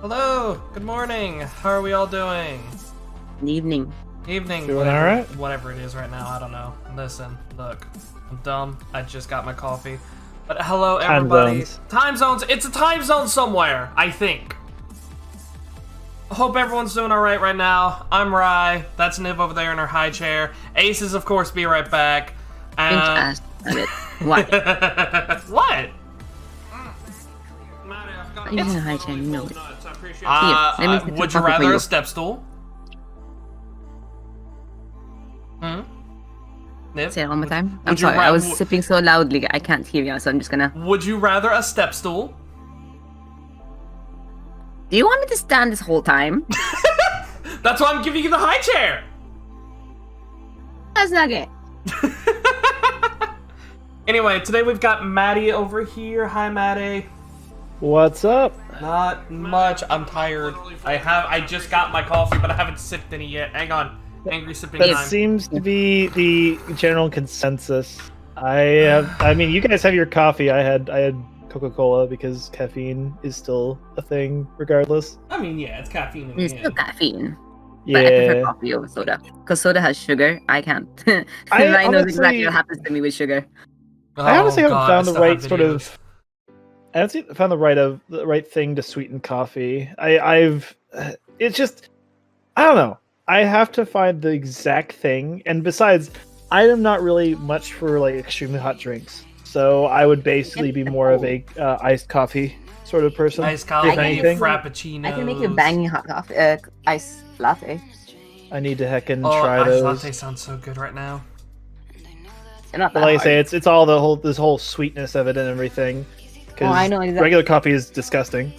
Hello, good morning. How are we all doing? Evening. Evening. Doing all right? Whatever it is right now, I don't know. Listen, look, I'm dumb. I just got my coffee. But hello, everybody. Time zones. It's a time zone somewhere, I think. I hope everyone's doing all right now. I'm Rye. That's Niv over there in her high chair. Ace is, of course, be right back. What? What? I'm in a high chair, you know it. Would you rather a step stool? Niv? Say it one more time. I'm sorry, I was sipping so loudly I can't hear you, so I'm just gonna... Would you rather a step stool? Do you want me to stand this whole time? That's why I'm giving you the high chair! That's not good. Anyway, today we've got Maddie over here. Hi, Maddie. What's up? Not much. I'm tired. I just got my coffee, but I haven't sipped any yet. Hang on. Angry sipping That time. seems to be the general consensus. I mean, you guys have your coffee. I had Coca-Cola because caffeine is still a thing, regardless. I mean, yeah, it's caffeine in It's the still end. caffeine. Yeah. But I prefer coffee over soda. Because soda has sugar. I can't. I know exactly what happens to me with sugar. I honestly haven't found the right sort videos. of. I haven't found the right thing to sweeten coffee. It's just, I don't know. I have to find the exact thing, and besides, I am not really much for like extremely hot drinks. So I would basically be more of a iced coffee sort of person. Iced coffee, if anything. frappuccino. I can make you a banging hot coffee, iced latte. I need to heckin' Oh, try iced those. latte sounds so good right now. They're not that But like I hard. say, it's all this whole sweetness of it and everything. Oh, I know exactly. Regular coffee is disgusting.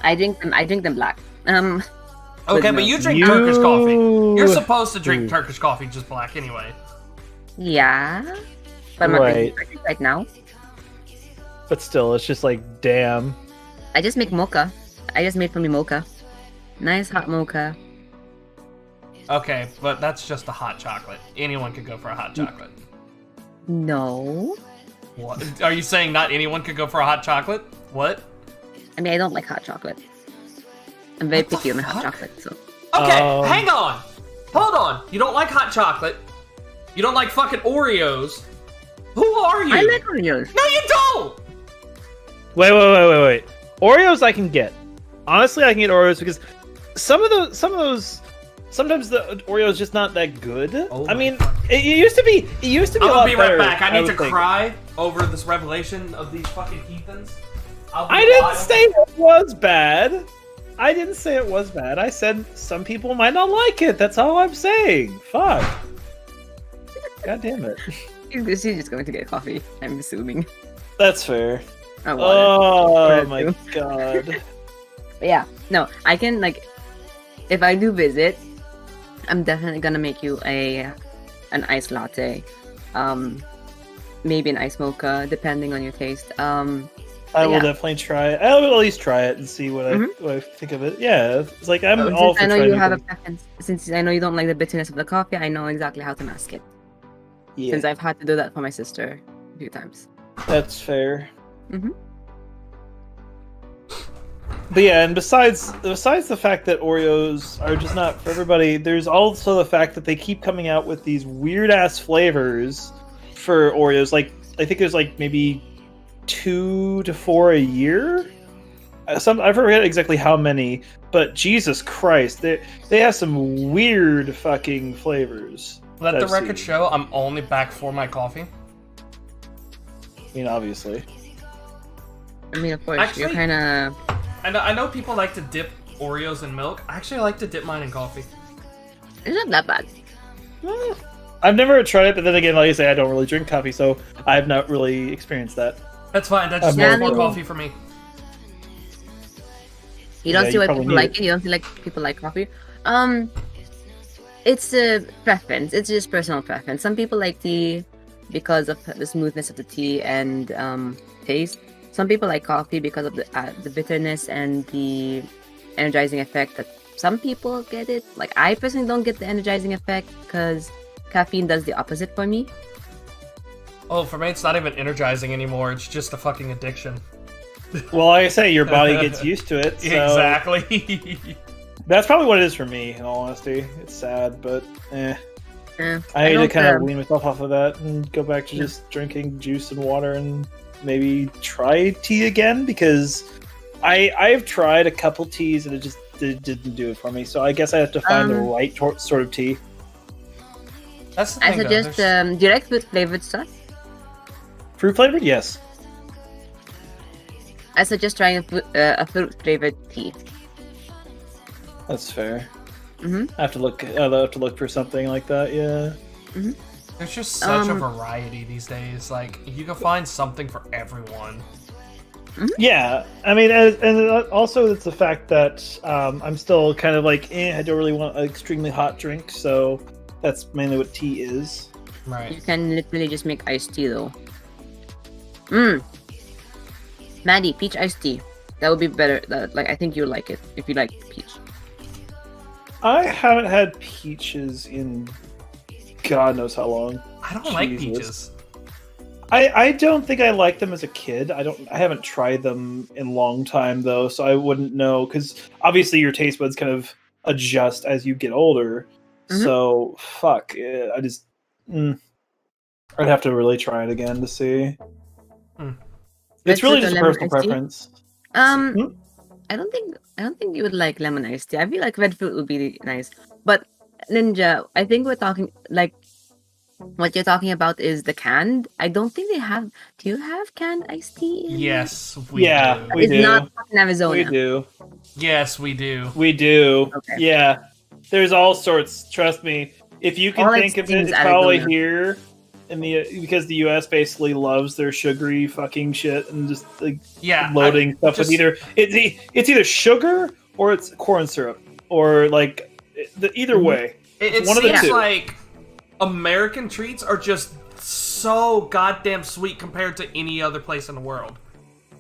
I drink them black. Okay, With but you milk. drink Turkish coffee. You're supposed to drink Turkish coffee just black anyway. Yeah. But I'm not Right. drinking Turkish right now. But still, it's just like, damn. I just make mocha. I just made for me mocha. Nice hot mocha. Okay, but that's just a hot chocolate. Anyone could go for a hot chocolate. No. What? Are you saying not anyone could go for a hot chocolate? What? I mean, I don't like hot chocolate. I'm very What the picky on my hot fuck? chocolate, so. Okay, Um, hang on. Hold on. You don't like hot chocolate. You don't like fucking Oreos. Who are you? I like Oreos. No, you don't. Wait. Oreos I can get. Honestly, I can get Oreos because some of those. Sometimes the Oreo is just not that good. Oh I my mean, fuck. it used to be. It used to be. I'm a gonna lot be right better, back. I need to would think. cry over this revelation of these fucking heathens. I didn't say it was bad. I didn't say it was bad. I said some people might not like it. That's all I'm saying. Fuck. God damn it. She's just going to get coffee, I'm assuming. That's fair. Or water. Oh Water my too. god. But yeah, no, I can, like, if I do visit, I'm definitely gonna make you an iced latte. Maybe an iced mocha, depending on your taste. I will Yeah. definitely try it. I will at least try it and see what I think of it. Yeah, it's like I'm all Since for I know trying you new have a things. preference, since I know you don't like the bitterness of the coffee, I know exactly how to mask it. Yeah, Since I've had to do that for my sister a few times. that's fair. Mhm. But yeah, and besides the fact that Oreos are just not for everybody, there's also the fact that they keep coming out with these weird ass flavors for Oreos. Like I think there's like maybe 2 to 4 a year. I forget exactly how many, but Jesus Christ, they have some weird fucking flavors. Let that the I've record seen. show I'm only back for my coffee. I mean, obviously. I mean, of course, Actually- you're kind of. I know people like to dip Oreos in milk. I actually like to dip mine in coffee. It's not that bad. I've never tried it, but then again, like I say, I don't really drink coffee, so I've not really experienced that. That's fine. That's just Yeah, more I mean- coffee for me. You don't Yeah, see you why probably people need like it. You don't see like people like coffee. It's a preference. It's just personal preference. Some people like tea because of the smoothness of the tea and taste. Some people like coffee because of the bitterness and the energizing effect that some people get it. Like I personally don't get the energizing effect because caffeine does the opposite for me. Oh, for me, it's not even energizing anymore. It's just a fucking addiction. Well, like I say, your body gets used to it. So Exactly. That's probably what it is for me, in all honesty. It's sad, but I need to don't, kind of wean myself off of that and go back to just drinking juice and water and maybe try tea again, because I've tried a couple teas and it didn't do it for me. So I guess I have to find the right sort of tea. That's the I thing, though, suggest, there's- do you like fruit flavored stuff? Fruit flavored, yes. I suggest trying a fruit flavored tea. That's fair. Mm-hmm. I have to look. I'll have to look for something like that. Yeah. There's just such a variety these days. Like, you can find something for everyone. Yeah, I mean, and also it's the fact that I'm still kind of like, I don't really want an extremely hot drink, so that's mainly what tea is. You Right. can literally just make iced tea though. Maddie, peach iced tea. That would be better. Like, I think you would like it if you like peach. I haven't had peaches in God knows how long. I don't like Jesus. peaches. I don't think I liked them as a kid. I haven't tried them in a long time though, so I wouldn't know, because obviously your taste buds kind of adjust as you get older. Mhm. So fuck, I just I'd have to really try it again to see. It's Let's really do just a lemon personal iced tea. preference. I don't think you would like lemon iced tea. I feel like red fruit would be nice. But Ninja, I think we're talking like what you're talking about is the canned. I don't think they have. Do you have canned iced tea? Yes, we Yeah, do. we It's do. not fucking Arizona. We do. Yes, we do. We do. Okay. Yeah. There's all sorts. Trust me. If you can All think of it, seems it's probably Arizona. here in the because the U.S. basically loves their sugary fucking shit and just like Yeah. loading stuff just- with it's either sugar or it's corn syrup or like either Mhm. way. It one of the seems two. like American treats are just so goddamn sweet compared to any other place in the world.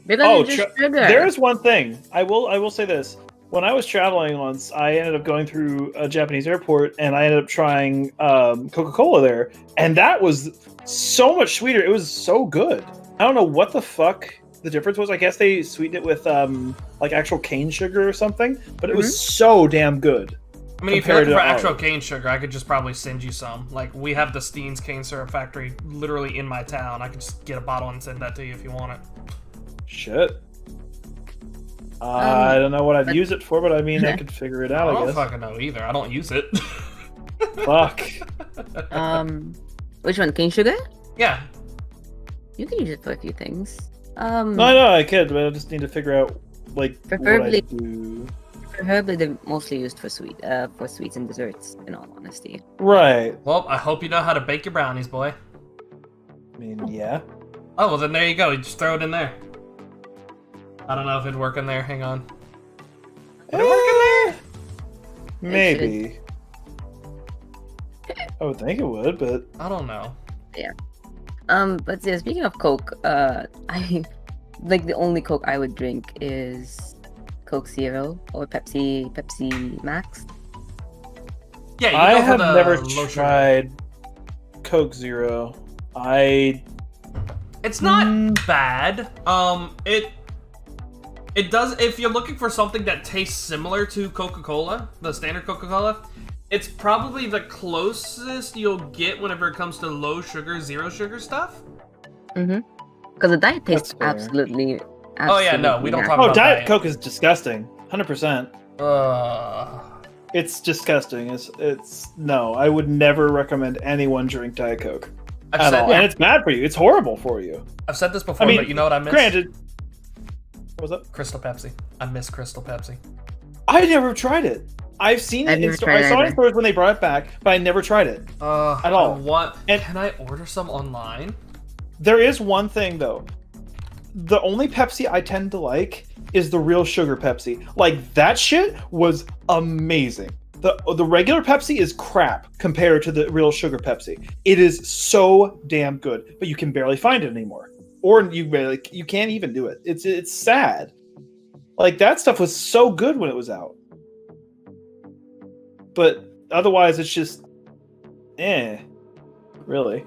Because Oh, it's just sugar. There's one thing I will say this. When I was traveling once, I ended up going through a Japanese airport, and I ended up trying Coca-Cola there, and that was so much sweeter. It was so good. I don't know what the fuck the difference was. I guess they sweetened it with like actual cane sugar or something, but it was so damn good. I mean, if you're Compared looking for to actual ours. cane sugar, I could just probably send you some. Like, we have the Steen's cane syrup factory literally in my town. I could just get a bottle and send that to you if you want it. Shit. I don't know what I'd but- use it for, but I mean, I could figure it I out. I don't guess. fucking know either. I don't use it. Fuck. Which one? Cane sugar? Yeah. You can use it for a few things. No, I know I could, but I just need to figure out like what I Preferably- do. Preferably, they're mostly used for sweets and desserts. In all honesty. Right. Well, I hope you know how to bake your brownies, boy. I mean, yeah. Oh, well, then there you go. You just throw it in there. I don't know if it'd work in there. Hang on. Would it work in there? Maybe. I would think it would, but I don't know. But yeah, speaking of Coke, I like the only Coke I would drink is Coke Zero or Pepsi Max. Yeah, you I go for have the never low sugar. tried Coke Zero. It's not bad. It does. If you're looking for something that tastes similar to Coca-Cola, the standard Coca-Cola, it's probably the closest you'll get whenever it comes to low sugar, zero sugar stuff. Because the diet tastes fair. absolutely. Oh, yeah, no, we don't nasty. talk Oh, about Diet diet. Coke is disgusting. 100%. Uh, It's disgusting. It's no. I would never recommend anyone drink Diet Coke I've at said, all, and it's bad for you. It's horrible for you. I've said this before, I mean, but you know what I miss? Granted, what was that? Crystal Pepsi. I miss Crystal Pepsi. I never tried it. I've seen I've it in never stores. tried I it saw it in either. stores when they brought it back, but I never tried it. At all. And- Can I order some online? There is one thing though. The only Pepsi I tend to like is the real sugar Pepsi. Like that shit was amazing. The regular Pepsi is crap compared to the real sugar Pepsi. It is so damn good, but you can barely find it anymore, or you can't even do it. It's sad. Like that stuff was so good when it was out, but otherwise it's just, really.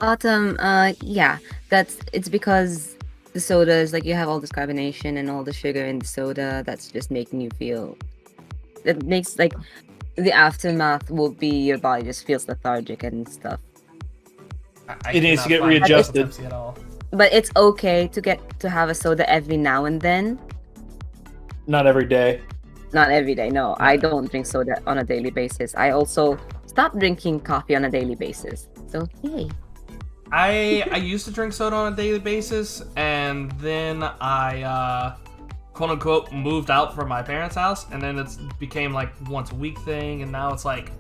Autumn, yeah, it's because the sodas, like you have all this carbonation and all the sugar in the soda, that's just making you feel. It makes like the aftermath will be your body just feels lethargic and stuff. It needs to cannot get find readjusted. consistency At all. But it's okay to have a soda every now and then. Not every day. Not every day. No, I don't drink soda on a daily basis. I also stopped drinking coffee on a daily basis. So yay. I used to drink soda on a daily basis, and then I quote unquote moved out from my parents' house, and then it became like once a week thing, and now it's like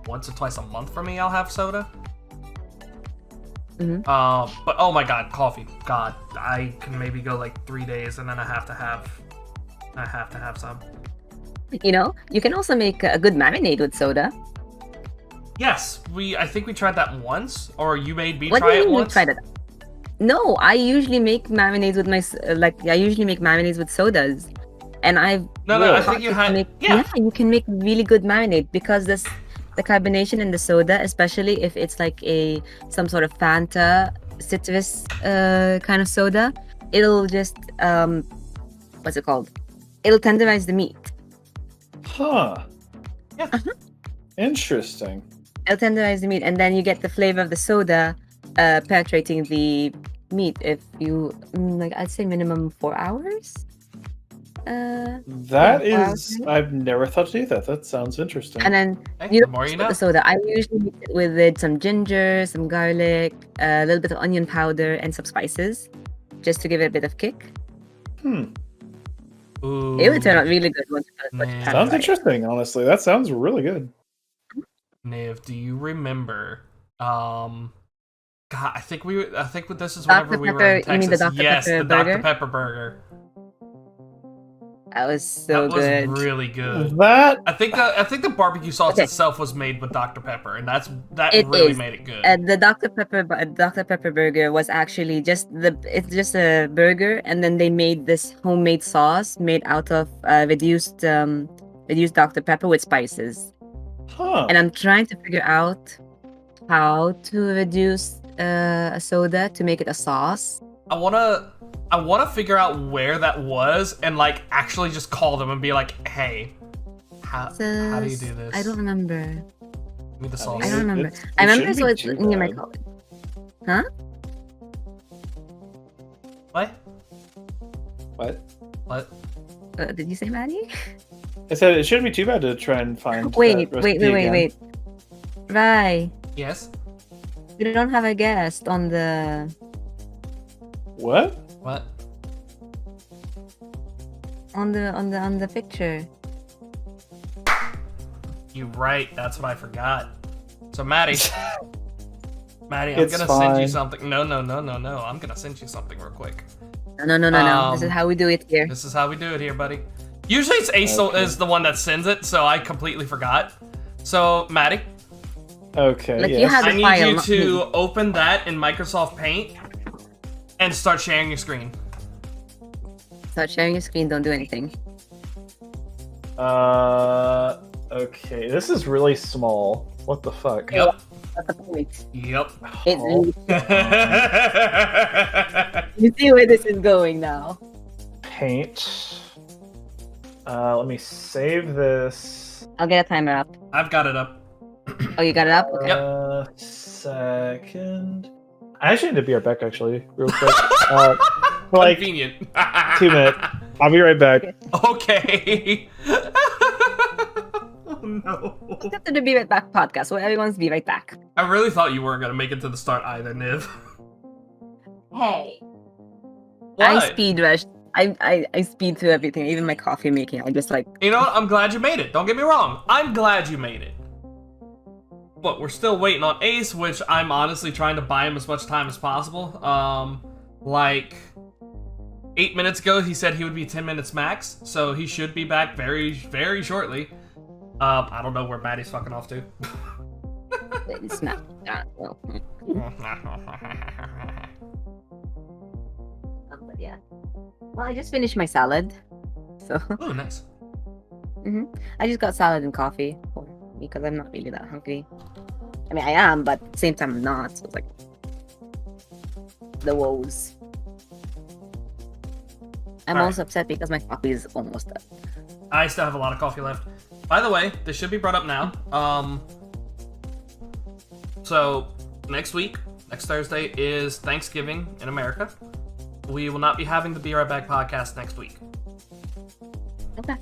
once or twice a month for me. I'll have soda. Mhm. But oh my god, coffee. God, I can maybe go like 3 days, and then I have to have some. You know, you can also make a good marinade with soda. Yes, I think we tried that once, or you made me What do try you it mean you once. tried it? No, I usually make marinades with I usually make marinades with sodas, and I've No, Really? I think you had. yeah, you can make really good marinade because the carbonation in the soda, especially if it's like some sort of Fanta citrus kind of soda, it'll just what's it called? It'll tenderize the meat. Huh. Yeah. Interesting. It'll tenderize the meat, and then you get the flavor of the soda penetrating the meat. If you I'd say minimum 4 hours. That Yeah, is, I've never thought to do that. That sounds interesting. And then Hey, you the don't more just you put know. the soda. I usually mix it with some ginger, some garlic, a little bit of onion powder, and some spices, just to give it a bit of kick. Ooh, It would turn out really good once you Man. try Sounds it. interesting, honestly. That sounds really good. Niv, do you remember? God, I think this is whenever Dr. we were in Pepper, you mean Texas. the Dr. Yes, Pepper the Dr. burger? Pepper burger. That was so That was good. really good. That I think the barbecue sauce Okay. itself was made with Dr. Pepper, and that It really is. made it good. The Dr. Pepper burger was actually it's just a burger, and then they made this homemade sauce made out of reduced Dr. Pepper with spices. huh. And I'm trying to figure out how to reduce a soda to make it a sauce. I wanna figure out where that was and like actually just call them and be like, hey, how do you do this? I don't remember. Give me the I sauce. I don't remember. It I remember, shouldn't so be it's too near my bad. college. Huh? What? What? What? Did you say Maddie? I said it shouldn't be too bad to try and find. Wait, that wait, recipe wait, wait, again. wait. Right. Yes. We don't have a guest on the What? What? on the picture. You right. That's what I forgot. So Maddie, Maddie, I'm It's gonna send you fine. something. No. I'm gonna send you something real quick. No. This is how we do it here. This is how we do it here, buddy. Usually it's Ace Okay. is the one that sends it, so I completely forgot. So Maddie, Okay. Like, you yes. have- I need file, you not to me. open that in Microsoft Paint and start sharing your screen. Start sharing your screen. Don't do anything. Okay. This is really small. What the fuck? Yep. That's the point. Yep. It Oh, really, you see where this is going now. paint. Let me save this. I'll get a timer up. I've got it up. Oh, you got it up? Okay. Yep. Second. I actually need to be right back, actually, real quick. For like Convenient. 2 minutes. I'll be right back. Okay. Oh no. Welcome to the Be Right Back podcast, where everyone's be right back. I really thought you weren't gonna make it to the start either, Niv. Hey. What? I speed rush. I speed through everything, even my coffee making. I just like You know what? I'm glad you made it. Don't get me wrong. I'm glad you made it. But we're still waiting on Ace, which I'm honestly trying to buy him as much time as possible. Like 8 minutes ago, he said he would be 10 minutes max, so he should be back very, very shortly. I don't know where Maddie's fucking off to. it's not. Well, but yeah. Well, I just finished my salad, so Oh, nice. I just got salad and coffee for me because I'm not really that hungry. I mean, I am, but at the same time, I'm not. So it's like the woes. I'm All right. also upset because my coffee is almost done. I still have a lot of coffee left. By the way, this should be brought up now. So next week, next Thursday is Thanksgiving in America. We will not be having the Be Right Back podcast next week. Okay.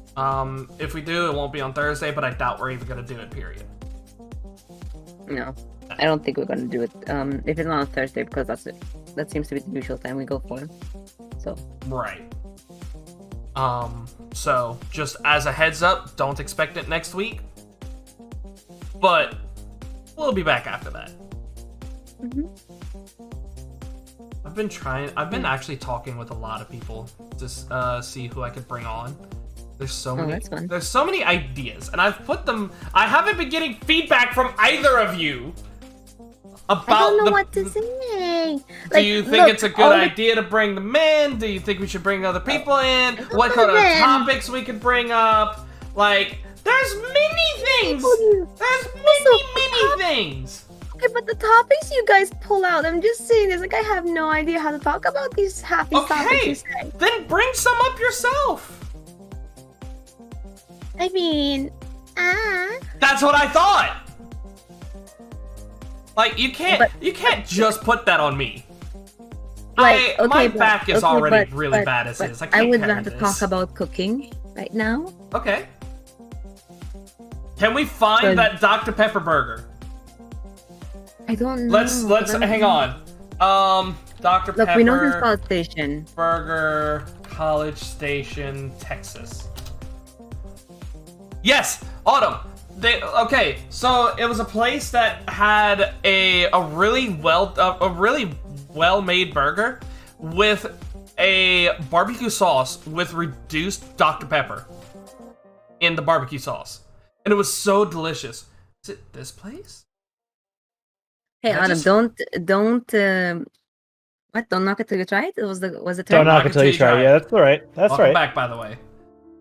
If we do, it won't be on Thursday, but I doubt we're even gonna do it. Period. No, I don't think we're gonna do it. If it's not on Thursday, because that seems to be the usual time we go for. So. Right. So just as a heads up, don't expect it next week. But we'll be back after that. Mm-hmm. I've been actually talking with a lot of people to see who I could bring on. There's so many. That's fun. There's so many ideas, and I've put them. I haven't been getting feedback from either of you about. I don't know what to say. Do you think it's a good idea to bring them in? Do you think we should bring other people in? What kind of topics we could bring up? Like, there's many things. There's many things. Okay, but the topics you guys pull out, I'm just saying this. Like, I have no idea how to talk about these happy topics you say. Then bring some up yourself. I mean, That's what I thought. Like, you can't just put that on me. like, my back is already really bad as is. I would carry rather this. talk about cooking right now. Okay. Can we find that Dr. Pepper burger? I don't know. Let's hang on. Dr. Look, Pepper we know this College Station. Burger, College Station, Texas. Yes, Autumn. Okay, so it was a place that had a really well made burger with a barbecue sauce with reduced Dr. Pepper in the barbecue sauce, and it was so delicious. Is it this place? Hey, I Adam, just- don't what? Don't knock it till you try it. Was the Don't term? knock it till you try. Yeah, that's all right. That's Welcome right. back, by the way.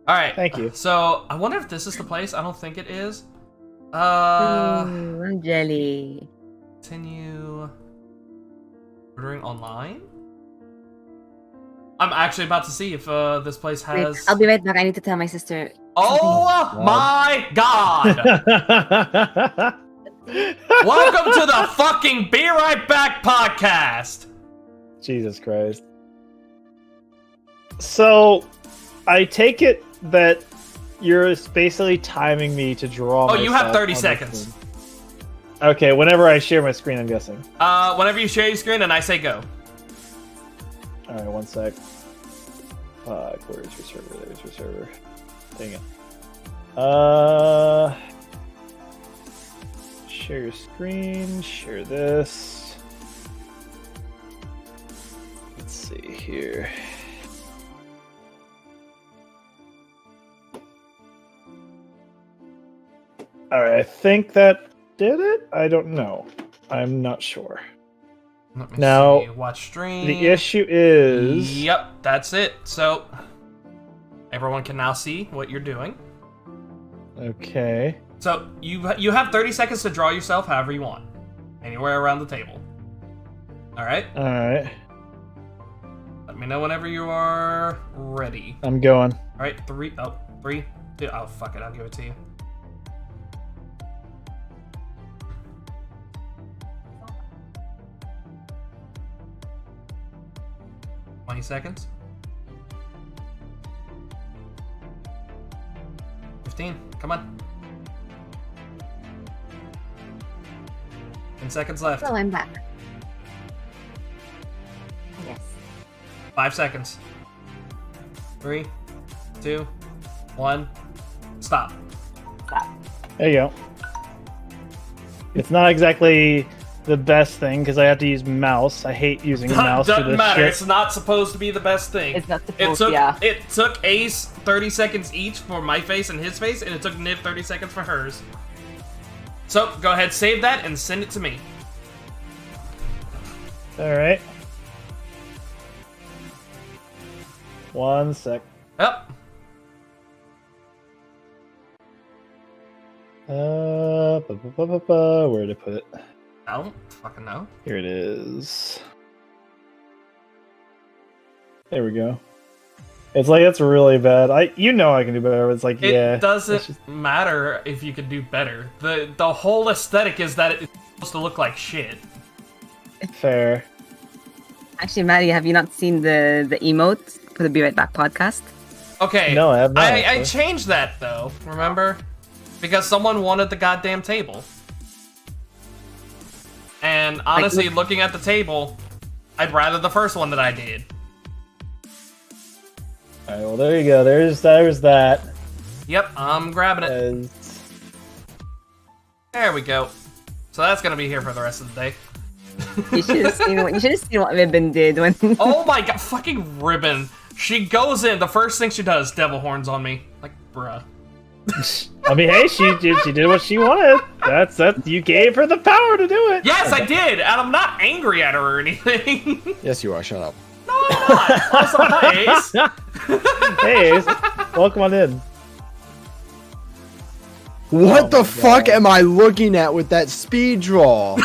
All right. Thank you. So I wonder if this is the place. I don't think it is. Ooh, I'm jelly. Continue ordering online. I'm actually about to see if this place Wait, has. I'll be right back. I need to tell my sister. Oh my god! Welcome to the fucking Be Right Back podcast. Jesus Christ. So, I take it that you're basically timing me to draw. Oh, you have myself 30 on the seconds. screen. Okay, whenever I share my screen, I'm guessing. Whenever you share your screen and I say go. Alright, one sec. Fuck, where's your server? There's your server. Dang it. Share your screen, share this. Let's see here. Alright, I think that did it? I don't know. I'm not sure. Let me Now, see. Watch stream. The issue is... Yep, that's it. So everyone can now see what you're doing. Okay. So you have 30 seconds to draw yourself however you want, anywhere around the table. All right. Alright. Let me know whenever you are ready. I'm going. All right. 3, 2. Oh fuck it, I'll give it to you. $20 seconds. 15. Come on. 10 seconds left. Oh, I'm back. Yes. 5 seconds. 3, 2, 1. Stop. There you go. It's not exactly the best thing because I have to use mouse. I hate using mouse for Doesn't this matter. shit. It's not supposed to be the best thing. It's not It supposed. took Yeah. it took Ace 30 seconds each for my face and his face, and it took Niv 30 seconds for hers. So go ahead, save that and send it to me. Alright. 1 sec. Yep. Where to put it? I don't fucking know. Here it is. There we go. It's like it's really bad. I can do better. But it's like It doesn't matter if you can do better. The whole aesthetic is that it's supposed to look like shit. fair. Actually, Maddie, have you not seen the emote for the Be Right Back podcast? Okay. No, I have not. I changed that though. Remember? Because someone wanted the goddamn table. And honestly, looking at the table, I'd rather the first one that I did. All right, well, there you go. There's that. Yep, I'm grabbing it. And There we go. So that's gonna be here for the rest of the day. You should have seen what Ribbon did when. Oh my god, fucking Ribbon. She goes in, the first thing she does, devil horns on me. Like, bruh. I mean, hey, she did what she wanted. That's you gave her the power to do it. Yes, I did, and I'm not angry at her or anything. Yes, you are. Shut up. No, I'm not. Also, hi, Ace. Hey, Ace, welcome on in. What Oh the my fuck God. am I looking at with that speed draw?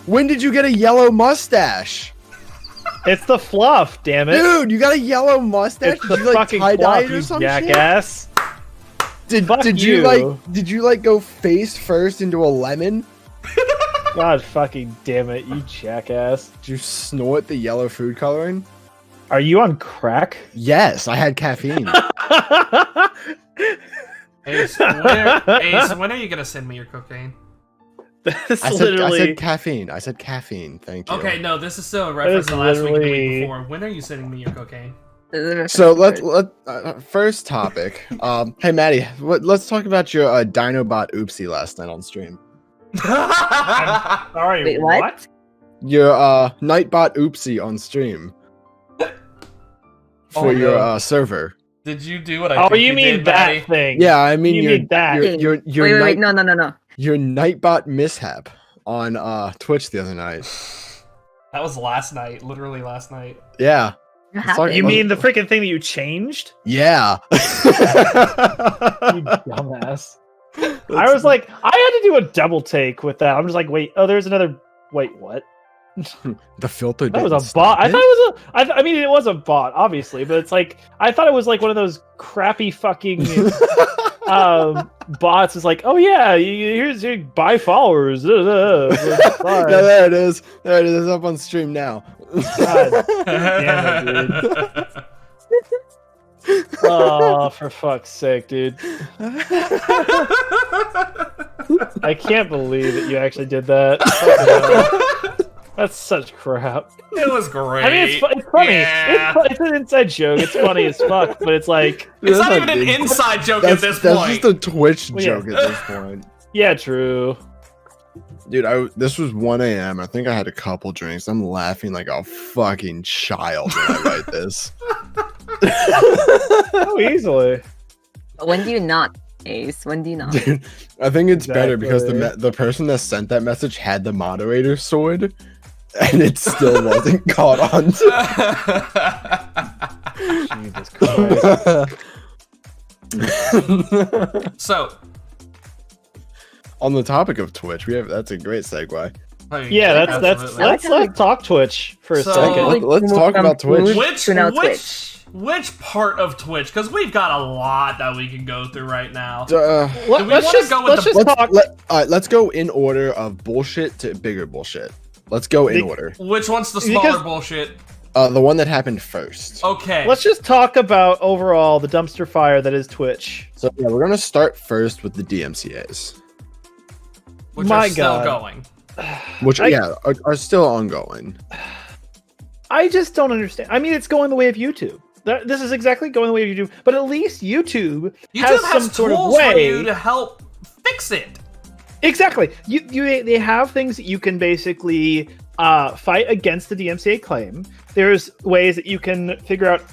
When did you get a yellow mustache? It's the fluff, damn it. Dude, you got a yellow mustache? It's the Did you like fucking tie dye fluff, it or you some shit? jackass. Fuck Did you. you like go face first into a lemon? God fucking damn it, you jackass. Did you snort the yellow food coloring? Are you on crack? Yes, I had caffeine. Ace, when are you gonna send me your cocaine? That's I literally. said caffeine. I said caffeine. Thank you. Okay, no, this is still a reference That to is last week and the literally- week before. When are you sending me your cocaine? So let first topic. Hey Maddie, let's talk about your Dinobot oopsie last night on stream. Sorry, Wait, what? Your Nightbot oopsie on stream for Oh, your no. Server. Did you do what I Oh, think you mean did, that Maddie? thing? Yeah, I mean You your mean that. your Wait, no. your Nightbot mishap on Twitch the other night. That was last night, literally last night. Yeah, What Sorry, happened? You mean the freaking thing that you changed? yeah. You dumbass. I was like, I had to do a double take with that. I'm just like, wait, oh, there's another. Wait, what? the filter. That was didn't a bot. stop I it? thought it was a. I mean, it was a bot, obviously, but it's like I thought it was like one of those crappy fucking bots. Is like, oh yeah, here's your buy followers. It's fine. No, there it is. There it is up on stream now. God damn it, dude. Oh, for fuck's sake, dude! I can't believe that you actually did that. Fucking hell. That's such crap. It was great. I mean, it's funny. Yeah. It's an inside joke. It's funny as fuck, but it's like, It's not That's even an big. inside joke at this That's point. just a Twitch Well, yeah. joke at this point. yeah, true. Dude, this was 1 a.m. I think I had a couple drinks. I'm laughing like a fucking child when I write this. Oh, easily. When do you not, Ace? When do you not? Dude, I think it's better because Exactly. the person that sent that message had the moderator sword, and it still wasn't caught on. Jesus Christ. So, On the topic of Twitch, that's a great segue. Yeah, that's absolutely. let's talk Twitch for a So- second. Let's talk about Twitch. Which part of Twitch? Because we've got a lot that we can go through right now. Uh, Do we Let's wanna just go with let's the- just talk. let's go in order of bullshit to bigger bullshit. Let's go in Be- order. Which one's the smaller Because- bullshit? The one that happened first. Okay. Let's just talk about overall the dumpster fire that is Twitch. So yeah, we're gonna start first with the DMCA's, which My are still God. going. which are still ongoing. I just don't understand. I mean, it's going the way of YouTube. This is exactly going the way of YouTube, but at least YouTube has YouTube some has sort of tools for way. you to help fix it. Exactly. They have things that you can basically fight against the DMCA claim. There's ways that you can figure out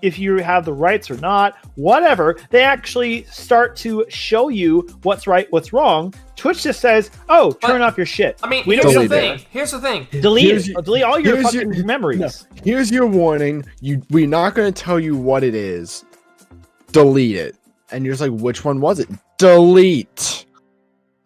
if you have the rights or not, whatever. They actually start to show you what's right, what's wrong. Twitch just says, "Oh, turn off your shit." I mean, We here's don't the delete do thing. Here's the thing. delete Here's it. your- Delete all your here's fucking your- memories. No, here's your warning. We're not gonna tell you what it is. Delete it. And you're just like, which one was it? Delete.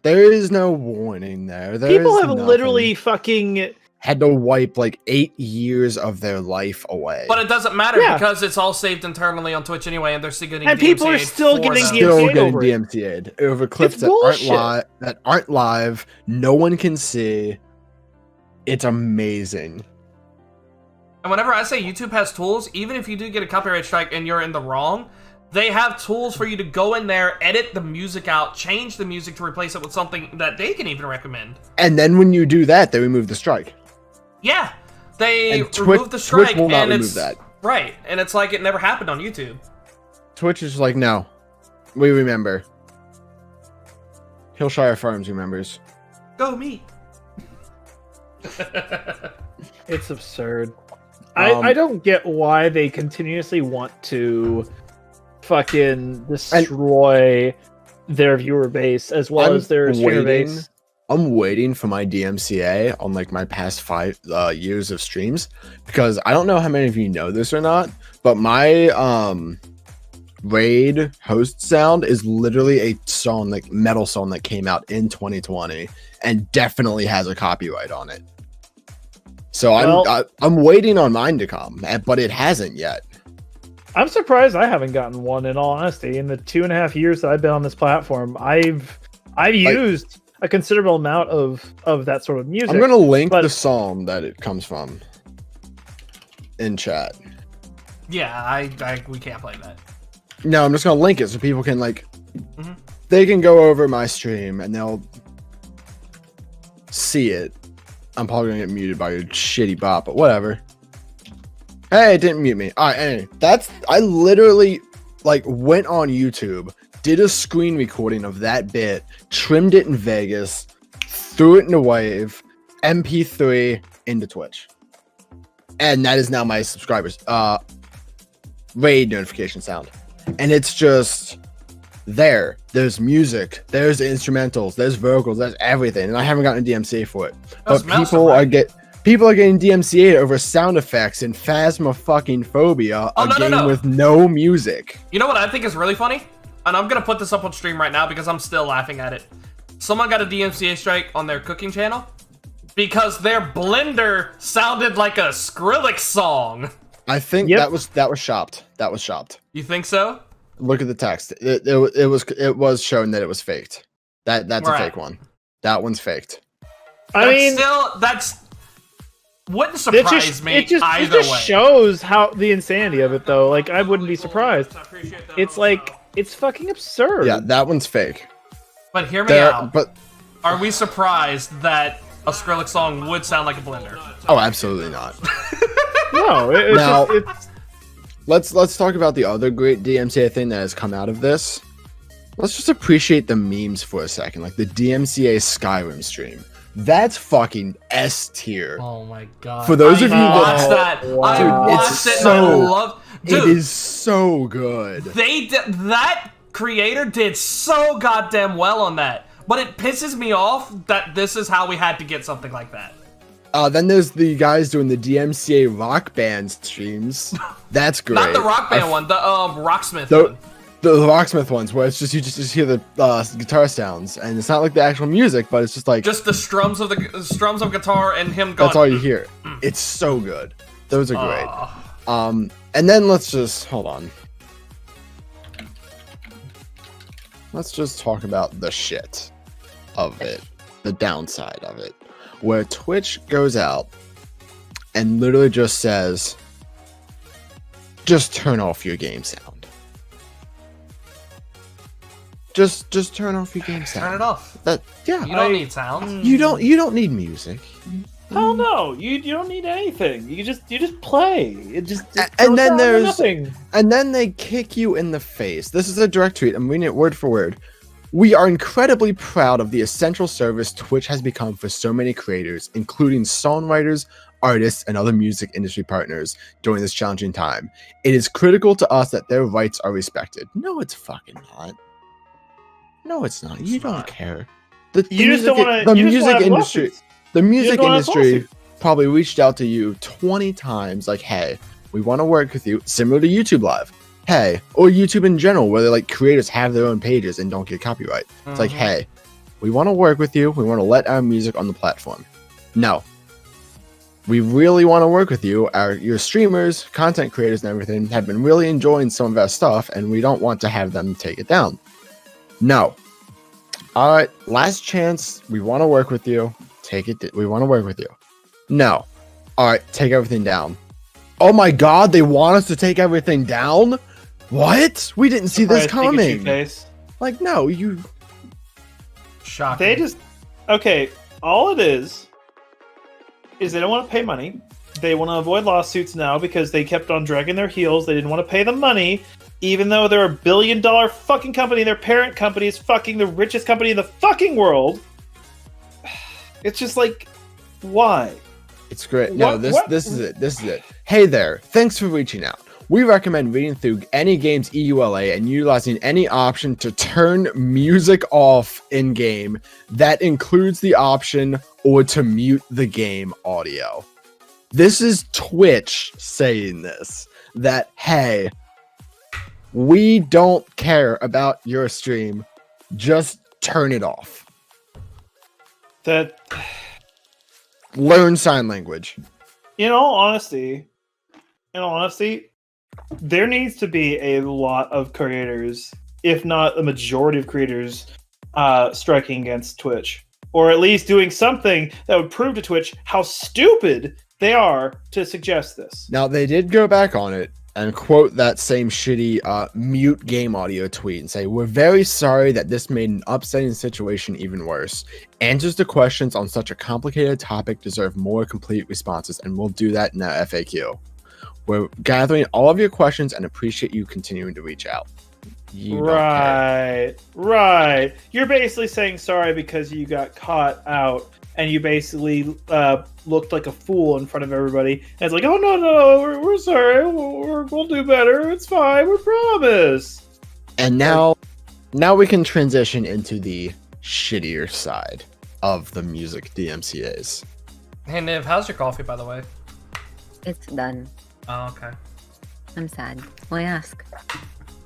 There is no warning there. People have literally fucking had to wipe like 8 years of their life away. But it doesn't matter Yeah. because it's all saved internally on Twitch anyway, and they're still getting And people are DMCA'd still for getting them. DMCA'd Still getting over it. DMCA'd over clips It's that bullshit. aren't live. No one can see. It's amazing. And whenever I say YouTube has tools, even if you do get a copyright strike and you're in the wrong, they have tools for you to go in there, edit the music out, change the music to replace it with something that they can even recommend. And then when you do that, they remove the strike. Yeah, they And remove the strike, Twitch will not and remove it's that. right, and it's like it never happened on YouTube. Twitch is like, no, we remember. Hillshire Farms remembers. Go me. It's absurd. Um, I don't get why they continuously want to fucking destroy their viewer base as well as their streamer base. I'm waiting for my DMCA on like my past 5 years of streams, because I don't know how many of you know this or not, but my raid host sound is literally a song, like metal song that came out in 2020 and definitely has a copyright on it. So I'm waiting on mine to come, but it hasn't yet. I'm surprised I haven't gotten one, in all honesty. In the 2.5 years that I've been on this platform, I've used a considerable amount of that sort of music. I'm gonna link but- the song that it comes from in chat. Yeah, we can't play that. No, I'm just gonna link it so people can like Mhm. they can go over my stream and they'll see it. I'm probably gonna get muted by your shitty bot, but whatever. Hey, it didn't mute me. All right, anyway, I literally like went on YouTube, did a screen recording of that bit, trimmed it in Vegas, threw it into Wave, MP3 into Twitch, and that is now my subscribers raid notification sound. And it's just there's music, there's instrumentals, there's vocals, there's everything, and I haven't gotten a DMCA for it. That's But people are getting DMCA over sound effects and Phasmophobia, Oh, a no, game no. with no music. You know what I think is really funny? And I'm gonna put this up on stream right now because I'm still laughing at it. Someone got a DMCA strike on their cooking channel because their blender sounded like a Skrillex song. I think Yep. that was shopped. That was shopped. You think so? Look at the text. It was shown that it was faked. That's a Right. fake one. That one's faked. I mean, that's wouldn't it surprise me it just either way. shows how the insanity of it, though. Like, I wouldn't be surprised. I appreciate that It's also. like, it's fucking absurd. Yeah, that one's fake. But hear me out. But Are we surprised that a Skrillex song would sound like a blender? oh, absolutely not. No, it's Now- just, it's Let's talk about the other great DMCA thing that has come out of this. Let's just appreciate the memes for a second, like the DMCA Skyrim stream. That's fucking S tier. Oh my god! For those of you that- watched that, Wow. I Dude, watched it's it and so- I love. Dude, It is so good. they did that. Creator did so goddamn well on that, but it pisses me off that this is how we had to get something like that. Then there's the guys doing the DMCA Rock Band streams. That's great. Not the Rock Band one, the Rocksmith The, one. the Rocksmith ones, where it's just you just hear the guitar sounds, and it's not like the actual music, but it's just like Just the strums of guitar and him going. that's all you hear. It's so good. Those are great. "Oh." And then let's just hold on. Let's just talk about the shit of it, the downside of it, where Twitch goes out and literally just says, just turn off your game sound. Just turn off your game sound. Turn it off. That yeah. You don't need sounds. You don't need music. hell no. You don't need anything. You just play. It just And goes then down to there's- nothing. And then they kick you in the face. This is a direct tweet. I'm reading it word for word. We are incredibly proud of the essential service Twitch has become for so many creators, including songwriters, artists, and other music industry partners during this challenging time. It is critical to us that their rights are respected. No, it's fucking not. No, it's not. You don't care. The You just don't want to. the music industry. The music don't wanna have industry lawsuits. probably reached out to you 20 times, like, hey, we want to work with you, similar to YouTube Live. Hey, or YouTube in general, where they like creators have their own pages and don't get copyright. It's like, Mhm. hey, we want to work with you. We want to let our music on the platform. No. we really want to work with you. Your streamers, content creators, and everything have been really enjoying some of our stuff, and we don't want to have them take it down. No. All right, last chance. We want to work with you. We want to work with you. No. All right, take everything down. Oh my God, they want us to take everything down? What? We didn't see this coming. Like, no, you. Shocking. They just. Okay, all it is they don't want to pay money. They want to avoid lawsuits now because they kept on dragging their heels. They didn't want to pay the money, even though they're $1 billion fucking company. Their parent company is fucking the richest company in the fucking world. It's just like, why? It's great. No, this is it. This is it. Hey there. Thanks for reaching out. We recommend reading through any game's EULA and utilizing any option to turn music off in-game. That includes the option or to mute the game audio. This is Twitch saying this. That, hey, we don't care about your stream. Just turn it off. Learn sign language. In all honesty, there needs to be a lot of creators, if not a majority of creators, striking against Twitch. Or at least doing something that would prove to Twitch how stupid they are to suggest this. Now, they did go back on it and quote that same shitty mute game audio tweet and say, "We're very sorry that this made an upsetting situation even worse. Answers to questions on such a complicated topic deserve more complete responses, and we'll do that in our FAQ. We're gathering all of your questions and appreciate you continuing to reach out." Right. You're basically saying sorry because you got caught out and you basically looked like a fool in front of everybody. And it's like, oh, no, we're sorry. We'll do better. It's fine. We promise. And now we can transition into the shittier side of the music DMCAs. Hey, Niv, how's your coffee, by the way? It's done. Oh, okay. I'm sad. Why ask?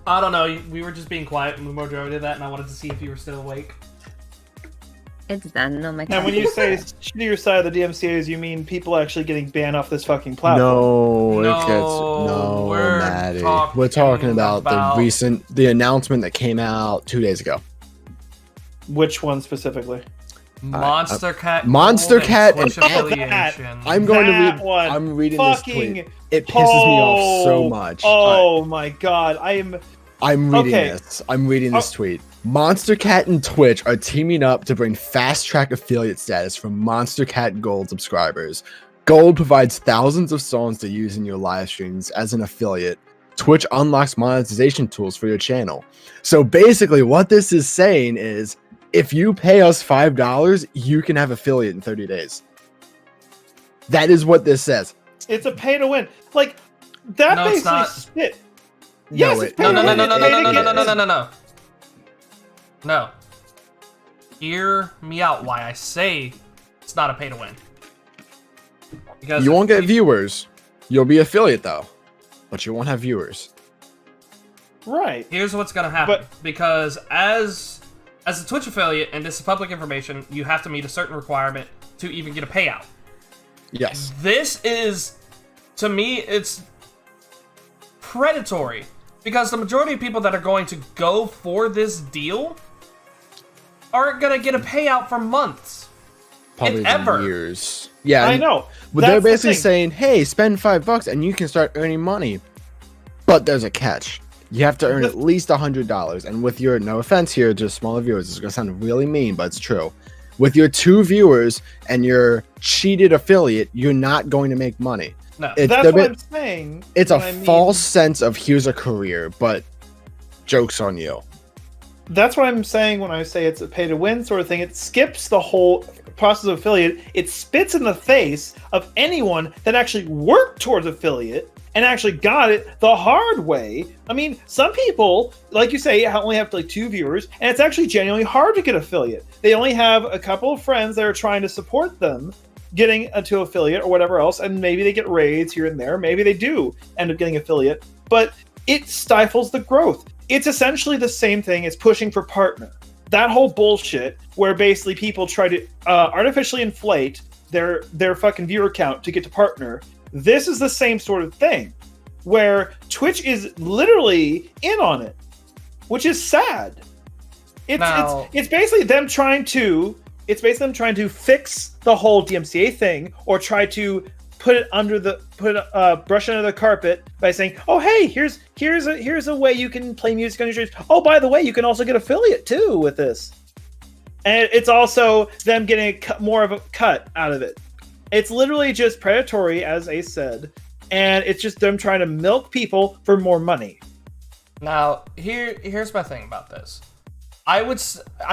I don't know. We were just being quiet when Mojo did that, and I wanted to see if you were still awake. It's done. No, my. And when you say shittier side of the DMCAs, you mean people actually getting banned off this fucking platform? Maddie. We're talking about the announcement that came out 2 days ago. Which one specifically? Monster Cat. Monster Cat and affiliation. I'm reading this tweet. It pisses me off so much. Oh my God, I'm reading this. I'm reading this tweet. Monster Cat and Twitch are teaming up to bring fast track affiliate status for Monster Cat Gold subscribers. Gold provides thousands of songs to use in your live streams as an affiliate. Twitch unlocks monetization tools for your channel. So basically what this is saying is, if you pay us $5, you can have affiliate in 30 days. That is what this says. It's a pay to win. Like, that no, basically spit. Yes, it's pay to win. No. Hear me out why I say it's not a pay to win. Because you won't get viewers. You'll be affiliate though. But you won't have viewers. Right. Here's what's gonna happen. Because as a Twitch affiliate, and this is public information, you have to meet a certain requirement to even get a payout. Yes. This is, to me, it's predatory. Because the majority of people that are going to go for this deal aren't going to get a payout for months. Probably if ever. Years. Yeah. I know. Well, they're basically saying, hey, spend $5 and you can start earning money. But there's a catch. You have to earn at least $100. And with your, no offense here, just smaller viewers, it's going to sound really mean, but it's true. With your 2 viewers and your cheated affiliate, you're not going to make money. No. That's what I'm saying. It's a false sense of here's a career, but joke's on you. That's what I'm saying when I say it's a pay to win sort of thing. It skips the whole process of affiliate. It spits in the face of anyone that actually worked towards affiliate and actually got it the hard way. I mean, some people, like you say, only have like 2 viewers, and it's actually genuinely hard to get affiliate. They only have a couple of friends that are trying to support them getting into affiliate or whatever else, and maybe they get raids here and there. Maybe they do end up getting affiliate, but it stifles the growth. It's essentially the same thing as pushing for partner. That whole bullshit where basically people try to artificially inflate their fucking viewer count to get to partner. This is the same sort of thing, where Twitch is literally in on it, which is sad. It's basically them trying to fix the whole DMCA thing, or try to brush under the carpet by saying, "Oh, hey, here's a way you can play music on your streams. Oh, by the way, you can also get affiliate too with this." And it's also them getting more of a cut out of it. It's literally just predatory, as Ace said, and it's just them trying to milk people for more money. Now, here's my thing about this. I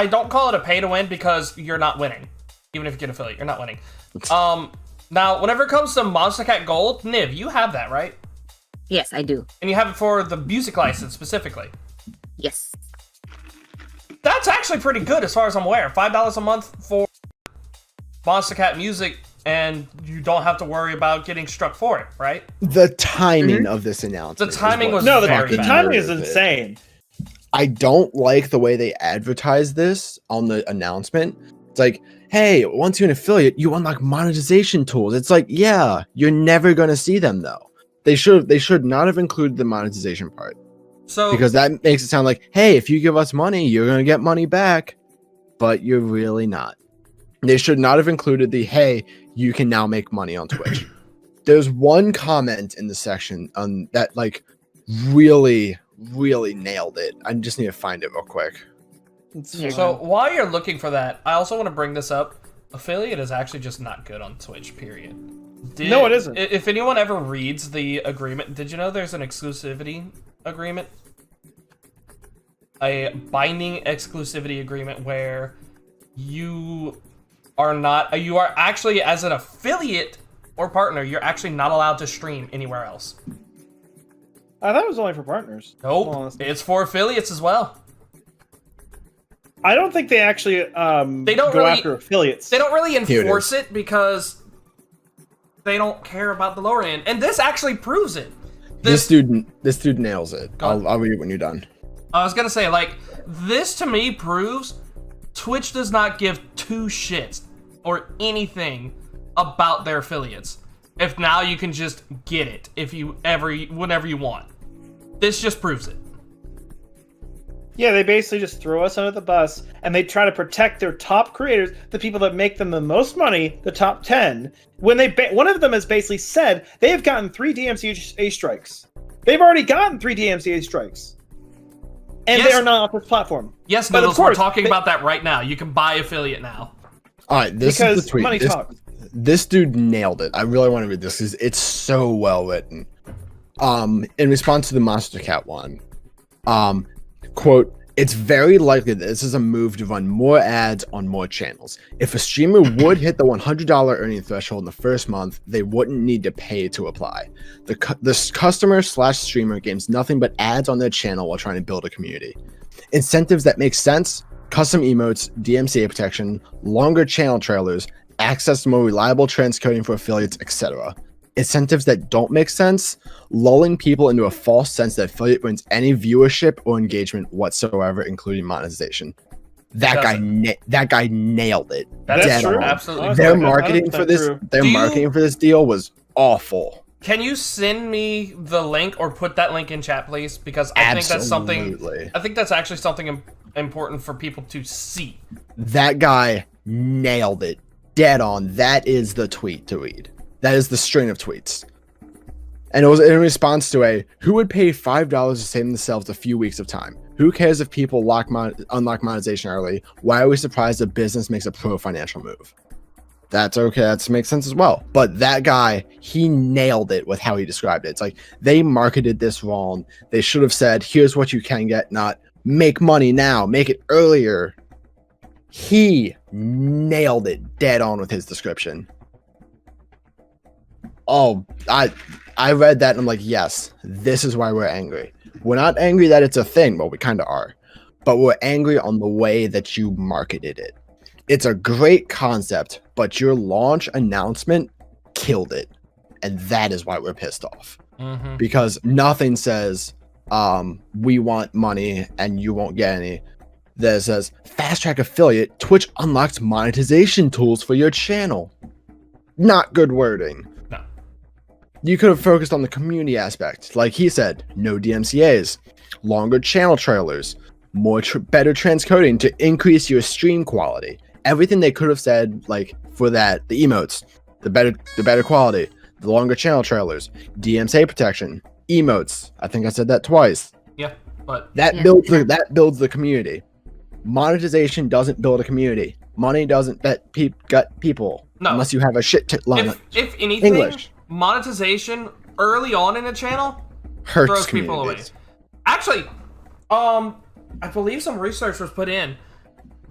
don't call it a pay to win because you're not winning. Even if you get affiliate, you're not winning. Now, whenever it comes to Monstercat Gold, Niv, you have that, right? Yes, I do. And you have it for the music license specifically. Yes. That's actually pretty good as far as I'm aware. $5 a month for Monstercat music, and you don't have to worry about getting struck for it, right? The timing of this announcement. The timing was No, very the bad. timing is insane. I don't like the way they advertise this on the announcement. It's like, hey, once you're an affiliate, you unlock monetization tools. It's like, yeah, you're never gonna see them though. They should not have included the monetization part. So Because that makes it sound like, hey, if you give us money, you're gonna get money back. But you're really not. They should not have included the, hey, you can now make money on Twitch. There's one comment in the section that like really nailed it. I just need to find it real quick. So while you're looking for that, I also want to bring this up. Affiliate is actually just not good on Twitch, period. No, it isn't. If anyone ever reads the agreement, did you know there's an exclusivity agreement? A binding exclusivity agreement where you are actually, as an affiliate or partner, you're actually not allowed to stream anywhere else. I thought it was only for partners. Nope, it's for affiliates as well. I don't think they actually go after affiliates. They don't really Here it enforce it because they don't care about the lower end, and this actually proves it. This dude nails it. Go on. I'll read it when you're done. I was gonna say, like, this to me proves Twitch does not give two shits or anything about their affiliates. If now you can just get it whenever you want. This just proves it. Yeah, they basically just throw us under the bus, and they try to protect their top creators, the people that make them the most money, the top 10. When one of them has basically said they have gotten 3 DMCA strikes. They've already gotten 3 DMCA strikes, and they are not off this platform. Yes, But of Noodles, we're course, talking about that right now. You can buy affiliate now. All right, this because is the tweet. money talks. This dude nailed it. I really want to read this because it's so well written. In response to the Monstercat one, quote, "It's very likely that this is a move to run more ads on more channels. If a streamer would hit the $100 earning threshold in the first month, they wouldn't need to pay to apply. The customer/streamer gains nothing but ads on their channel while trying to build a community. Incentives that make sense: custom emotes, DMCA protection, longer channel trailers, access to more reliable transcoding for affiliates, etc. Incentives that don't make sense: lulling people into a false sense that affiliate brings any viewership or engagement whatsoever, including monetization." That guy nailed it. That's Dead true. on. Absolutely. Their That's marketing 100% for this, true. marketing for this deal was awful. Can you send me the link or put that link in chat, please? Because I think that's something. Absolutely. I think that's actually something important for people to see. That guy nailed it. Dead on. That is the tweet to read. That is the string of tweets. And it was in response to who would pay $5 to save themselves a few weeks of time? Who cares if people unlock monetization early? Why are we surprised a business makes a pro financial move? That's okay. That makes sense as well. But that guy, he nailed it with how he described it. It's like they marketed this wrong. They should have said, here's what you can get, not make money now, make it earlier. He nailed it dead on with his description. Oh, I read that and I'm like, yes, this is why we're angry. We're not angry that it's a thing. Well, we kind of are. But we're angry on the way that you marketed it. It's a great concept, but your launch announcement killed it. And that is why we're pissed off. Mm-hmm. Because nothing says, we want money and you won't get any. That says, fast track affiliate, Twitch unlocks monetization tools for your channel. Not good wording. No. You could have focused on the community aspect. Like he said, no DMCAs, longer channel trailers, better transcoding to increase your stream quality. Everything they could have said, like for that, the emotes, the better quality, the longer channel trailers, DMCA protection, emotes. I think I said that twice. Yeah, but That builds the community. Monetization doesn't build a community. Money doesn't gut people. No. Unless you have a shit line. If anything, English. monetization early on in a channel Hurts throws people away. communities. Actually, I believe some research was put in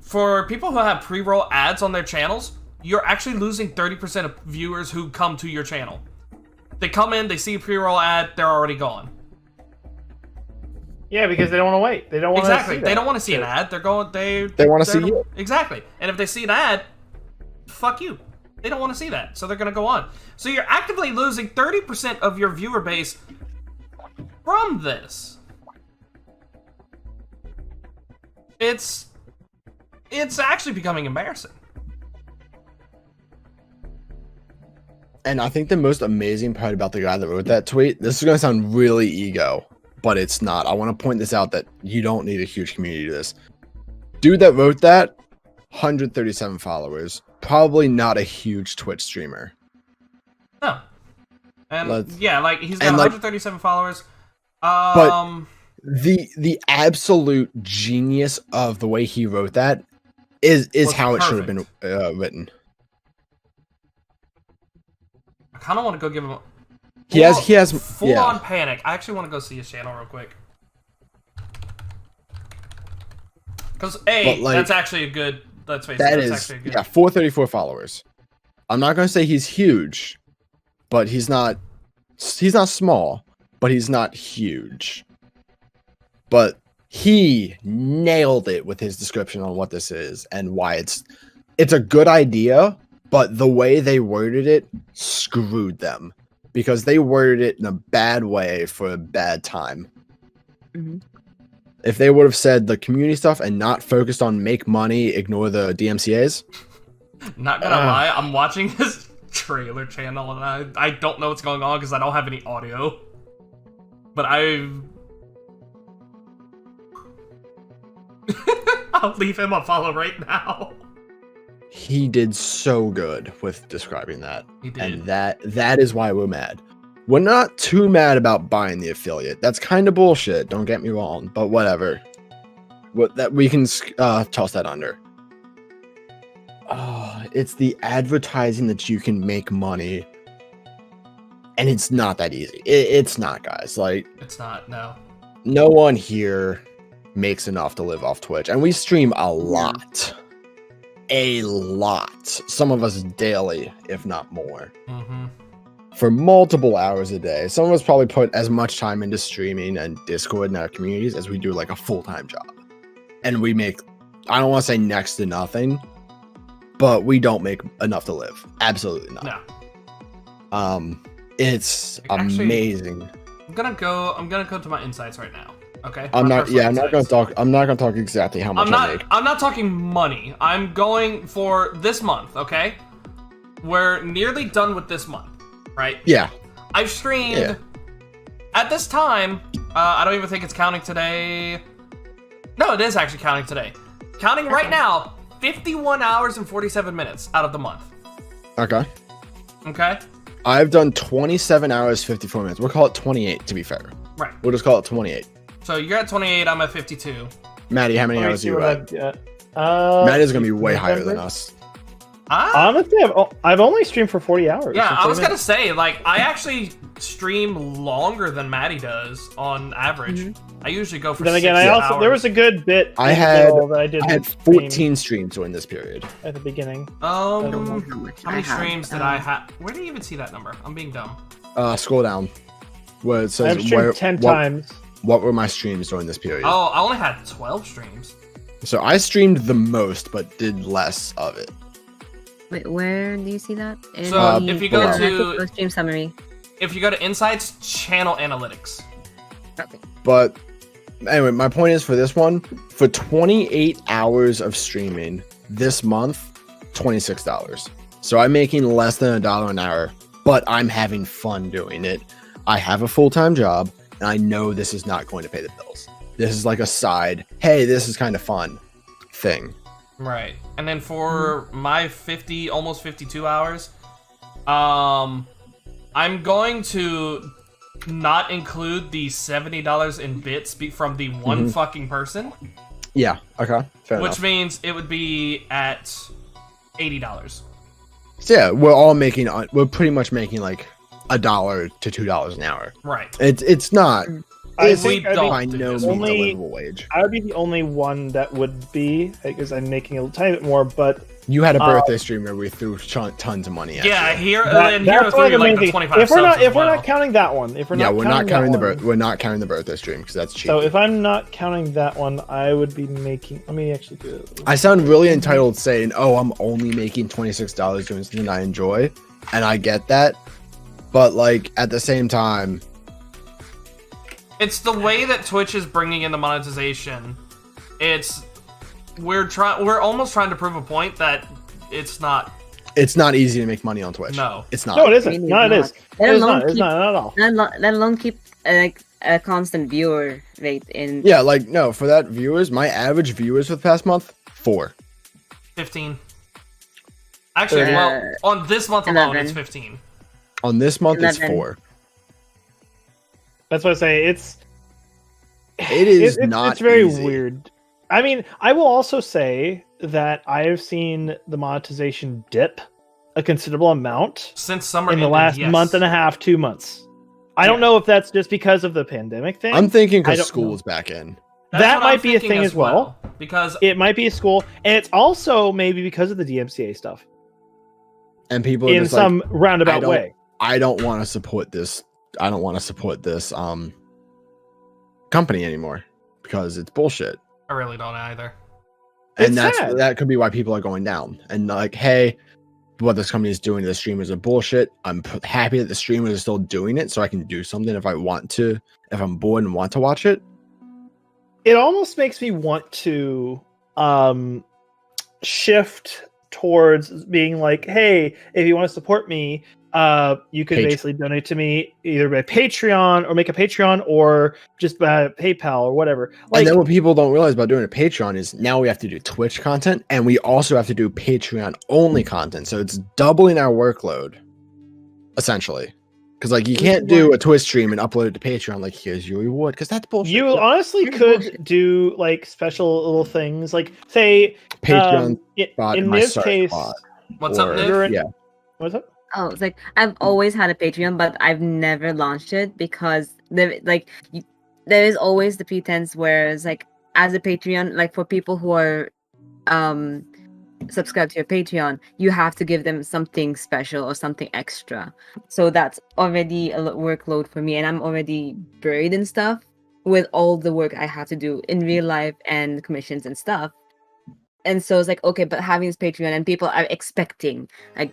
for people who have pre-roll ads on their channels. You're actually losing 30% of viewers who come to your channel. They come in, they see a pre-roll ad, they're already gone. Yeah, because they don't want to wait. They don't want Exactly. to see They that. don't want to see an ad. They're going. They wanna see you. Exactly. And if they see an ad, fuck you. They don't want to see that, so they're gonna go on. So you're actively losing 30% of your viewer base from this. It's actually becoming embarrassing. And I think the most amazing part about the guy that wrote that tweet, this is going to sound really ego, but it's not. I want to point this out that you don't need a huge community to this. Dude that wrote that, 137 followers. Probably not a huge Twitch streamer. No. And Let's- yeah, like he's got and, like- 137 followers. The absolute genius of the way he wrote that is Was how it should have been written. I kind of want to go give him. He has full yeah. on panic. I actually want to go see his channel real quick. Because But, like, that's actually a good. Let's face it, That that's is, actually a good. yeah, 434 followers. I'm not going to say he's huge, but he's not small, but he's not huge. But he nailed it with his description on what this is and why it's a good idea, but the way they worded it screwed them because they worded it in a bad way for a bad time. Mhm. If they would have said the community stuff and not focused on make money, ignore the DMCAs, Not gonna lie, I'm watching his trailer channel and I don't know what's going on because I don't have any audio. But I'll leave him a follow right now. he did so good with describing that. He did. And that is why we're mad. We're not too mad about buying the affiliate. That's kind of bullshit, don't get me wrong, but whatever. What that we can toss that under. It's the advertising that you can make money. And it's not that easy. It's not, guys. Like, It's not, no. no one here makes enough to live off Twitch. And we stream a lot. A lot. Some of us daily, if not more. Mm-hmm. For multiple hours a day. Some of us probably put as much time into streaming and Discord in our communities as we do like a full-time job. And we make, I don't want to say next to nothing, but we don't make enough to live. Absolutely not. No. It's Actually, amazing. I'm gonna go to my insights right now. Okay? I'm My not personal I'm not gonna insights. talk exactly how much I make. I'm not talking money. I'm going for this month, okay? We're nearly done with this month, right? Yeah. I've streamed Yeah. at this time. I don't even think it's counting today. No, it is actually counting today. Counting right now, 51 hours and 47 minutes out of the month. Okay. Okay? I've done 27 hours 54 minutes. We'll call it 28 to be fair. Right. We'll just call it 28. So you're at 28, I'm at 52. Maddie, how many Let me hours see are you what at? I've got. Maddie's gonna be way higher November? than us. Ah, Honestly, I've only streamed for 40 hours. yeah, since I was made- gonna say, like, I actually stream longer than Maddie does on average. I usually go for Then again, 60 I also hours. there was a good bit I in the had- middle that I did I had stream 14 streams during this period. at the beginning. I don't know how much How I many have. streams did I have? Where do you even see that number? I'm being dumb. Scroll down. Where it says I've streamed 10 times. What were my streams during this period? Oh, I only had 12 streams. So I streamed the most, but did less of it. Wait, where do you see that? In So, the- if you go the to- stream summary. If you go to Insights, Channel Analytics. Okay. But anyway, my point is for this one, for 28 hours of streaming this month, $26. So I'm making less than $1 an hour, but I'm having fun doing it. I have a full-time job, and I know this is not going to pay the bills. This is like a side, hey, this is kind of fun thing. Right. And then for my 50, almost 52 hours, I'm going to not include the $70 in bits from the one fucking person. Yeah, okay. Fair which enough. means it would be at $80. So yeah, we're pretty much making like $1 to $2 an hour. Right. It's not. I It's think by no means a only- livable wage. I would be the only one that would be, because I'm making a tiny bit more, but You had a birthday stream where we threw tons of money at Yeah, you. here that, and Hero that's one of 3 the like main the things. 25 If we're subs not, as if we're well. not counting that one, if we're not, We're not counting counting that we're not counting the birthday stream because that's cheap. So if I'm not counting that one, I would be making. Let me actually do it. I sound really entitled saying, "Oh, I'm only making $26 doing something I enjoy," and I get that, but like at the same time, It's the way that Twitch is bringing in the monetization. We're almost trying to prove a point that it's not. it's not easy to make money on Twitch. No. It's not. No, it isn't. Really No, it not. is. Let It is alone not. It's keep- not at all. Let alone keep like a constant viewer rate in. Yeah, like no, for that viewers, my average viewers for the past month, 4. 15. Actually, well, on this month alone, 11. it's 15. On this month, it's 11. 4. That's what I say. It is not. It's very easy. weird. I mean, I will also say that I have seen the monetization dip a considerable amount Since summer in the ended, last yes. month and a half, 2 months. I don't know if that's just because of the pandemic thing. I'm thinking I because don't school know. is back in. That's that what I'm might be a thinking thing as well. Because It might be a school, and it's also maybe because of the DMCA stuff And people are in just some like, roundabout way. I don't want to support this. I don't want to support this company anymore because it's bullshit. I really don't either. And It's sad. that could be why people are going down. And like, hey, what this company is doing to the streamers are bullshit. I'm happy that the streamers are still doing it, so I can do something if I want to. If I'm bored and want to watch it. It almost makes me want to shift towards being like, hey, if you want to support me, you can Patreon. basically donate to me either by Patreon or make a Patreon or just by PayPal or whatever. Like, And then what people don't realize about doing a Patreon is now we have to do Twitch content and we also have to do Patreon only content. So it's doubling our workload, essentially. Because like you can't do a Twitch stream and upload it to Patreon like here's your reward because that's bullshit. you honestly That's could bullshit. do like special little things, like say Patreon spot in my this start case. spot. What's Or- up, Nick? You're in- Yeah. What's up? Oh, it's like I've always had a Patreon, but I've never launched it because there is always the pretense where it's like as a Patreon, like for people who are subscribed to your Patreon, you have to give them something special or something extra. So that's already a workload for me, and I'm already buried in stuff with all the work I have to do in real life and commissions and stuff. And so it's like, okay, but having this Patreon and people are expecting, like,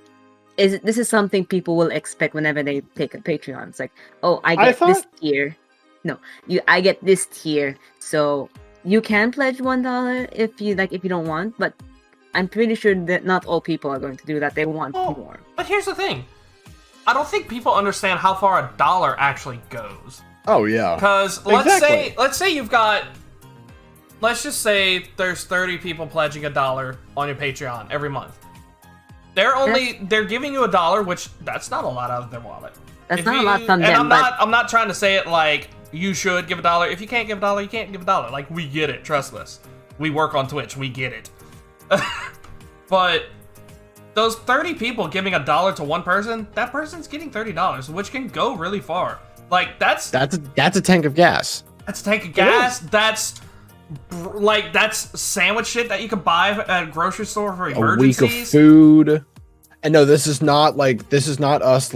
this is something people will expect whenever they take a Patreon. It's like, oh, I get this tier. No, I get this tier. So you can pledge $1 if you don't want, but I'm pretty sure that not all people are going to do that. They want more. But here's the thing. I don't think people understand how far $1 actually goes. Oh yeah. Because Exactly. let's say you've got, let's just say there's 30 people pledging $1 on your Patreon every month. They're giving you $1, which that's not a lot out of their wallet. That's If not a you- lot from and them, I'm not trying to say it like you should give $1. If you can't give $1, you can't give $1. Like, we get it, trust us. We work on Twitch, we get it. But those 30 people giving $1 to one person, that person's getting $30, which can go really far. Like, that's That's a tank of gas. a tank of gas. That's sandwich shit that you could buy at a grocery store for A week emergencies. of food. And no, this is not us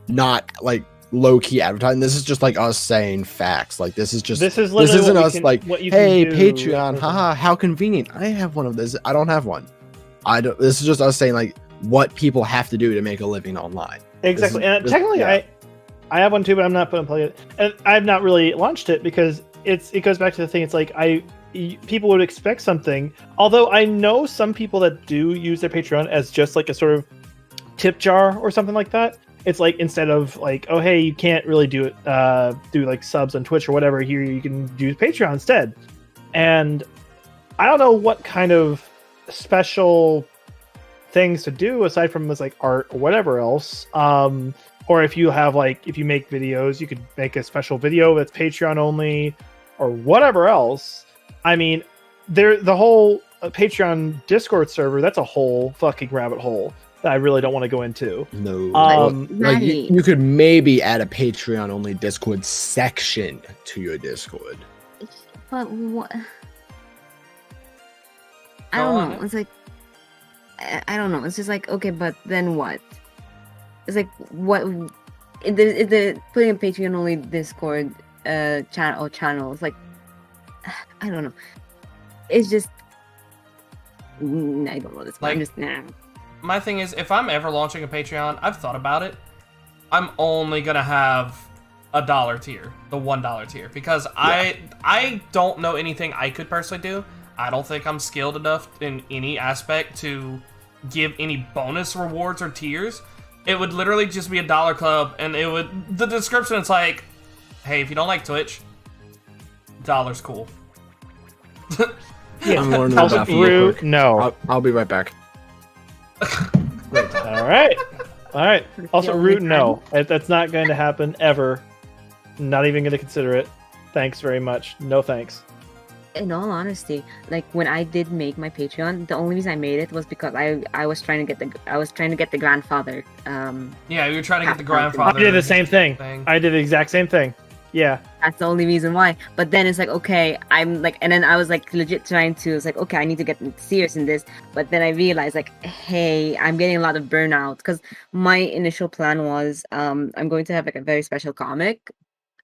not like low key advertising. This is just like us saying facts. Like this This is this literally isn't what we us can- like, what you can hey, do. Patreon, haha, how convenient. I have one of this. I don't have one. This is just us saying like what people have to do to make a living online. Exactly. And this- technically, yeah. I have one too, but I'm not putting play it. And I've not really launched it because it goes back to the thing. It's like people would expect something. Although I know some people that do use their Patreon as just like a sort of tip jar or something like that. It's like instead of like, oh hey, you can't really do it, do like subs on Twitch or whatever. Here you can do Patreon instead. And I don't know what kind of special things to do aside from this like art or whatever else. Or if you have like, if you make videos, you could make a special video that's Patreon only or whatever else. I mean, the whole Patreon Discord server, that's a whole fucking rabbit hole that I really don't want to go into. No. Um, like you could maybe add a Patreon only Discord section to your Discord. But what? I Go don't on. know. It's like I don't know. It's just like, okay, but then what? It's like what? The putting a Patreon only Discord channel. It's like I don't know. It's just I don't know this. Like- I'm just nah. My thing is, if I'm ever launching a Patreon, I've thought about it. I'm only gonna have a $1 tier, the $1 tier, because I don't know anything I could personally do. I don't think I'm skilled enough in any aspect to give any bonus rewards or tiers. It would literally just be a $1 club, and the description is like, hey, if you don't like Twitch, $1's cool. yeah. I'm learning Also, about you real Brew, quick. no. I'll be right back. All right. Also, The Root, only no. That's not going to happen ever. Not even going to consider it. Thanks very much. No thanks. In all honesty, like when I did make my Patreon, the only reason I made it was because I was trying to get the grandfather. Yeah, you're trying to get the I I grandfather. did the same thing. thing. I did the exact same thing. Yeah. That's the only reason why. But then it's like, okay, I'm like, and then I was like legit trying to, it's like, okay, I need to get serious in this. But then I realized like, hey, I'm getting a lot of burnout because my initial plan was, I'm going to have like a very special comic,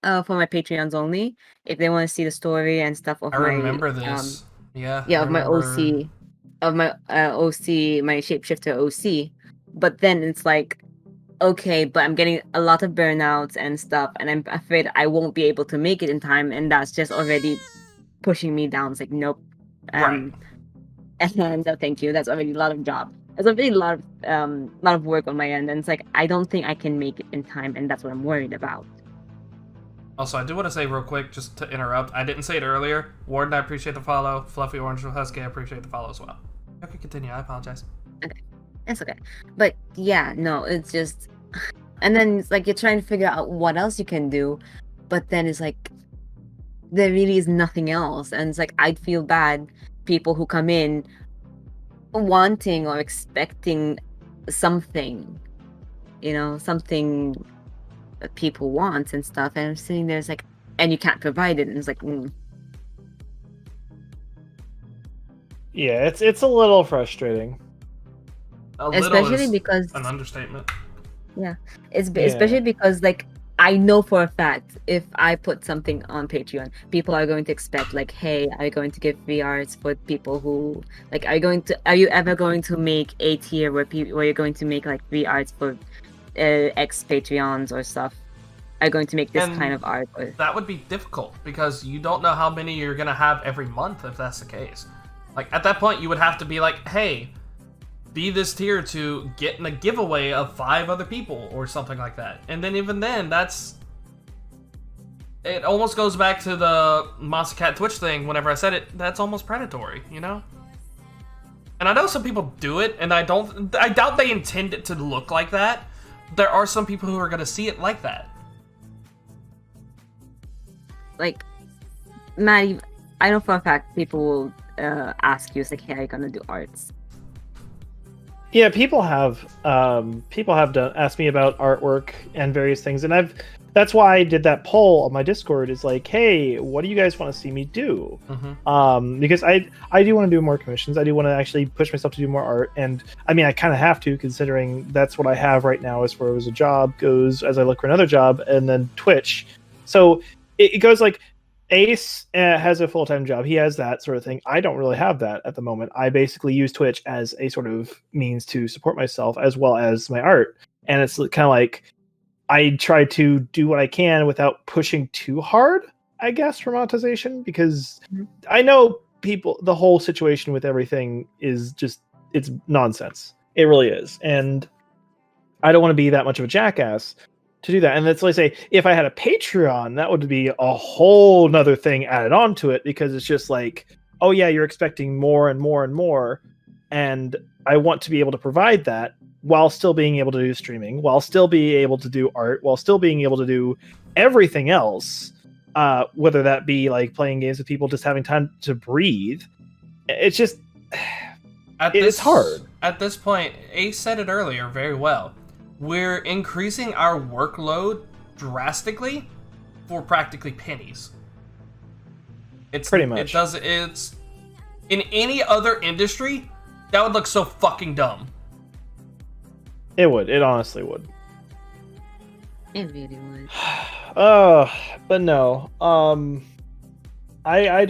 for my Patreons only. If they want to see the story and stuff of I my, remember this. Yeah. yeah, I of my remember- OC, of my OC, my shapeshifter OC. But then it's like, okay, but I'm getting a lot of burnouts and stuff, and I'm afraid I won't be able to make it in time, and that's just already pushing me down. It's like, nope. And no, thank you. That's already a lot of job. That's already a lot of work on my end, and it's like I don't think I can make it in time, and that's what I'm worried about. Also, I do want to say real quick, just to interrupt, I didn't say it earlier. Warden, I appreciate the follow. Fluffy Orange Husky, I appreciate the follow as well. Okay, continue. I apologize. It's okay. But yeah, no, it's just, and then it's like you're trying to figure out what else you can do, but then it's like there really is nothing else, and it's like I'd feel bad people who come in wanting or expecting something, something that people want and stuff, and I'm sitting there, it's like, and you can't provide it, and it's like, Yeah, it's a little frustrating. A little especially is because an understatement. especially because like I know for a fact if I put something on Patreon, people are going to expect like, hey, are you going to give VRs for people who like are you ever going to make a tier where you're going to make like VRs for ex Patreons or stuff? Are you going to make this And kind of art? Or... That would be difficult because you don't know how many you're going to have every month if that's the case. Like, at that point, you would have to be like, hey, be this tier to get in a giveaway of 5 other people or something like that. And then even then, it almost goes back to the Monster Cat Twitch thing whenever I said it. That's almost predatory, you know? And I know some people do it, and I doubt they intend it to look like that. There are some people who are going to see it like that. Like, Maddie, I know for a fact people will ask you, it's like, hey, are you gonna do arts? Yeah, people have asked me about artwork and various things, and that's why I did that poll on my Discord. Is like, hey, what do you guys want to see me do? Mm-hmm. Because I do want to do more commissions. I do want to actually push myself to do more art, and I mean, I kind of have to, considering that's what I have right now as far as a job goes. As I look for another job, and then Twitch, so it goes like. Ace has a full-time job. He has that sort of thing. I don't really have that at the moment. I basically use Twitch as a sort of means to support myself as well as my art. And it's kind of like I try to do what I can without pushing too hard I guess, for monetization, because I know the whole situation with everything is just, it's nonsense. It really is. And I don't want to be that much of a jackass to do that. And that's like, say, if I had a Patreon, that would be a whole nother thing added on to it, because it's just like, oh yeah, you're expecting more and more and more. And I want to be able to provide that while still being able to do streaming, while still being able to do art, while still being able to do everything else, whether that be like playing games with people, just having time to breathe. It's just, it's hard. At this point, Ace said it earlier very well. We're increasing our workload drastically for practically pennies. It's pretty much. It's in any other industry, that would look so fucking dumb. It would. It honestly would. It really would. But no. I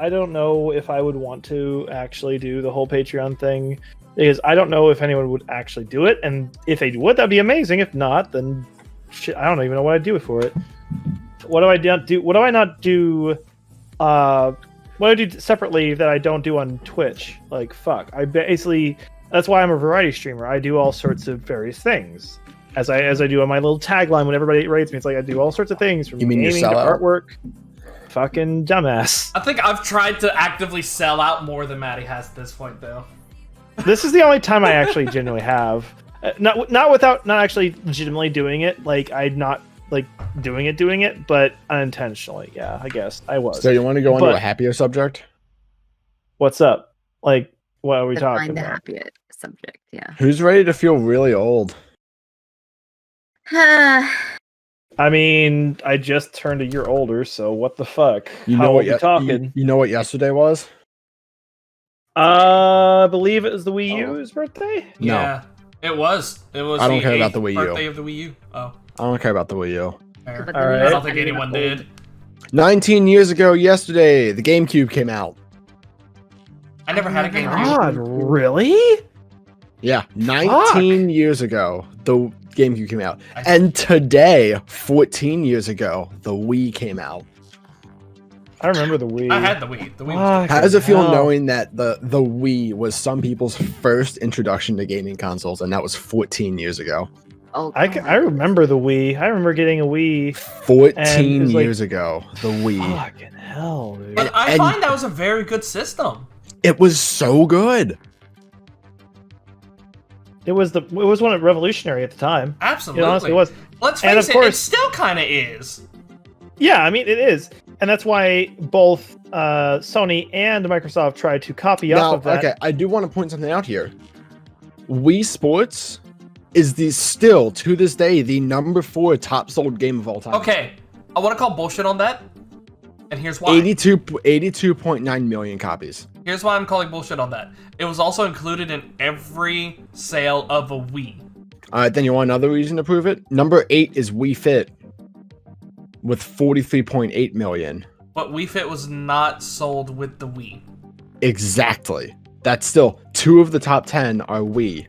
don't know if I would want to actually do the whole Patreon thing, because I don't know if anyone would actually do it, and if they would, that'd be amazing. If not, then shit, I don't even know what I'd do for it. What do I not do? What do I not do? What do I do separately that I don't do on Twitch? Like, fuck. I basically, that's why I'm a variety streamer. I do all sorts of various things. As I do on my little tagline when everybody rates me, it's like I do all sorts of things, from gaming to artwork. Fucking dumbass. I think I've tried to actively sell out more than Maddie has at this point, though. This is the only time I actually genuinely have. Not actually legitimately doing it. Like, I'm not like doing it, but unintentionally. Yeah, I guess I was. So you want to go into a happier subject? What's up? Like, what are we Define talking the about? happier subject, yeah. Who's ready to feel really old? I mean, I just turned a year older, so what the fuck? You know what? You know what yesterday was? I believe it was the Wii U's birthday. No. Yeah, it was. It was. I don't care about the Wii U. Birthday of the Wii U. Oh. I don't care about the Wii U. Fair. But All right. I don't think anyone did. 19 years ago yesterday, the GameCube came out. I never had a GameCube. God, really? Yeah, 19 years ago, the GameCube came out. And today, 14 years ago, the Wii came out. I remember the Wii. I had the Wii. The Wii was How does it feel knowing that the Wii was some people's first introduction to gaming consoles, and that was 14 years ago? Oh, I remember the Wii. I remember getting a Wii 14 years ago, the Wii. Fucking hell, dude. But I find that was a very good system. It was so good. It was one of revolutionary at the time. Absolutely. It honestly was. Let's face it, it still kind of is. Yeah, I mean, it is. And that's why both Sony and Microsoft tried to copy off of that. Okay, I do want to point something out here. Wii Sports is still, to this day, the number 4 top sold game of all time. Okay, I want to call bullshit on that. And here's why. 82.9 million copies. Here's why I'm calling bullshit on that. It was also included in every sale of a Wii. Alright, then you want another reason to prove it? Number 8 is Wii Fit with 43.8 million. But Wii Fit was not sold with the Wii. Exactly. That's still 2 of the top 10 are Wii.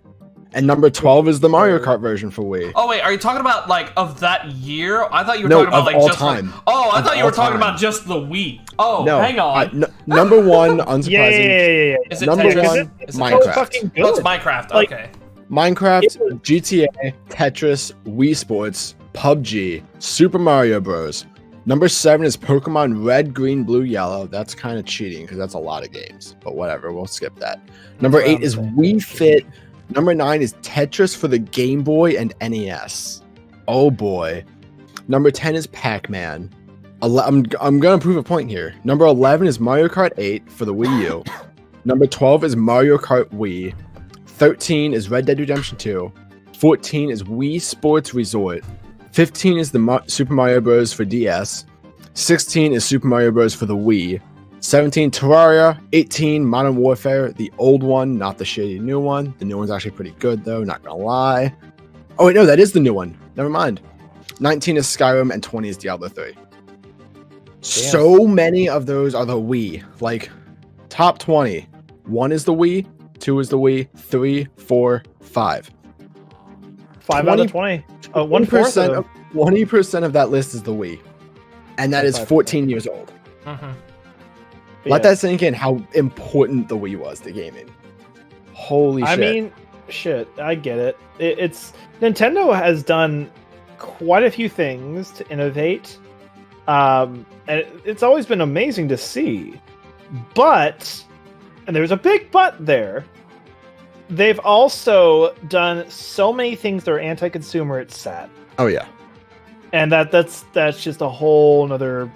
And number 12 is the Mario Kart version for Wii. Oh wait, are you talking about like of that year? I thought you were talking about like all just time. Like, I thought you were talking about just the Wii. Oh, no, hang on. Number 1, unsurprising. Yeah. Is it number Tetris? 1, Is it Minecraft. So fucking good. Oh, it's Minecraft. Like, okay. Minecraft, GTA, Tetris, Wii Sports, PUBG, Super Mario Bros. Number 7 is Pokemon Red, Green, Blue, Yellow. That's kind of cheating because that's a lot of games. But whatever, we'll skip that. Number 8 is Wii Fit. Number 9 is Tetris for the Game Boy and NES. Oh boy. Number 10 is Pac-Man. I'm gonna prove a point here. Number 11 is Mario Kart 8 for the Wii U. Number 12 is Mario Kart Wii. 13 is Red Dead Redemption 2. 14 is Wii Sports Resort. 15 is the Super Mario Bros. For DS. 16 is Super Mario Bros. For the Wii. 17 Terraria. 18 Modern Warfare, the old one, not the shitty new one. The new one's actually pretty good though, not gonna lie. Oh wait, no, that is the new one. Never mind. 19 is Skyrim and 20 is Diablo 3. So many of those are the Wii. Like, top 20. 1 is the Wii, 2 is the Wii, 3, 4, 5. 5 out of 20. 1% of 20% of that list is the Wii. and that is 25%. 14 years old. Mhm. Let that sink in how important the Wii was to gaming. Holy shit. I mean, shit, I get it. It's Nintendo has done quite a few things to innovate. And it's always been amazing to see. But, and there's a big but there, they've also done so many things that are anti-consumer, it's sad. Oh yeah. And that's just a whole nother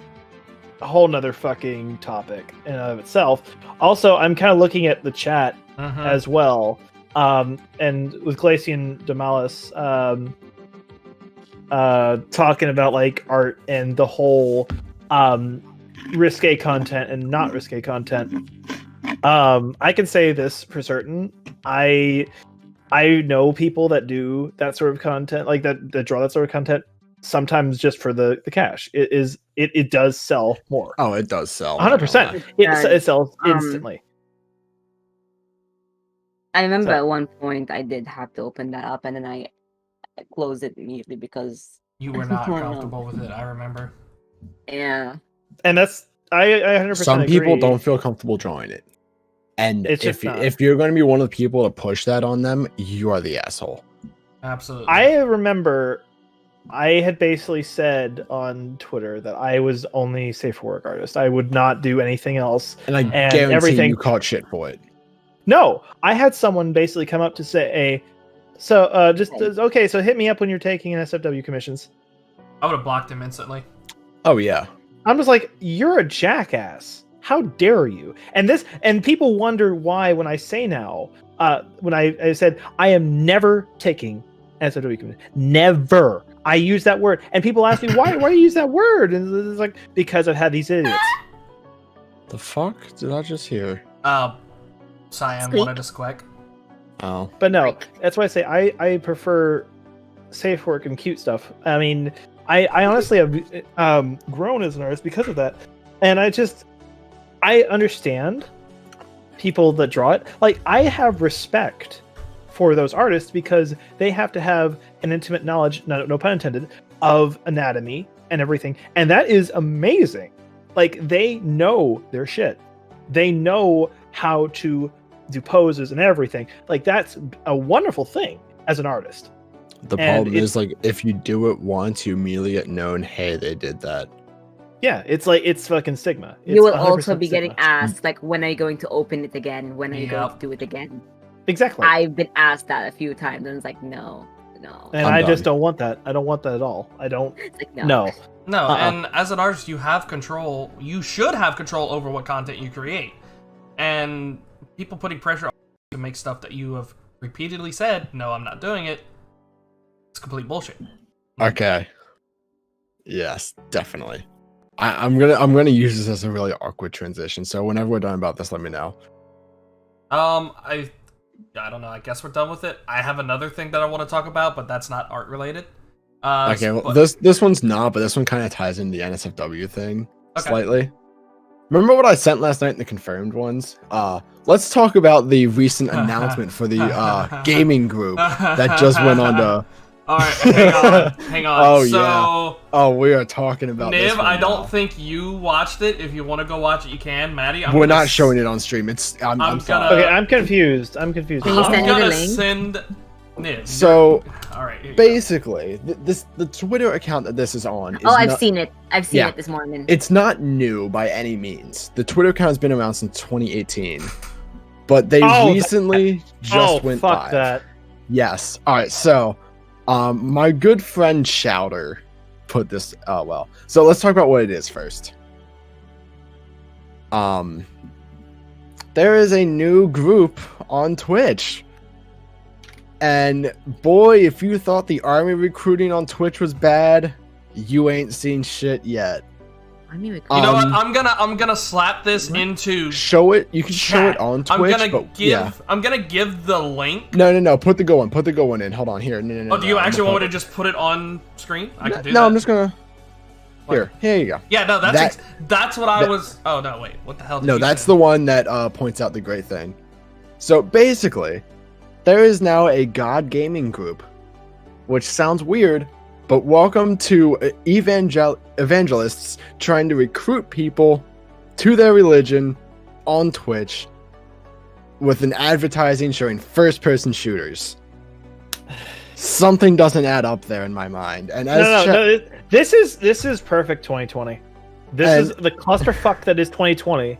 fucking topic in and of itself. Also, I'm kind of looking at the chat Mhm. as well. And with Glacian Damalis talking about like art and the whole risque content and not risque content. I can say this for certain. I know people that do that sort of content, like that draw that sort of content, sometimes just for the cash. It does sell more. Oh, it does sell. 100%. It sells instantly. I remember So- at one point I did have to open that up, and then I closed it immediately because You were not Oh, no. comfortable with it. I remember. yeah, And that's I 100% Some people agree. don't feel comfortable drawing it. And It's just not. if you're going to be one of the people to push that on them, you are the asshole. Absolutely. I remember I had basically said on Twitter that I was only safe for work artist. I would not do anything else. And I And guarantee everything- you caught shit for it. No, I had someone basically come up to say, so okay, so hit me up when you're taking an SFW commissions. I would have blocked him instantly. Oh yeah. I'm just like, you're a jackass. How dare you? And people wonder why when I say now, when I said I am never taking SFW commissions. Never. I use that word. And people ask me, why do you use that word? And it's like, because I've had these idiots. The fuck did I just hear? Cyan Squeak. wanted to squeak. Oh. But no, that's why I say I prefer safe work and cute stuff. I mean, I honestly have grown as an artist because of that, and I understand people that draw it. Like, I have respect for those artists because they have to have an intimate knowledge, no pun intended, of anatomy and everything, and that is amazing. Like, they know their shit. They know how to do poses and everything. Like, that's a wonderful thing as an artist. The And problem is, like, if you do it once, you immediately get known, hey, they did that. Yeah, it's like, it's fucking stigma. It's you will 100% also be stigma. getting asked like, when are you going to open it again? When are you going Yep. to do it again? Exactly. I've been asked that a few times, and it's like, no. And I'm I just done. don't want that. I don't want that at all. I don't. It's like, No. No, Uh-uh. and as an artist, you have control. You should have control over what content you create. And people putting pressure on you to make stuff that you have repeatedly said, no, I'm not doing it. It's complete bullshit. Okay. Yes, definitely. I'm gonna use this as a really awkward transition. So whenever we're done about this, let me know. I don't know. I guess we're done with it. I have another thing that I want to talk about, but that's not art related. Okay, well, but- this one's not, but this one kind of ties into the NSFW thing Okay. slightly. Remember what I sent last night in the confirmed ones? Let's talk about the recent announcement for the gaming group that just went on to. All right, hang on. Oh, so, yeah. Oh, we are talking about this Niv, one I don't now. think you watched it. If you want to go watch it, you can. Maddie, We're not showing it on stream. It's I'm I'm sorry. gonna- Okay, I'm confused. I'm confused. Can you I'm send me the gonna link? send Niv. So all right, here you go. basically, the Twitter account that this is on. Is Oh, I've not- seen it. I've seen Yeah. it this morning. It's not new by any means. The Twitter account has been around since 2018, but they Oh, recently just went fuck live. that. Yes. All right. So, my good friend Shouter put this. Oh well. So let's talk about what it is first. There is a new group on Twitch. And boy, if you thought the army recruiting on Twitch was bad, you ain't seen shit yet. I mean, You know what? Um, I'm gonna slap this into. Show it. You can show it chat. on Twitch. I'm gonna give the link. No. Put the go one. Put the go one in. Hold on. Here. No. Oh, do you I'm actually gonna want me put to just put it on screen? I can do No, that. I'm just gonna. What? Here you go. Yeah, no, That- that's what I that- was. Oh no, wait, what the hell? Did No, you that's say? the one that points out the great thing. So basically, there is now a God Gaming group, which sounds weird, but welcome to evangelists trying to recruit people to their religion on Twitch with an advertising showing first-person shooters. Something doesn't add up there in my mind. And as this is perfect 2020. This is the clusterfuck that is 2020.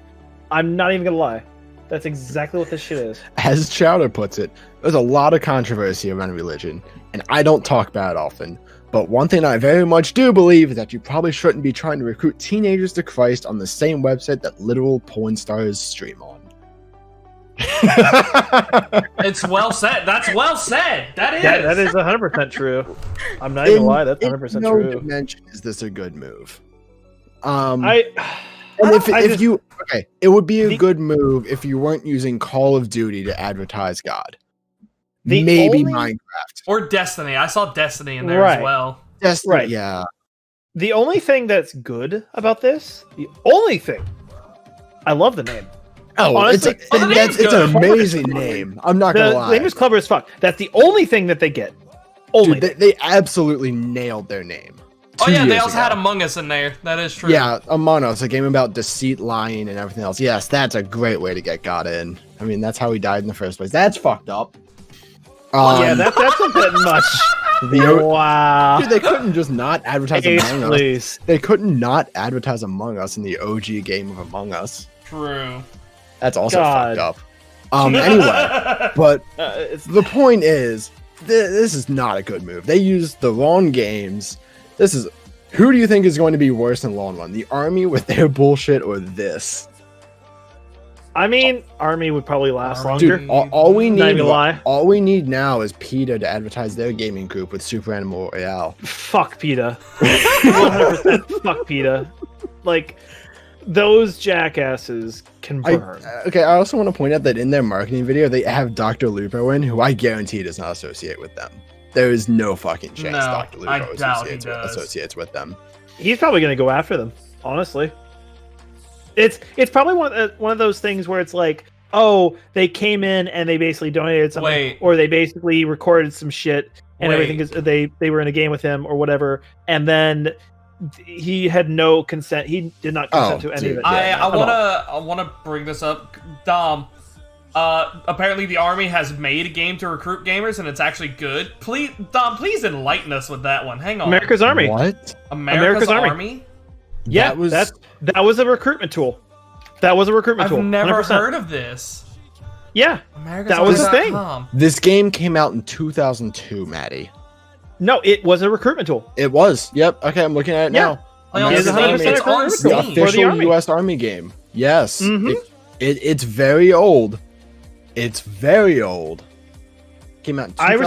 I'm not even gonna lie. That's exactly what this shit is. As Chowder puts it, there's a lot of controversy around religion, and I don't talk about it often. But one thing I very much do believe is that you probably shouldn't be trying to recruit teenagers to Christ on the same website that literal porn stars stream on. It's well said. That's well said. That is. That is 100% true. I'm not even gonna lie. That's 100% no true. dimension is this a good move. It would be a good move if you weren't using Call of Duty to advertise God. Maybe Minecraft or Destiny. I saw Destiny in there as well. Destiny, right. Yeah. The only thing that's good about this, I love the name. Oh, honestly, it's an amazing name. I'm not gonna lie. The name is clever as fuck. That's the only thing that they get. They absolutely nailed their name. Oh yeah, they also had Among Us in there. That is true. Yeah, Among Us, a game about deceit, lying, and everything else. Yes, that's a great way to get God in. I mean, that's how he died in the first place. That's fucked up. That's a bit much. Wow. Dude, they couldn't just not advertise Among Us. They couldn't not advertise Among Us in the OG game of Among Us. True. That's also fucked up. Anyway, but the point is, this is not a good move. They used the wrong games. Who do you think is going to be worse in the long run? The Army with their bullshit or this? I mean, Army would probably last longer. Dude, all we need now is PETA to advertise their gaming group with Super Animal Royale. Fuck PETA. 100% fuck PETA. Like, those jackasses can burn. I also want to point out that in their marketing video, they have Dr. Lupo in, who I guarantee does not associate with them. There is no fucking chance Dr. Lupo associates with them. He's probably going to go after them, honestly. It's probably one of those things where it's like, oh, they came in and they basically donated something, or they basically recorded some shit and everything because they were in a game with him or whatever, and then he had no consent. He did not consent to any of it. I wanna bring this up, Dom. Apparently the Army has made a game to recruit gamers, and it's actually good. Please, Dom, please enlighten us with that one. Hang on. America's Army. What? America's Army? Yeah, that was a recruitment tool. That was a recruitment tool. I've never heard of this. Yeah, that was a thing. This game came out in 2002, Maddie. No, it was a recruitment tool. It was. Yep. Okay, I'm looking at it now. It's on Steam. The official U.S. Army game. Yes. Mm-hmm. It's very old. It's very old. Came out in 2000?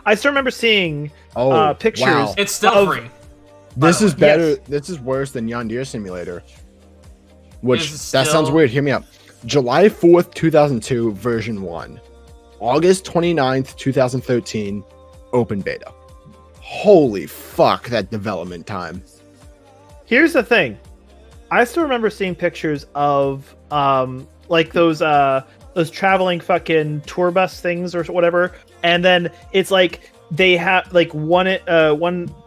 I still remember seeing pictures. Wow. It's still free. This is better. Yes. This is worse than Yondir Simulator. Which, that sounds weird. Hear me out. July 4th, 2002, version 1. August 29th, 2013, open beta. Holy fuck, that development time. Here's the thing. I still remember seeing pictures of like those traveling fucking tour bus things or whatever, and then it's like they have like one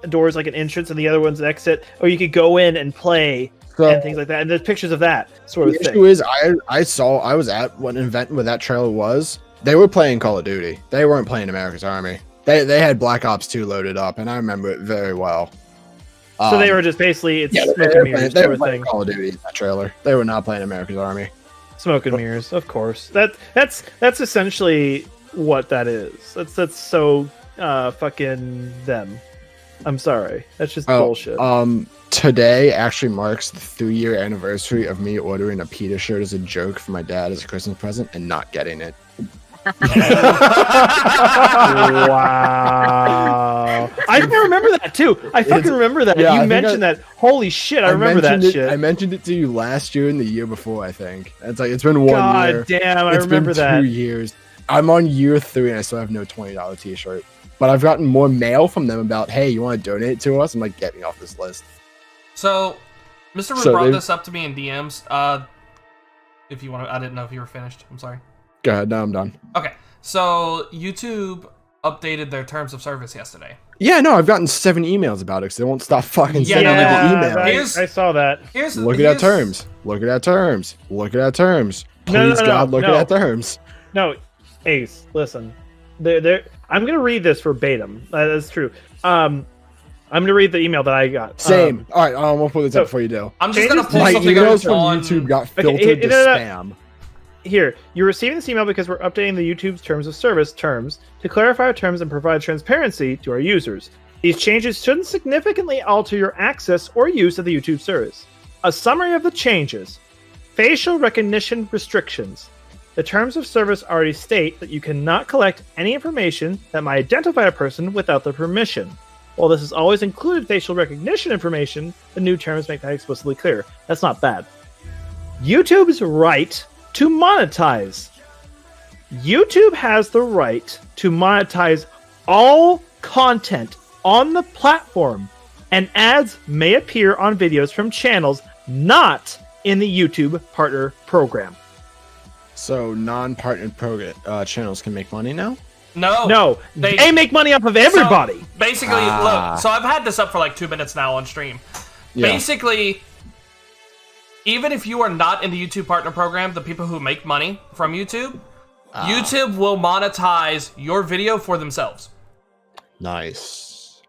door is like an entrance and the other one's an exit, or you could go in and play and things like that. And there's pictures of that sort of thing. The issue is, I was at one event where that trailer was. They were playing Call of Duty. They weren't playing America's Army. They had Black Ops 2 loaded up, and I remember it very well. So they were just basically smoke and mirrors. They were playing Call of Duty in that trailer. They were not playing America's Army. Smoke and mirrors, of course. That's essentially what that is. That's so fucking them. I'm sorry. That's just bullshit. Today actually marks the 3-year anniversary of me ordering a PETA shirt as a joke for my dad as a Christmas present and not getting it. Wow. I remember that too. I fucking remember that. Yeah, you mentioned that. Holy shit, I remember that shit. I mentioned it to you last year and the year before, I think. It's like, it's been 1 year. God damn, I remember that. It's been 2 years. I'm on year 3 and I still have no $20 t-shirt. But I've gotten more mail from them about, hey, you want to donate to us? I'm like, get me off this list. So, Mr. Wood brought this up to me in DMs. If you want to, I didn't know if you were finished. I'm sorry. Go ahead. No, I'm done. Okay. So, YouTube updated their terms of service yesterday. Yeah, no, I've gotten 7 emails about it because they won't stop fucking Yeah, sending me the email. I saw that. Look at that terms. Look at that terms. Look at that terms. Please, God, look at that terms. No, Ace, listen. I'm gonna read this verbatim. That's true. I'm gonna read the email that I got. Same. All right, we'll put this up before you do. I'm just gonna pull My something emails up from on YouTube got filtered to spam. Here, you're receiving this email because we're updating the YouTube's terms of service terms to clarify our terms and provide transparency to our users. These changes shouldn't significantly alter your access or use of the YouTube service. A summary of the changes. Facial recognition restrictions. The terms of service already state that you cannot collect any information that might identify a person without their permission. While this has always included facial recognition information, the new terms make that explicitly clear. That's not bad. YouTube's right to monetize. YouTube has the right to monetize all content on the platform, and ads may appear on videos from channels not in the YouTube Partner Program. So non-partnered channels can make money now? No, they make money off of everybody. So basically, look, so I've had this up for like 2 minutes now on stream. Yeah. Basically, even if you are not in the YouTube Partner Program, the people who make money from YouTube, YouTube will monetize your video for themselves. Nice.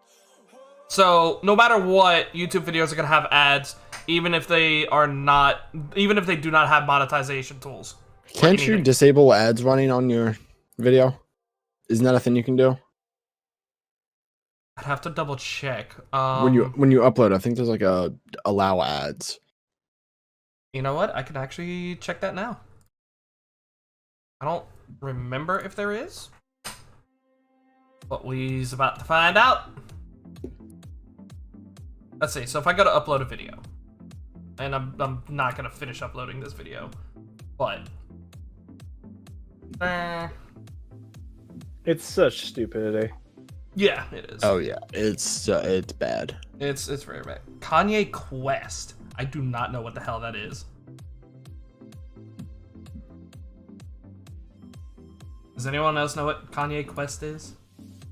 So no matter what, YouTube videos are gonna have ads, even if they do not have monetization tools. Can't you disable ads running on your video? Isn't that a thing you can do? I'd have to double check. When you upload, I think there's like a allow ads. You know what? I can actually check that now. I don't remember if there is, but we's about to find out. Let's see. So if I go to upload a video, and I'm not gonna finish uploading this video, but it's such stupidity. Yeah, it is. Oh yeah, it's bad. It's very bad. Kanye Quest. I do not know what the hell that is. Does anyone else know what Kanye Quest is?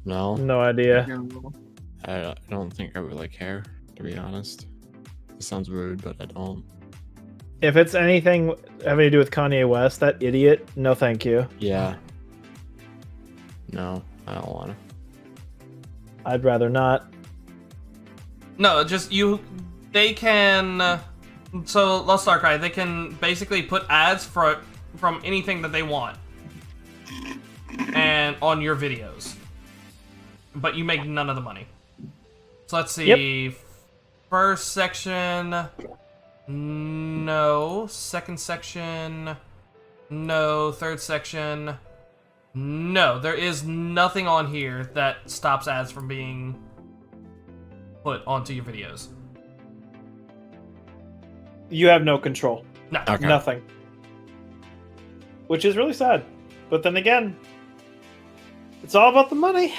No. No idea. I don't think I really care, to be honest. It sounds rude, but I don't. If it's anything having to do with Kanye West, that idiot, no thank you. Yeah. No, I don't want to. I'd rather not. No, just they can... so, Lost Archive, they can basically put ads from anything that they want. And on your videos. But you make none of the money. So let's see. Yep. First section... no. Second section... no. Third section... no. There is nothing on here that stops ads from being put onto your videos. You have no control. No. Okay. Nothing. Which is really sad. But then again, it's all about the money.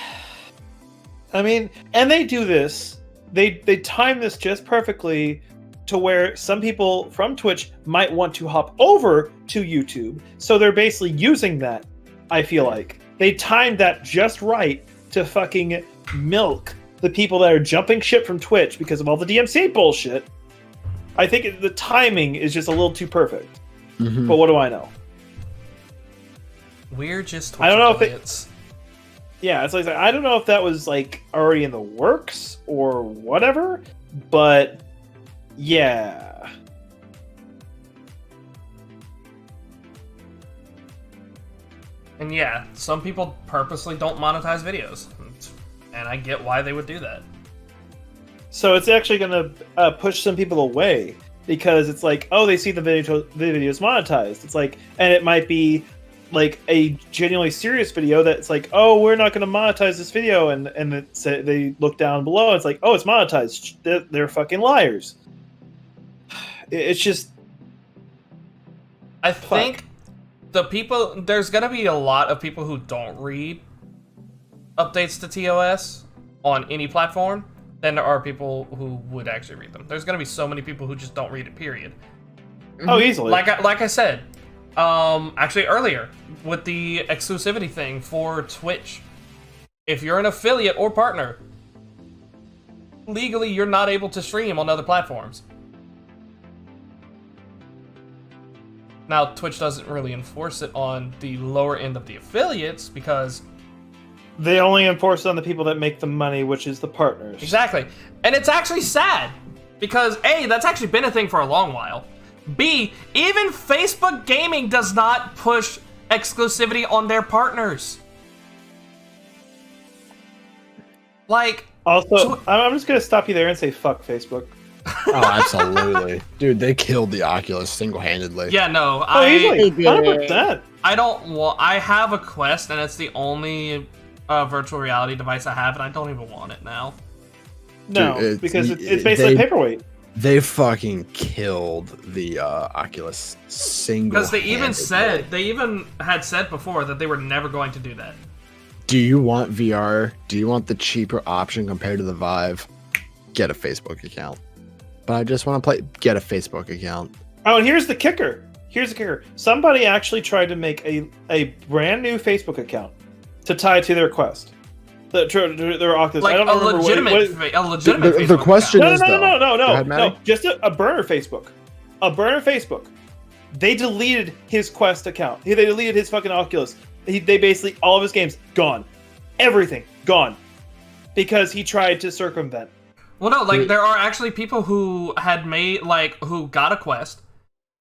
I mean, and they do this. They time this just perfectly to where some people from Twitch might want to hop over to YouTube. So they're basically using that, I feel like. They timed that just right to fucking milk the people that are jumping ship from Twitch because of all the DMCA bullshit. I think the timing is just a little too perfect. Mm-hmm. But what do I know? We're just I don't know if it's... yeah, it's like I don't know if that was like already in the works or whatever, but yeah. And yeah, some people purposely don't monetize videos, and I get why they would do that. So it's actually going to push some people away because it's like, oh, they see the video is monetized. It's like, and it might be like a genuinely serious video that's like, oh, we're not going to monetize this video, and they look down below. It's like, oh, it's monetized. They're fucking liars. It's just. I think there's going to be a lot of people who don't read updates to TOS on any platform. Then there are people who would actually read them. There's going to be so many people who just don't read it, period. Oh, easily. Like I said, actually earlier, with the exclusivity thing for Twitch, if you're an affiliate or partner, legally you're not able to stream on other platforms. Now, Twitch doesn't really enforce it on the lower end of the affiliates because... They only enforce it on the people that make the money, which is the partners. Exactly. And it's actually sad because A, that's actually been a thing for a long while. B, even Facebook Gaming does not push exclusivity on their partners. Like... Also, so, I'm just going to stop you there and say fuck Facebook. Oh, absolutely. Dude, they killed the Oculus single-handedly. yeah, no, Easily. They did. 100%. I don't want... I have a Quest, and it's the only virtual reality device I have, and I don't even want it now. No, Dude, because it's basically a paperweight. They fucking killed the Oculus single. Because they even had said before that they were never going to do that. Do you want VR? Do you want the cheaper option compared to the Vive? Get a Facebook account. But I just want to play. Get a Facebook account. Oh, and here's the kicker. Somebody actually tried to make a brand new Facebook account to tie to their Quest. Their Oculus. Like I don't a remember legitimate The Facebook question account. is No. Just a burner Facebook. A burner Facebook. They deleted his Quest account. They deleted his fucking Oculus. They basically, all of his games, gone. Everything, gone. Because he tried to circumvent. Well, no, like, there are actually people who had made, like, who got a Quest,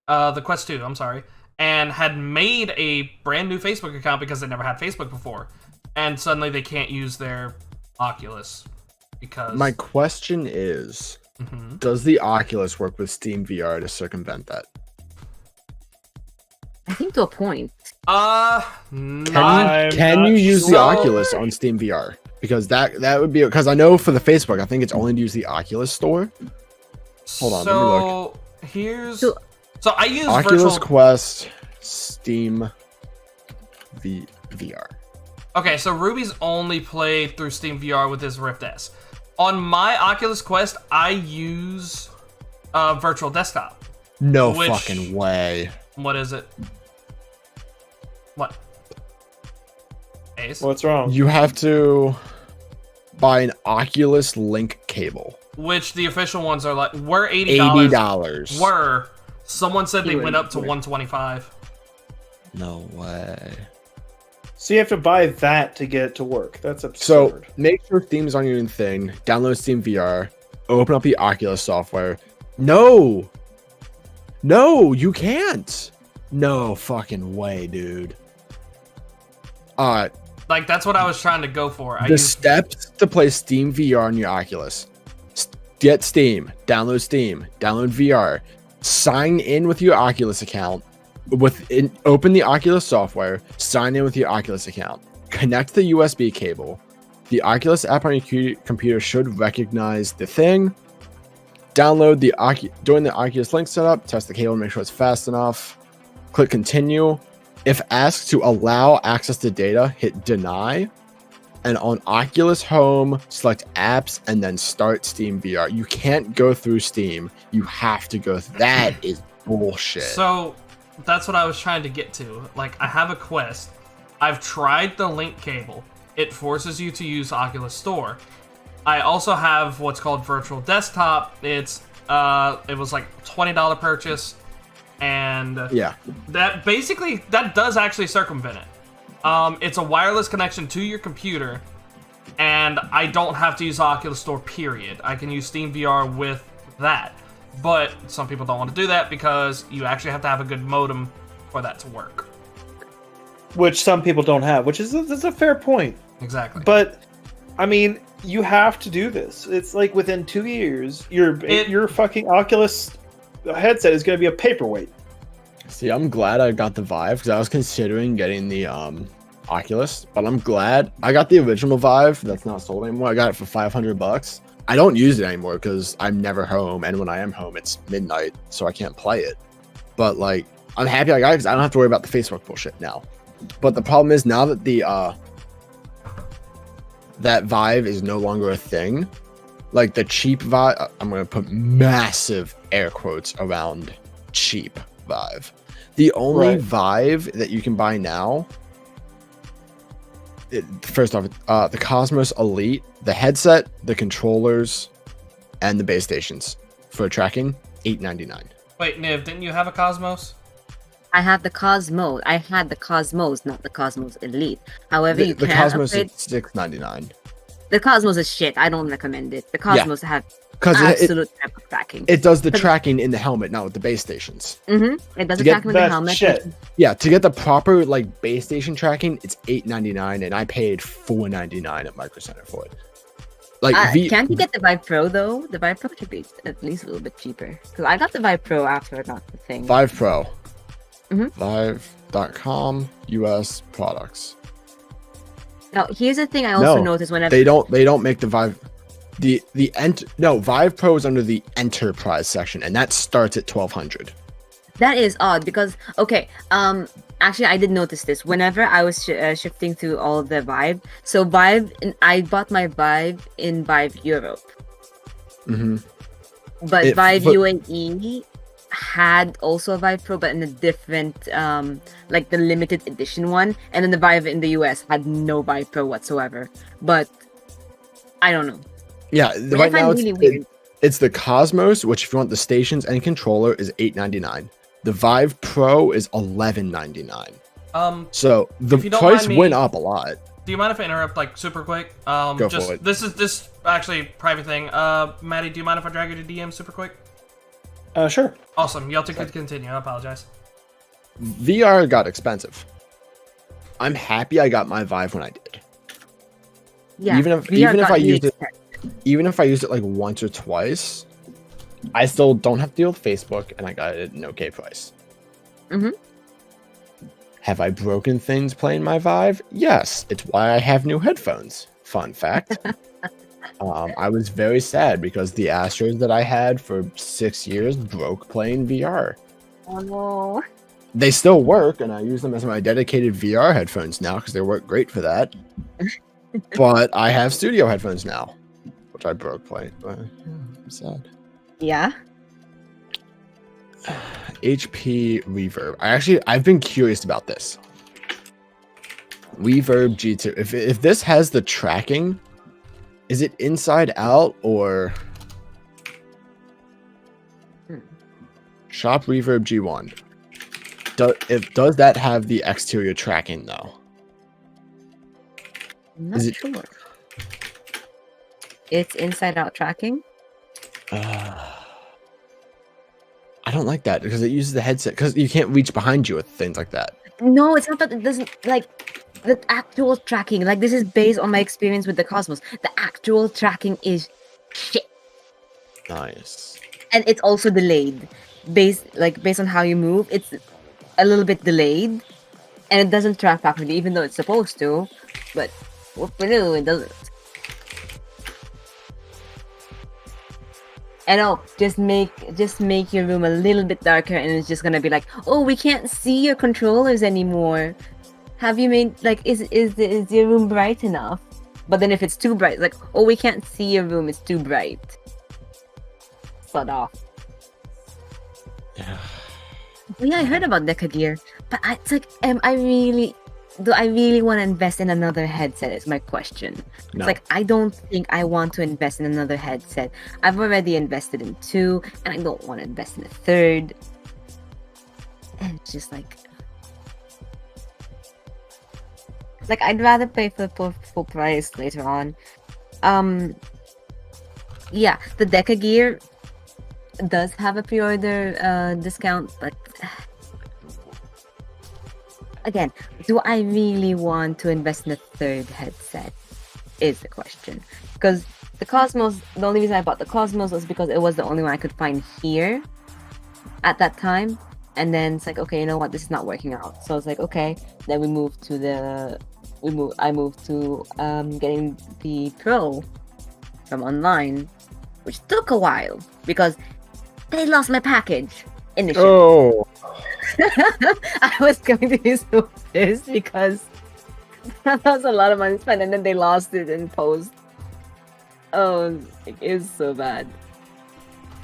the Quest 2, I'm sorry, and had made a brand new Facebook account because they never had Facebook before. And suddenly they can't use their Oculus because... My question is, Mhm. does the Oculus work with Steam VR to circumvent that? I think to a point. Not... Can you use the sure. Oculus on Steam VR? Because that would be, because I know for the Facebook, I think it's only to use the Oculus store. Hold on, let me look. Here's... So- So I use Oculus virtual... Quest, Steam VR. Okay, so Ruby's only played through Steam VR with his Rift S. On my Oculus Quest, I use Virtual Desktop. No Which- fucking way. What is it? What? Ace? What's wrong? You have to buy an Oculus Link cable. Which the official ones are like, were $80. $80. Were. Someone said they Keyword, went up to keyword. $125. No way. So you have to buy that to get it to work. That's So absurd. make sure Steam's on your own thing. Download Steam VR. Open up the Oculus software. No, you can't. No fucking way, dude. Like, that's what I was trying to go for. The steps to play Steam VR on your Oculus. Get Steam. Download VR. Sign in with your Oculus account. Open the Oculus software. Sign in with your Oculus account. Connect the USB cable. The Oculus app on your computer should recognize the thing. Download join the Oculus Link setup. Test the cable. Make sure it's fast enough. Click continue. If asked to allow access to data, hit deny. And on Oculus Home, select apps and then start Steam VR. You can't go through Steam. You have to go that is bullshit. So, that's what I was trying to get to. Like, I have a Quest. I've tried the link cable. It forces you to use Oculus Store. I also have what's called Virtual Desktop. It was like $20 purchase. And yeah, that does actually circumvent it. It's a wireless connection to your computer, and I don't have to use Oculus Store, period. I can use Steam VR with that. But some people don't want to do that because you actually have to have a good modem for that to work. Which some people don't have, that's a fair point. Exactly. But, I mean, you have to do this. It's like within 2 years, your fucking Oculus headset is going to be a paperweight. See, I'm glad I got the Vive because I was considering getting the Oculus, but I'm glad I got the original Vive that's not sold anymore. I got it for $500. I don't use it anymore because I'm never home, and when I am home, it's midnight, so I can't play it. But like, I'm happy I got it because I don't have to worry about the Facebook bullshit now. But the problem is now that the that Vive is no longer a thing, like the cheap Vive, I'm gonna put massive air quotes around cheap Vive. The only Right. Vive that you can buy now first off, the Cosmos Elite, the headset, the controllers, and the base stations for tracking, $8.99. Wait, Niv, didn't you have a Cosmos? I have the Cosmos. I had the Cosmos, not the Cosmos Elite. However, The, you the can Cosmos upgrade. is $6.99. The Cosmos is shit. I don't recommend it. The Cosmos have Because absolute tracking. it does the tracking in the helmet, not with the base stations. It does to the get tracking with the that helmet. shit. Yeah, to get the proper like base station tracking, it's $8.99, and I paid $4.99 at Micro Center for it. Like Can't you get the Vive Pro though? The Vive Pro should be at least a little bit cheaper. Because I got the Vive Pro after I got the thing. Vive Pro. Mhm. Vive.com US products. Now, here's the thing I also No, noticed whenever They don't make the Vive. Vive Pro is under the Enterprise section, and that starts at $1,200. that is odd because actually I did notice this whenever I was shifting through all the Vive. So I bought my Vive in Vive Europe, Mm-hmm. but Vive UAE had also a Vive Pro, but in a different like the limited edition one, and then the Vive in the US had no Vive Pro whatsoever. But I don't know. Yeah, But right I find now really weird. it's the Cosmos, which if you want the stations and controller is $8.99. The Vive Pro is $11.99. So the If you don't price mind me- went up a lot. Do you mind if I interrupt, like, super quick? Go just, for it. This is actually private thing. Maddie, do you mind if I drag you to DM super quick? Sure. Awesome. Y'all could continue. I apologize. VR got expensive. I'm happy I got my Vive when I did. Yeah, even if VR got I really used it, expensive. even if I used it like once or twice, I still don't have to deal with Facebook, and I got it at an okay price. Mhm. Have I broken things playing my Vive? Yes, it's why I have new headphones. Fun fact. I was very sad because the Astros that I had for 6 years broke playing VR. Oh no. They still work, and I use them as my dedicated VR headphones now because they work great for that. But I have studio headphones now, which I broke playing. But, yeah, I'm sad. Yeah. HP Reverb. I've been curious about this. Reverb G2. If this has the tracking, is it inside out or Shop Reverb G1? Does that have the exterior tracking though? I'm not Is it- sure. It's inside out tracking. I don't like that because it uses the headset because you can't reach behind you with things like that. No, it's not that it doesn't like the actual tracking. Like this is based on my experience with the Cosmos. The actual tracking is shit. Nice. And it's also delayed. Based on how you move, it's a little bit delayed. And it doesn't track properly, even though it's supposed to. But whoop-a-doo, it doesn't. And just make your room a little bit darker, and it's just gonna be like, oh, we can't see your controllers anymore. Have you made is your room bright enough? But then if it's too bright, like, oh, we can't see your room, it's too bright. Sod off. Yeah. Yeah, I heard about Deca Gear, but it's like, do I really want to invest in another headset? Is my question. No. It's like I don't think I want to invest in another headset. I've already invested in 2, and I don't want to invest in a 3rd. And it's just like I'd rather pay for full price later on. Yeah, the Deca Gear does have a pre-order discount, but again, do I really want to invest in a 3rd headset? Is the question. Because the Cosmos, the only reason I bought the Cosmos was because it was the only one I could find here at that time. And then it's like, okay, you know what, this is not working out. So it's like, okay, then I moved to getting the Pro from online, which took a while because they lost my package initially. Oh. I was going to be so pissed because that was a lot of money spent, and then they lost it in post. Oh, it was so bad.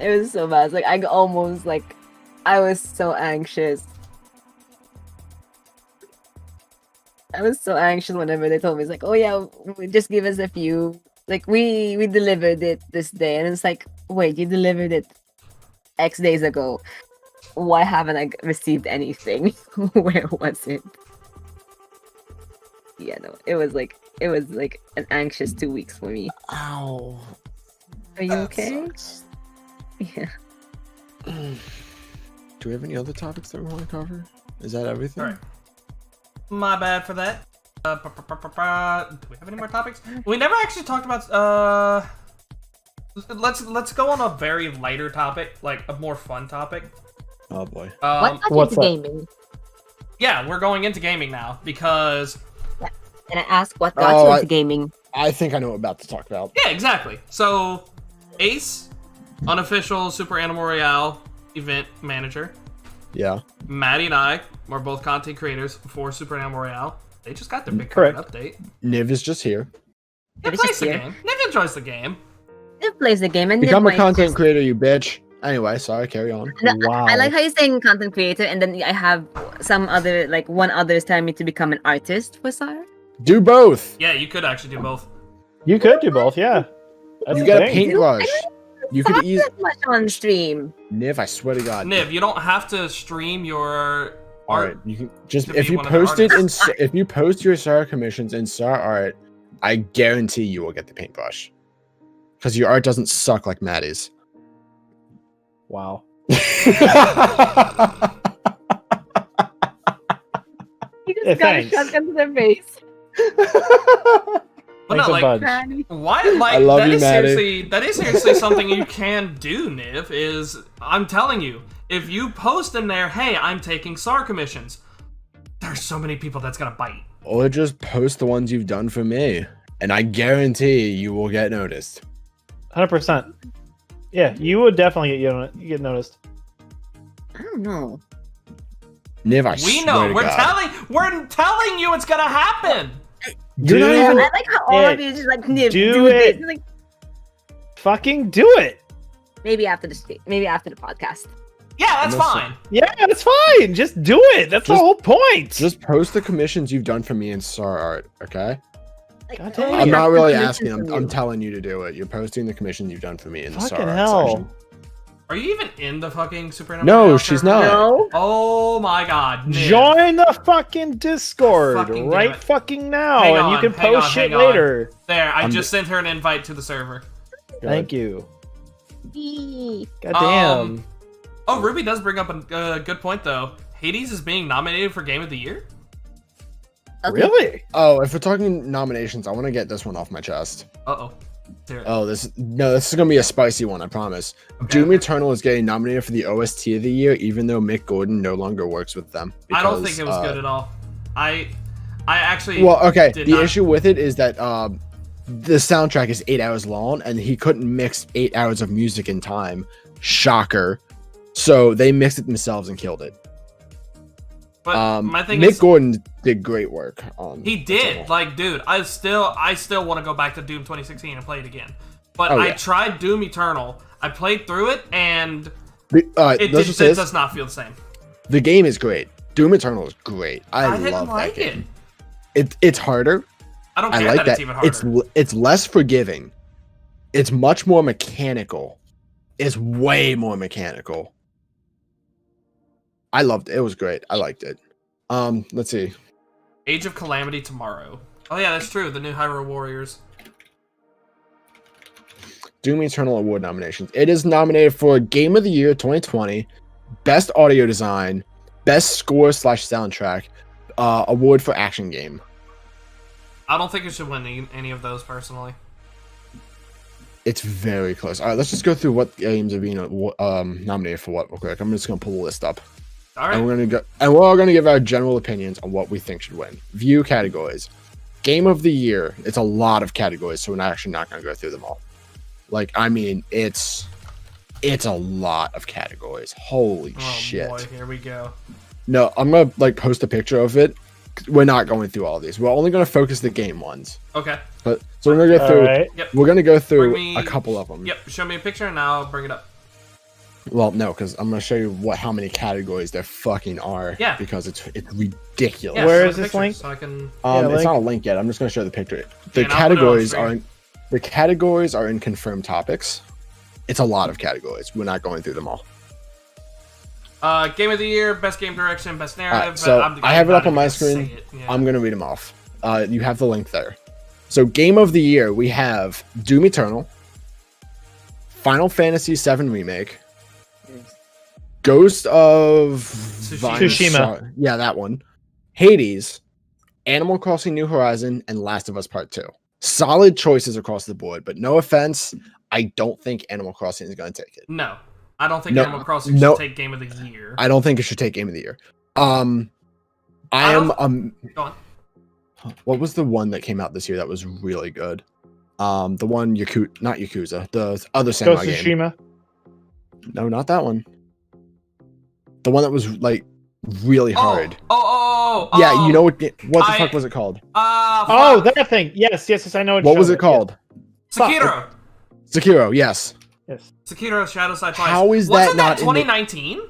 It was so bad. It's like I was so anxious. I was so anxious whenever they told me. It's like, oh yeah, just give us a few. Like we delivered it this day, and it's like, wait, you delivered it X days ago. Why haven't I received anything? Where was it? Yeah, no, it was like an anxious 2 weeks for me. Ow. Are you okay? Sucks. Yeah. Do we have any other topics that we want to cover? Is that everything? All right. My bad for that. Do we have any more topics? We never actually talked about. Let's go on a very lighter topic, like a more fun topic. Oh boy. What got you what's into up? gaming? Yeah, we're going into gaming now because. And I asked what got you into gaming. I think I know what I'm about to talk about. Yeah, exactly. So, Ace, unofficial Super Animal Royale event manager. Yeah. Maddie and I are both content creators for Super Animal Royale. They just got their big Correct. update. Niv is just here. Niv It's plays just the here. game. Niv enjoys the game. Niv plays the game and Become Niv a content might- creator, you bitch. Anyway, sorry, carry on. No, Wow. I like how you're saying content creator, and then I have some other, like one other's telling me to become an artist for Sar. Do both. Yeah, you could actually do both. You could do both, yeah. That's You the got a thing. paintbrush. You could Talk easily. that much on stream. Niv, I swear to God. Niv, you don't have to stream your All art. right, you can just to if be you one of the post it in artists. if you post your Star commissions in Star Art, I guarantee you will get the paintbrush because your art doesn't suck like Maddie's. Wow. You just Yeah, got thanks. a shotgun to their face. But Thanks no, a like, bunch. Granny. why? Like, I love that you, is Maddie. seriously something you can do, Niv. Is I'm telling you, if you post in there, hey, I'm taking SAR commissions, there's so many people that's gonna bite. Or just post the ones you've done for me, and I guarantee you will get noticed. 100%. Yeah, you would definitely get noticed. I don't know. Niv, I We swear know. to We're God. telling you it's gonna happen. You're not Do even- I like how all of it. you just like Niv, Do do it. this. Like, Fucking do it. maybe after the podcast. Yeah, that's Listen. fine. Yeah, it's fine. Just do it. That's the Just- whole point. Just post the commissions you've done for me in Star Art, okay? Like, God I damn want it. I'm not some really permission asking. from I'm you. telling you to do it. You're posting the commissions you've done for me in the Star Fucking Art hell. section. Are you even in the fucking Super Animal No, Royale she's server? not. No. Oh my God, Niv. Join the fucking Discord Fucking damn right it. fucking now, Hang and you on, can hang post on, shit hang on. later. There, I I'm just sent her an invite to the server. Thank you. Eee. God damn. Oh, Ruby does bring up a good point though. Hades is being nominated for Game of the Year. Okay. Really? Oh, if we're talking nominations, I want to get this one off my chest. Uh-oh. There. Oh, this is gonna be a spicy one, I promise. Okay. Doom Eternal is getting nominated for the OST of the year, even though Mick Gordon no longer works with them. I don't because, think it was good at all. I actually. Well, okay. did The not- issue with it is that the soundtrack is 8 hours long, and he couldn't mix 8 hours of music in time. Shocker. So they mixed it themselves and killed it. But my thing Mick is, Gordon did great work on. he did. Eternal. Like, dude, I still want to go back to Doom 2016 and play it again. But Oh, I yeah. tried Doom Eternal. I played through it, and Let's just say it this. does not feel the same. The game is great. Doom Eternal is great. I didn't love like that game. it. It's harder. I don't I care like that that. it's even harder. It's less forgiving. It's much more mechanical. It's way more mechanical. I loved it. It was great. I liked it. Let's see. Age of Calamity tomorrow. Oh yeah, that's true. The new Hyrule Warriors. Doom Eternal Award nominations. It is nominated for Game of the Year 2020, Best Audio Design, Best Score / Soundtrack, Award for Action Game. I don't think it should win any of those personally. It's very close. All right, let's just go through what games are being nominated for what real quick. I'm just gonna pull the list up. All And right. we're all gonna give our general opinions on what we think should win. View categories. Game of the year. It's a lot of categories, so we're actually not gonna go through them all. Like, I mean, it's a lot of categories. Holy Oh shit. boy, here we go. No, I'm gonna like post a picture of it. We're not going through all these. We're only gonna focus the game ones. Okay. But so we're gonna go All through right. Yep. we're gonna go through Bring me- a couple of them. Yep. Show me a picture and I'll bring it up. Well, no, because I'm gonna show you how many categories there fucking are. Yeah. Because it's ridiculous. Yeah, Where show is the this picture link? So I can. Yeah, It's not a link yet. I'm just gonna show the picture. The And I'll put it on categories screen. the categories are in confirmed topics. It's a lot of categories. We're not going through them all. Game of the year, best game direction, best narrative. Alright, so I'm I have it up not on my even gonna screen. say it, yeah. I'm gonna read them off. You have the link there. So, game of the year, we have Doom Eternal, Final Fantasy VII Remake, Ghost of Tsushima. Yeah, that one. Hades, Animal Crossing New Horizon, and Last of Us Part 2. Solid choices across the board, but no offense, I don't think Animal Crossing is going to take it. No, I don't think No, Animal Crossing no. should take Game of the Year. I don't think it should take Game of the Year. I I am Go on. what was the one that came out this year that was really good? The one not Yakuza, the other samurai Ghost of game. Tsushima. No, not that one. The one that was like really hard. Oh, Yeah, you know what the I- fuck was it called? Oh, that thing. Yes, I know. What was it called? Sekiro. Sekiro, yes. Yes. Sekiro Shadowside Twice. How is that Wasn't not that in the- 2019?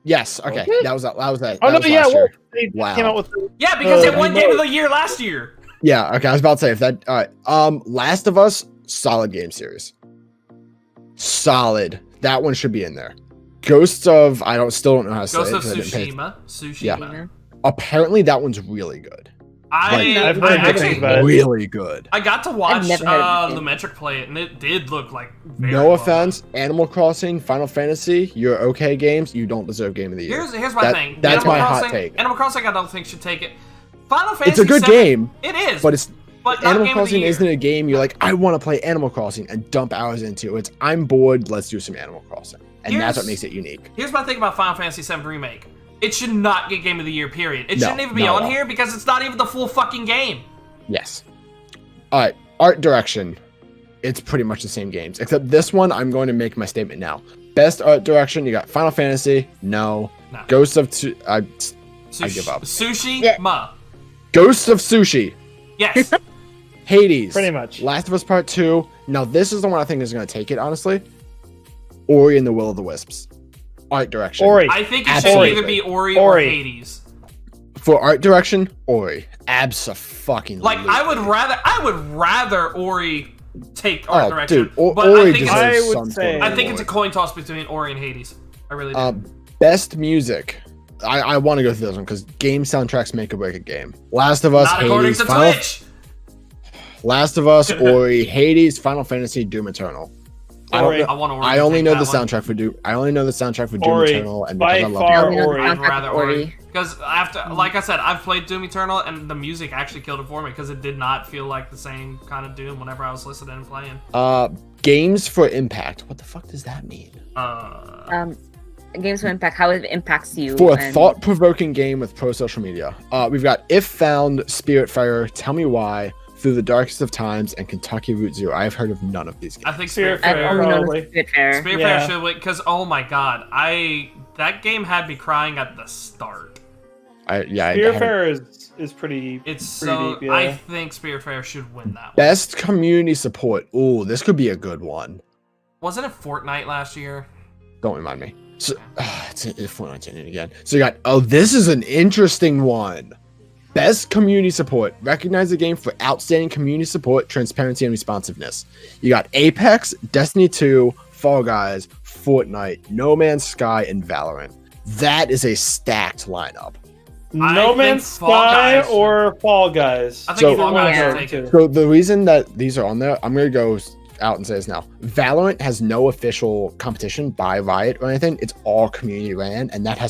Yes, okay. Okay. That was that Oh was no, last yeah. Well, year. they Wow. came out with. Yeah, because it won no. Game of the Year last year. Yeah, okay. I was about to say if that all right. Last of Us, solid game series. Solid. That one should be in there. Ghosts of still don't know how to say Ghost it. of 'cause I didn't pay- Tsushima. Apparently that one's really good. I I've heard good things actually about it. Really good. I got to watch never heard of it. Lumetric play it, and it did look like very No well offense, Animal Crossing, Final Fantasy, you're okay games. You don't deserve Game of the Year. Here's my thing. That's Animal my hot Crossing, take. Animal Crossing, I don't think should take it. Final Fantasy. It's a good 7 game, It is, but it's not Animal Game of the Crossing Year. isn't a game you're like, I want to play Animal Crossing and dump hours into. It's I'm bored, let's do some Animal Crossing. And that's what Here's- makes it unique. Here's my thing about Final Fantasy VII Remake. It should not get Game of the Year, period. It No, shouldn't even be not at on all. here because it's not even the full fucking game. Yes. Alright, art direction. It's pretty much the same games. Except this one, I'm going to make my statement now. Best art direction, you got Final Fantasy, no. No. Ghosts of I give up. Sushi, Yeah. ma. Ghosts of Sushi. Yes. Hades. Pretty much. Last of Us Part 2. Now, this is the one I think is going to take it, honestly. Ori and the Will of the Wisps. Art direction. Ori. I think it should Absolutely. either be Ori or Ori. Hades. For art direction, Ori. Abso-fucking-lutely. Like I would rather Ori take art Oh, direction. dude. but Ori I think deserves I would some say- sort of I think it's a award. coin toss between Ori and Hades. I really do. Best music. I want to go through this one because game soundtracks make or break a game. Last of Us, Not according Hades, to Final Twitch. Last of Us, Ori, Hades, Final Fantasy, Doom Eternal. I don't Ori. know. I want Ori. I to only take know the that one. soundtrack for Doom. I only know the soundtrack for Doom Ori. Eternal, and By because I love far, Doom. You know the Ori. I'd soundtrack rather of Ori because after, like I said, I've played Doom Eternal and the music actually killed it for me because it did not feel like the same kind of Doom whenever I was listening and playing. Games for impact. What the fuck does that mean? Games of Impact, how it impacts you. For a and- thought-provoking game with pro social media, we've got If Found, Spiritfarer, Tell Me Why, Through the Darkest of Times, and Kentucky Route Zero. I've heard of none of these games. I think Spiritfarer. I've Spiritfarer. only known Probably. as Spiritfarer. Spiritfarer Yeah. should win because oh my god, that game had me crying at the start. I haven't- Spiritfarer is pretty. It's Pretty so deep, yeah. I think Spiritfarer should win that one. Best community support. Ooh, this could be a good one. Wasn't it Fortnite last year? Don't remind me. So, it's Fortnite's in it again. So you got, this is an interesting one. Best community support. Recognize the game for outstanding community support, transparency, and responsiveness. You got Apex, Destiny 2, Fall Guys, Fortnite, No Man's Sky, and Valorant. That is a stacked lineup. I No think Man's Fall Sky Guys- or Fall Guys. I think So- Fall Guys Yeah. should take it. So the reason that these are on there, I'm gonna go out and say this now. Valorant has no official competition by Riot or anything. It's all community ran, and that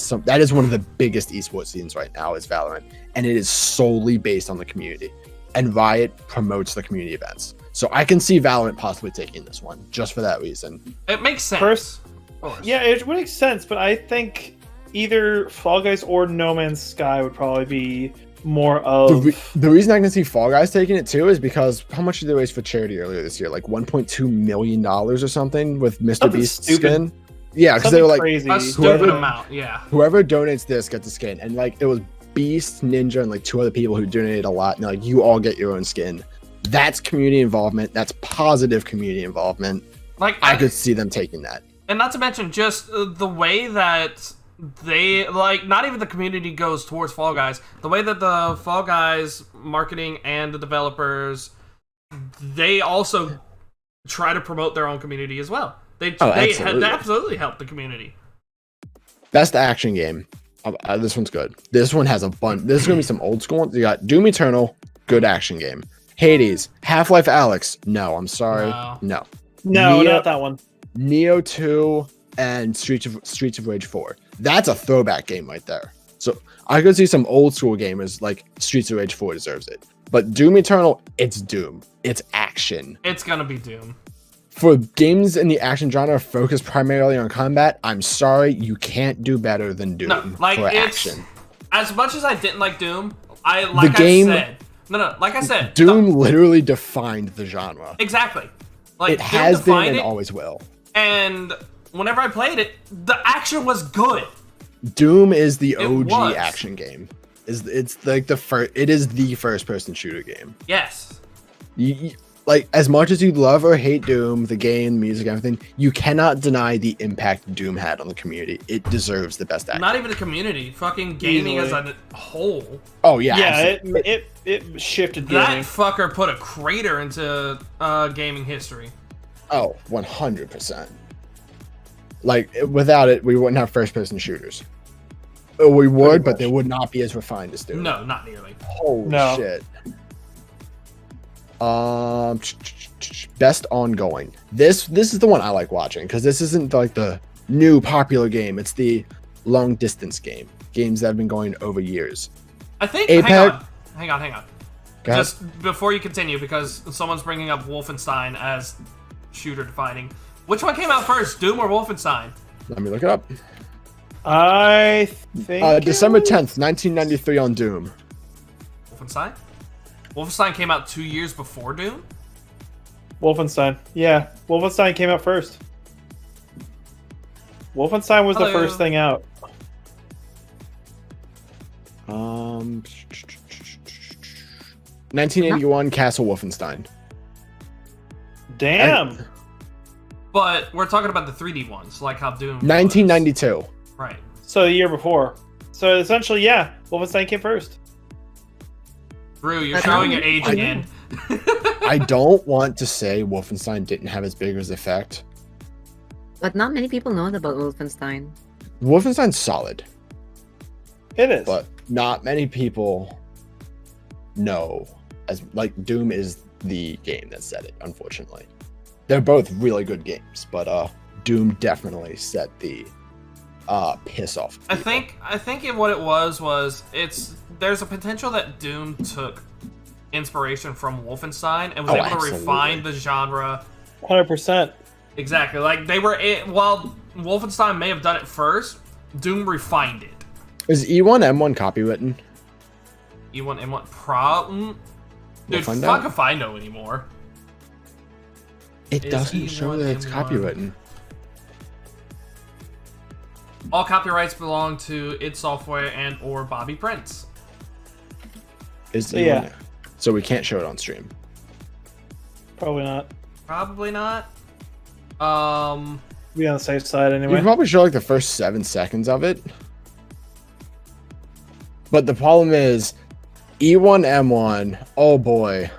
is one of the biggest esports scenes right now is Valorant, and it is solely based on the community. And Riot promotes the community events, so I can see Valorant possibly taking this one just for that reason. It makes sense. First- Of course. Yeah, it would make sense, but I think either Fall Guys or No Man's Sky would probably be more of. The reason I can see Fall Guys taking it too is because how much did they raise for charity earlier this year? Like $1.2 million or something with Mr. Something Beast stupid. skin. Yeah, because they something were like, crazy. A stupid Whoever- amount, yeah. whoever donates this gets a skin, and like it was Beast, Ninja, and like two other people who donated a lot, and like you all get your own skin. That's community involvement. That's positive community involvement. Like I could see them taking that. And not to mention just the way that they, like, not even the community goes towards Fall Guys. The way that the Fall Guys marketing and the developers, they also try to promote their own community as well. They absolutely help the community. Best action game. This one's good. This one has a bunch. This is gonna be some old school ones. You got Doom Eternal, good action game. Hades, Half-Life Alyx. No, I'm sorry. No. No, not that one. Neo 2 and Streets of Rage 4. That's a throwback game right there. So I could see some old school gamers like Streets of Rage 4 deserves it. But Doom Eternal, it's Doom. It's action. It's gonna be Doom. For games in the action genre focused primarily on combat, I'm sorry, you can't do better than Doom for action. As much as I didn't like Doom, I said, Doom literally defined the genre. Exactly. Like, it has been and always will. And whenever I played it, the action was good. Doom is the OG action game. It's like it is the first person shooter game. Yes. Like, as much as you love or hate Doom, the game, music, everything, you cannot deny the impact Doom had on the community. It deserves the best action. Not even the community, fucking gaming as a whole. Oh yeah. Yeah, it shifted gaming. That fucker put a crater into gaming history. Oh, 100%. Like, without it, we wouldn't have first-person shooters. We would, but they would not be as refined as Doom. No, not nearly. Holy shit. Best ongoing. This is the one I like watching because this isn't like the new popular game. It's the long distance games that have been going over years. I think. Apex. Hang on. Just before you continue, because someone's bringing up Wolfenstein as shooter defining. Which one came out first, Doom or Wolfenstein? Let me look it up. I think December 10th, 1993 on Doom. Wolfenstein? Wolfenstein came out 2 years before Doom? Wolfenstein. Yeah, Wolfenstein came out first. Wolfenstein was the first thing out. 1981 Castle Wolfenstein. Damn. But we're talking about the 3D ones, like how Doom 1992. was. Right. So the year before. So essentially, yeah, Wolfenstein came first. Brew, you're showing your age again. I don't want to say Wolfenstein didn't have as big as effect. But not many people know about Wolfenstein. Wolfenstein's solid. It is. But not many people know. As like Doom is the game that said it, unfortunately. They're both really good games, but Doom definitely set the piss off. I think what it was there's a potential that Doom took inspiration from Wolfenstein and was able to refine the genre. 100%. Exactly. Like while Wolfenstein may have done it first, Doom refined it. Is E1M1 copywritten? E1M1 problem? Dude, fuck if I know anymore. It doesn't show that it's copywritten. All copyrights belong to id Software and or Bobby Prince. Yeah. So we can't show it on stream. Probably not. Probably not. Be on the safe side We anyway. can probably show like the first 7 seconds of it. But the problem is E1M1. Oh boy.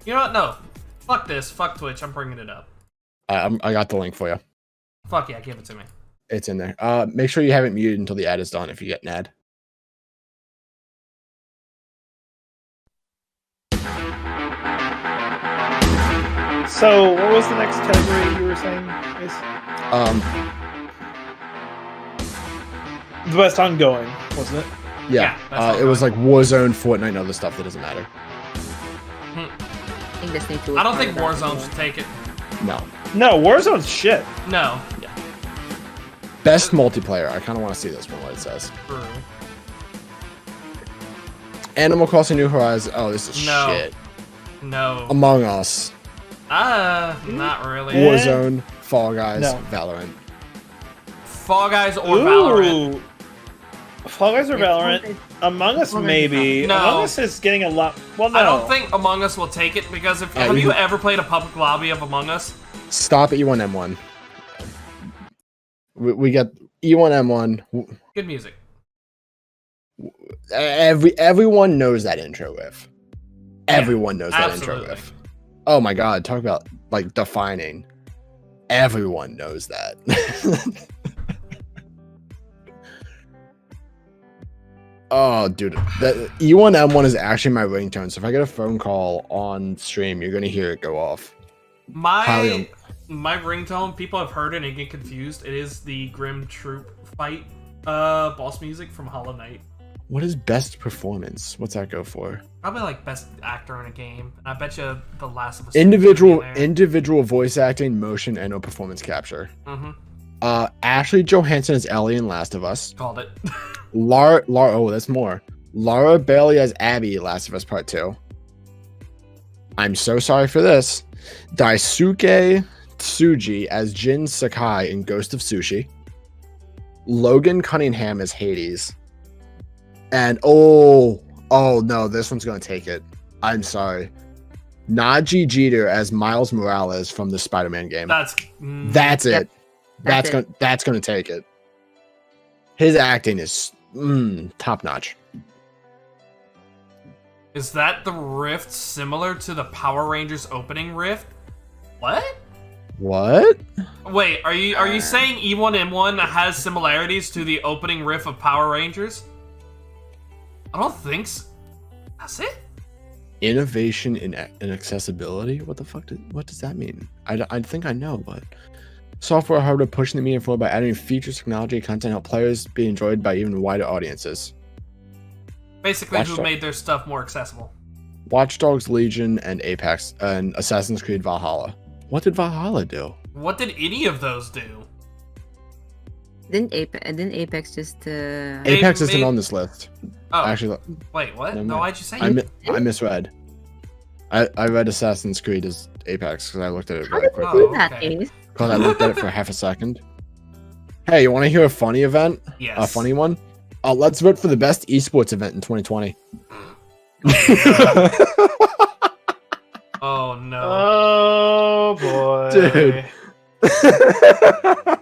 You know what? No. Fuck this. Fuck Twitch. I'm bringing it up. I got the link for you. Fuck yeah, give it to me. It's in there. Make sure you have it muted until the ad is done if you get an ad. So, what was the next category you were saying? The best ongoing, wasn't it? Yeah. It was like Warzone, Fortnite, and other stuff that doesn't matter. I don't think Warzone should take it. No. No, Warzone's shit. No. Yeah. Best multiplayer. I kind of want to see this one, what it says. True. Animal Crossing New Horizons. Oh, this is shit. No. Among Us. Not really. Warzone, Fall Guys, Valorant. Fall Guys or Valorant. Fall Guys or Valorant? Among Us, maybe. No. Among Us is getting a lot. Well, no. I don't think Among Us will take it because have you ever played a public lobby of Among Us? Stop E1M1. We got E1M1. Good music. Everyone knows that intro riff. Yeah, Everyone knows that absolutely. intro riff. Oh my god, talk about like defining. Everyone knows that. Oh, dude, that E1M1 is actually my ringtone. So if I get a phone call on stream, you're gonna hear it go off. My ringtone, people have heard it and get confused. It is the Grim Troop fight boss music from Hollow Knight. What is best performance? What's that go for? Probably like best actor in a game. And I bet you The Last of Us. Individual voice acting, motion, and no performance capture. Mm-hmm. Ashley Johansson as Ellie in Last of Us. Called it. Lara, oh, that's more. Lara Bailey as Abby, Last of Us Part 2. I'm so sorry for this. Daisuke Tsuji as Jin Sakai in Ghost of Sushi. Logan Cunningham as Hades. And oh no, this one's gonna take it. I'm sorry. Naji Jeter as Miles Morales from the Spider-Man game. That's it. That's gonna take it. His acting is top notch. Is that the rift similar to the Power Rangers opening rift? What? Wait, are you saying E1M1 has similarities to the opening riff of Power Rangers? I don't think so. That's it? Innovation in accessibility? What the fuck? What does that mean? I think I know, but software hardware pushing the medium forward by adding features, technology, content, help players be enjoyed by even wider audiences. Basically, who made their stuff more accessible? Watch Dogs Legion and Apex and Assassin's Creed Valhalla. What did Valhalla do? What did any of those do? Didn't Apex just? Apex isn't on this list. Oh, actually, wait, what? No, why'd you say it? I misread. I read Assassin's Creed as Apex because I looked at it really How quickly. did you do that, Ace? Because I looked at it for half a second. Hey, you want to hear a funny event? Yes. A funny one? Let's vote for the best esports event in 2020. Oh no. Oh boy. Dude.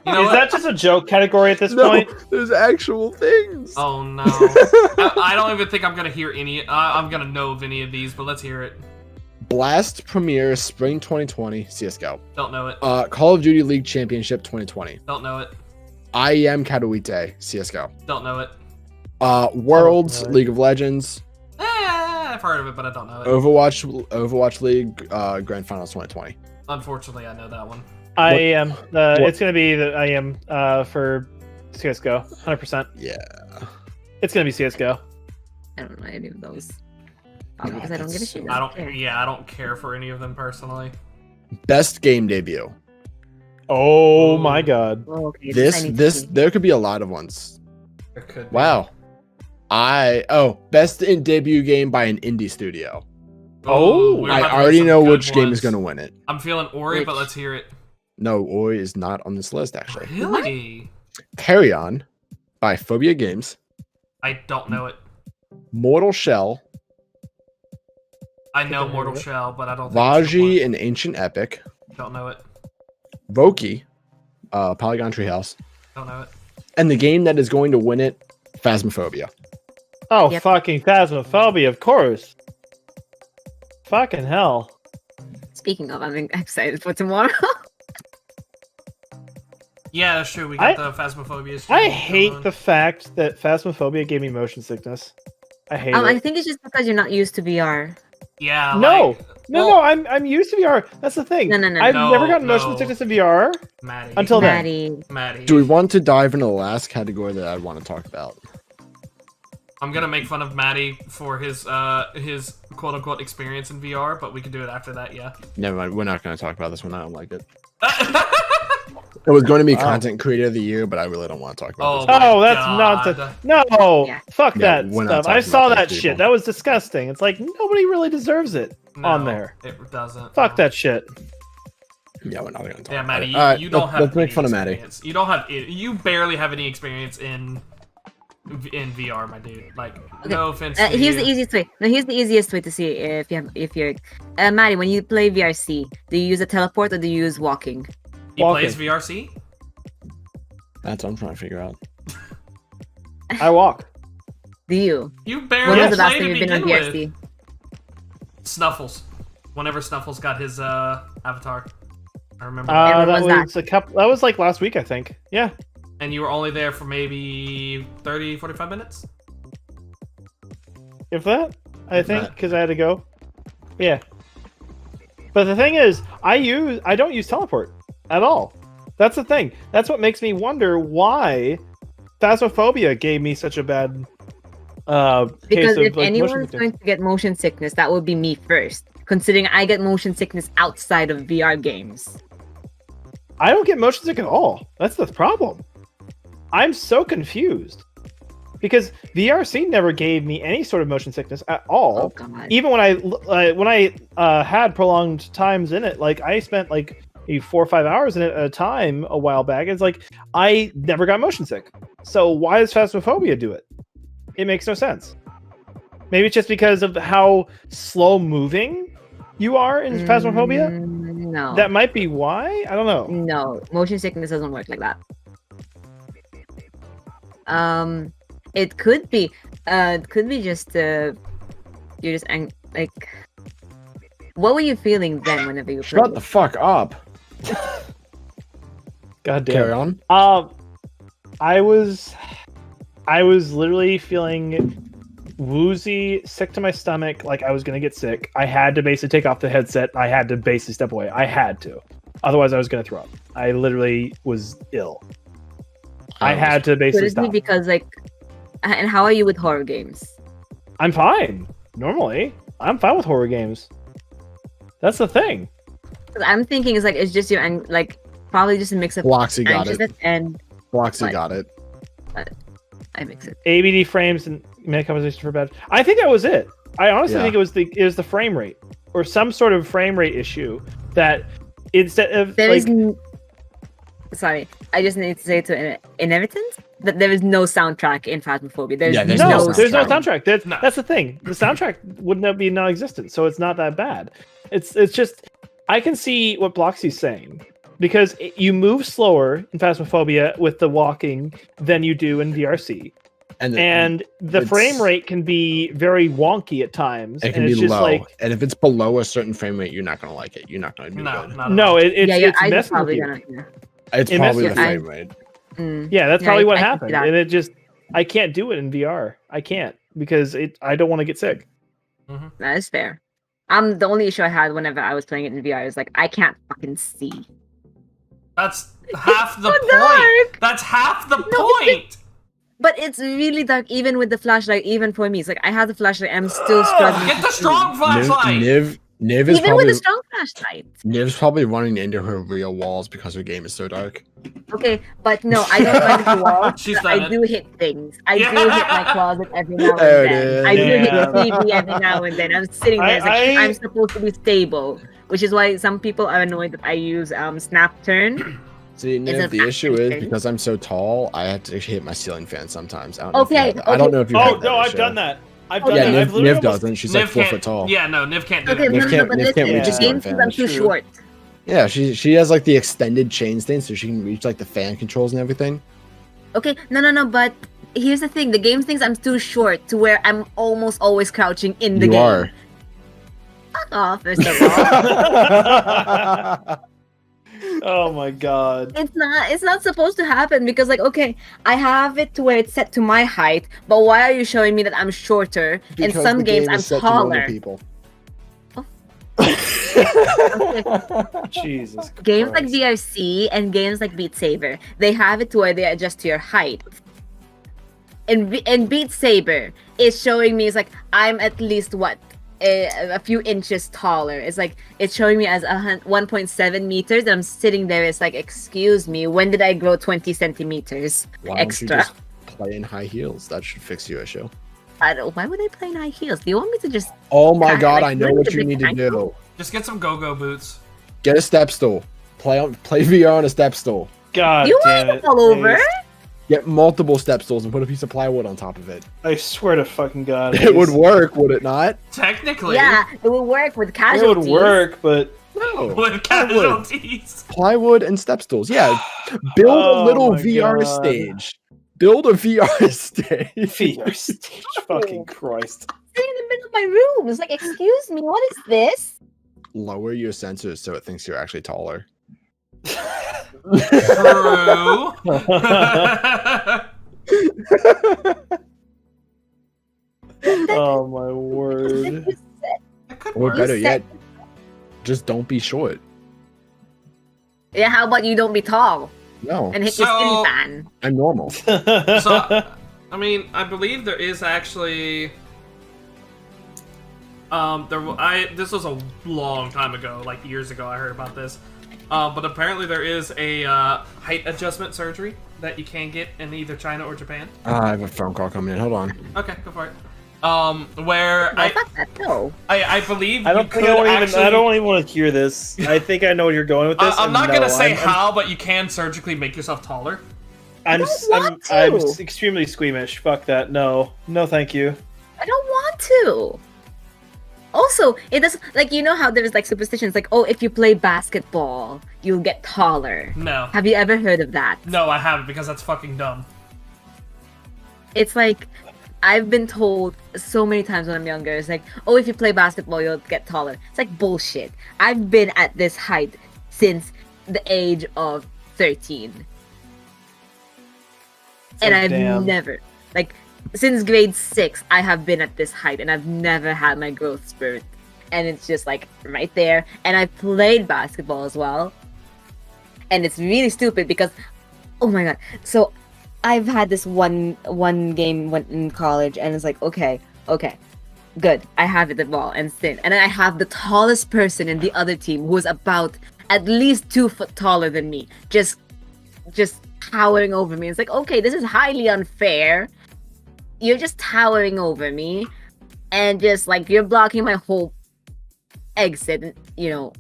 You know Is what? that just a joke category at this No, point? there's actual things. Oh no. I don't even think I'm gonna hear any. I'm gonna know of any of these, but let's hear it. Blast Premier Spring 2020 CSGO. Don't know it. Call of Duty League Championship 2020. Don't know it. IEM Katowice CSGO. Don't know it. Worlds really? League of Legends. I've heard of it, but I don't know it. Overwatch League Grand Finals 2020. Unfortunately, I know that one. I am. It's gonna be the I am for CS:GO, 100%. Yeah. It's gonna be CS:GO. I don't know any of those. Probably because I don't give a shit. I don't care for any of them personally. Best game debut. Oh Ooh. my god. Oh, okay, This there could be a lot of ones. There could be. Wow. Best in debut game by an indie studio. Oh, we're I about to already get some know good which game ones. is going to win it. I'm feeling Ori, but Which? let's hear it. No, Ori is not on this list actually. Really? Carry On by Phobia Games. I don't know it. Mortal Shell. I know Mortal Shell, but I don't think Raji it's and Ancient Epic. the one. Don't know it. Voki. Polygon Treehouse. Don't know it. And the game that is going to win it, Phasmophobia. Oh, Yep. fucking Phasmophobia, of course. Fucking hell. Speaking of, I'm excited for tomorrow. Yeah, that's true. We got the Phasmophobia. I stream hate going. the fact that Phasmophobia gave me motion sickness. I hate I it. think it's just because you're not used to VR. Yeah. No, like, no, well, I'm used to VR. That's the thing. No. I've No, never gotten no. motion sickness in VR Maddie. until then. Maddie. Do we want to dive into the last category that I want to talk about? I'm gonna make fun of Maddie for his quote unquote experience in VR, but we can do it after that. Yeah. Never mind. We're not going to talk about this one. I don't like it. It was going to be Content Creator of the Year, but I really don't want to talk about Oh, this. my Oh, that's God. nonsense. No, Yeah. fuck Yeah, that we're not stuff. I talking saw about that those shit. people. That was disgusting. It's like nobody really deserves it on No, there. It doesn't. Fuck that shit. Yeah, we're not going to talk Yeah, about Maddie, it. you, All right, you don't have. let's make any fun of Maddie. experience. You don't have. You barely have any experience in in VR, my dude. Like, Okay. no offense to Here's you. the easiest way. No, here's the easiest way to see if you're Maddie, when you play VRC, do you use a teleport or do you use walking? He Walking. plays VRC? That's what I'm trying to figure out. I walk. Do you? You When barely was the last played time to you've been on begin with. VRC? Snuffles. Whenever Snuffles got his avatar. I remember. And when That was was a couple. That was like last week, I think. Yeah. And you were only there for maybe 30, 45 minutes? If that, I think, that. because I had to go. Yeah. But the thing is, I don't use teleport at all. That's the thing. That's what makes me wonder why Phasmophobia gave me such a bad Because case of if like, motion anyone's sickness. going to get motion sickness, that would be me first. Considering I get motion sickness outside of VR games. I don't get motion sick at all. That's the problem. I'm so confused because VRC never gave me any sort of motion sickness at all. Oh god. Even when I had prolonged times in it, like I spent like maybe 4 or 5 hours in it at a time a while back. It's like I never got motion sick. So why does Phasmophobia do it? It makes no sense. Maybe it's just because of how slow moving you are in Phasmophobia. No. That might be why. I don't know. No, motion sickness doesn't work like that. It could be just you're just like. What were you feeling then whenever you Shut played? the fuck up. God Carry damn. on. I was literally feeling woozy, sick to my stomach, like I was gonna get sick. I had to basically take off the headset. I had to basically step away. I had to, otherwise I was gonna throw up. I literally was ill. I had to Could basically it be stop. because like, and how are you with horror games? I'm fine. Normally, I'm fine with horror games. That's the thing. 'Cause I'm thinking it's like it's just your and like probably just a mix of Bloxy got it. anxiousness and Bloxy What? got it. I mix it. ABD frames and make compensation for bad. I think that was it. I honestly Yeah. think it was the frame rate or some sort of frame rate issue that instead of There like is sorry, I just need to say to Inheritance that there is no soundtrack in Phasmophobia. There's Yeah, there's no, no there's no soundtrack. soundtrack. No. That's the thing. The soundtrack wouldn't be non-existent, so it's not that bad. It's just I can see what Bloxy's saying because you move slower in Phasmophobia with the walking than you do in VRC, and the it's- frame rate can be very wonky at times. It can and be it's just low, like and if it's below a certain frame rate, you're not gonna like it. You're not gonna do No, good. not at no, all. it's yeah, your it's eyes are messing with probably you. gonna. Yeah. It's It probably the messes- frame rate. Yeah, that's Yeah, probably what I can see happened, that. and it just I can't do it in VR. I can't because I don't want to get sick. That is fair. The only issue I had whenever I was playing it in VR is like I can't fucking see. That's half the so point. dark. That's half the No, point. But it's really dark even with the flashlight. Even for me, it's like I have the flashlight. I'm still struggling. Get to the see. strong flashlight. Niv is Even probably with a strong flashlight. Niv's probably running into her real walls because her game is so dark. Okay, but no, I don't run into walls. She's but done I it. do hit things. I Yeah. do hit my closet every now and There it then. is. I do hit Yeah. the TV every now and then. I'm sitting there. It's like, I'm supposed to be stable, which is why some people are annoyed that I use snap turn. See, It's Niv, a the issue is fact. because I'm so tall, I have to hit my ceiling fan sometimes. I don't know if you Okay, have that. I don't know if you Oh have that no, I've issue. done that. I've Oh, done yeah, that. Yeah, I've literally Niv almost- doesn't. She's like 4 can't, foot tall. Yeah, no, Niv can't do Okay, that. Niv no, can't- but Niv listen, can't reach the the game ceiling thinks fan. I'm too True. short. Yeah, she has like the extended chain thing, so she can reach like the fan controls and everything. Okay, no, but here's the thing: the game thinks I'm too short to where I'm almost always crouching in the You game. are. Fuck off, first of all. Oh my god. It's not supposed to happen because like okay, I have it to where it's set to my height, but why are you showing me that I'm shorter? In Because some the games game I'm is set to normal taller. people. Jesus. Games like Christ. VRC and games like Beat Saber, they have it to where they adjust to your height. In Beat Saber, it's showing me it's like I'm at least what a few inches taller. It's like it's showing me as 1.7 meters. And I'm sitting there. It's like, excuse me, when did I grow 20 centimeters Why don't you extra? just play in high heels? That should fix your issue. Why would I play in high heels? Do you want me to just? Oh my Kinda god, like I know really what the you big need to ankle? do. Just get some go-go boots. Get a step stool. Play VR on a step stool. God Do you damn want me it. to fall over? Ace. Get multiple step stools and put a piece of plywood on top of it. I swear to fucking God. It would work, would it not? Technically, Yeah, it would work with It casualties. would work, but No. with casualties. Plywood and step stools. Yeah. Build Oh a little my VR God. stage. Build a VR stage. VR stage. Fucking Christ. Sitting in the middle of my room. It's like, excuse me, what is this? Lower your sensors so it thinks you're actually taller. True. Oh my word. That could Or work. better said- yet, just don't be short. Yeah, how about you don't be tall No, and hit your So- skinny fan? I'm normal. So, I mean, I believe there is actually. This was a long time ago, like years ago. I heard about this, but apparently there is a height adjustment surgery that you can get in either China or Japan. I have a phone call coming in. Hold on. Okay, go for it. Where No, fuck that, no. I believe I don't you think could I, actually. I don't even want to hear this. I think I know where you're going with this. I'm and not no, gonna say I'm- how, but you can surgically make yourself taller. I'm, don't I'm, want I'm to. extremely squeamish. Fuck that. No. No, thank you. I don't want to. Also, it does like, you know how there's like superstitions like, oh, if you play basketball, you'll get taller. No, Have you ever heard of that? no, I haven't because that's fucking dumb. It's like, I've been told so many times when I'm younger, it's like, oh, if you play basketball, you'll get taller. It's like bullshit. I've been at this height since the age of 13. And I've damn. never, like, since grade 6, I have been at this height and I've never had my growth spurt. And it's just like right there. And I played basketball as well. And it's really stupid because, oh my god. So I've had this one game when in college, and it's like, okay, good. I have it the ball and sit. And then I have the tallest person in the other team who is about at least 2 foot taller than me. Just towering over me. It's like, okay, this is highly unfair. You're just towering over me, and just like you're blocking my whole exit, and, you know,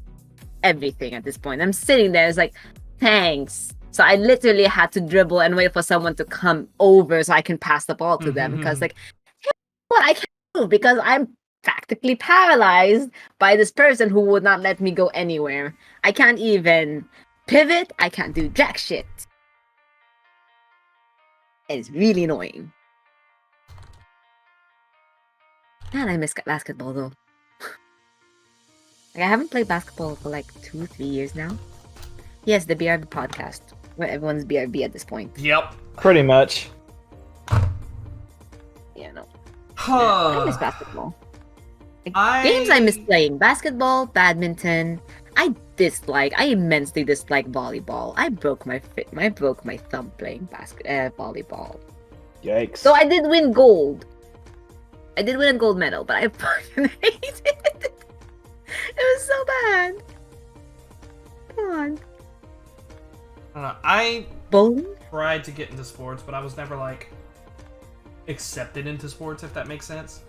everything at this point. I'm sitting there, it's like, thanks. So I literally had to dribble and wait for someone to come over so I can pass the ball to them, because like, what, I can't move because I'm practically paralyzed by this person who would not let me go anywhere. I can't even pivot. I can't do jack shit. It's really annoying. Man, I miss basketball though. Like, I haven't played basketball for like 2-3 years now. Yes, the BRB podcast, where everyone's BRB at this point. Yep. Pretty much. Yeah, no. I miss basketball. Like, games I miss playing: basketball, badminton. I immensely dislike volleyball. I broke my thumb playing volleyball. Yikes. So I did win gold. I did win a gold medal, but I fucking hated it. It was so bad. Come on. I don't know. I Bowling? tried to get into sports, but I was never like accepted into sports, if that makes sense.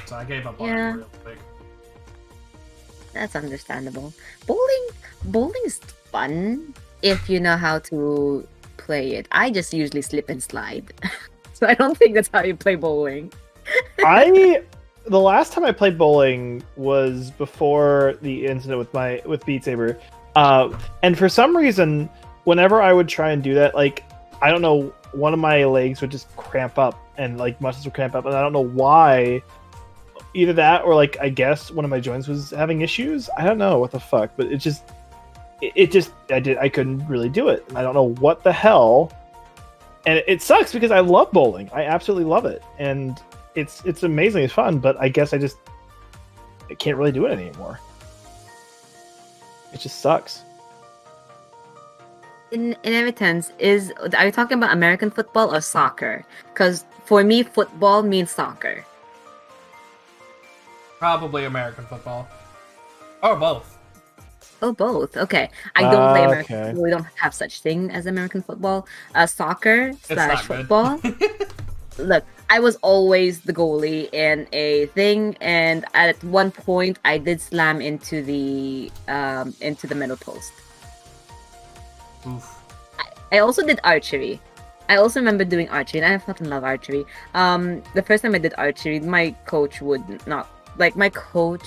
So I gave up on Yeah. it real quick. That's understandable. Bowling is fun if you know how to play it. I just usually slip and slide. So I don't think that's how you play bowling. The last time I played bowling was before the incident with Beat Saber. And for some reason, whenever I would try and do that, like, I don't know, one of my legs would just cramp up and like muscles would cramp up, and I don't know why. Either that or like, I guess one of my joints was having issues. I don't know what the fuck, but I couldn't really do it. And I don't know what the hell. And it sucks because I love bowling. I absolutely love it. And it's amazing. It's fun, but I guess I can't really do it anymore. It just sucks. In inheritance, are you talking about American football or soccer? Because for me, football means soccer. Probably American football. Or both. Oh, both. Okay. I don't play American Okay. football. We don't have such thing as American football. Soccer / not good. football. Look, I was always the goalie in a thing, and at one point I did slam into the middle post. Oof. I also did archery. I also remember doing archery, and I fucking love archery. The first time I did archery, my coach would not like. My coach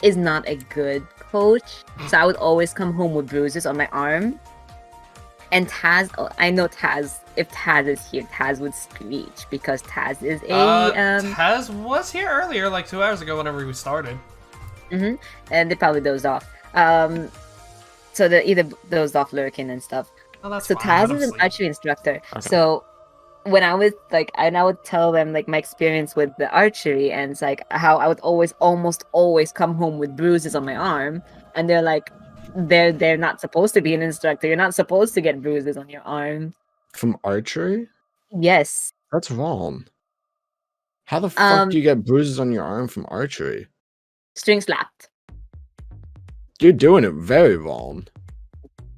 is not a good coach, so I would always come home with bruises on my arm. And Taz, I know Taz. If Taz is here, Taz would screech because Taz is a Taz was here earlier, like 2 hours ago, whenever we started. and they probably dozed off. So they either dozed off lurking and stuff. Oh, that's So fine. Taz Let is him an sleep. archery instructor. Okay. So when I was like, and I would tell them like my experience with the archery, and it's like how I would almost always come home with bruises on my arm, and they're like, they're not supposed to be an instructor. You're not supposed to get bruises on your arm. From archery? Yes. That's wrong. How the fuck do Um, you get bruises on your arm from archery? String slapped. You're doing it very wrong.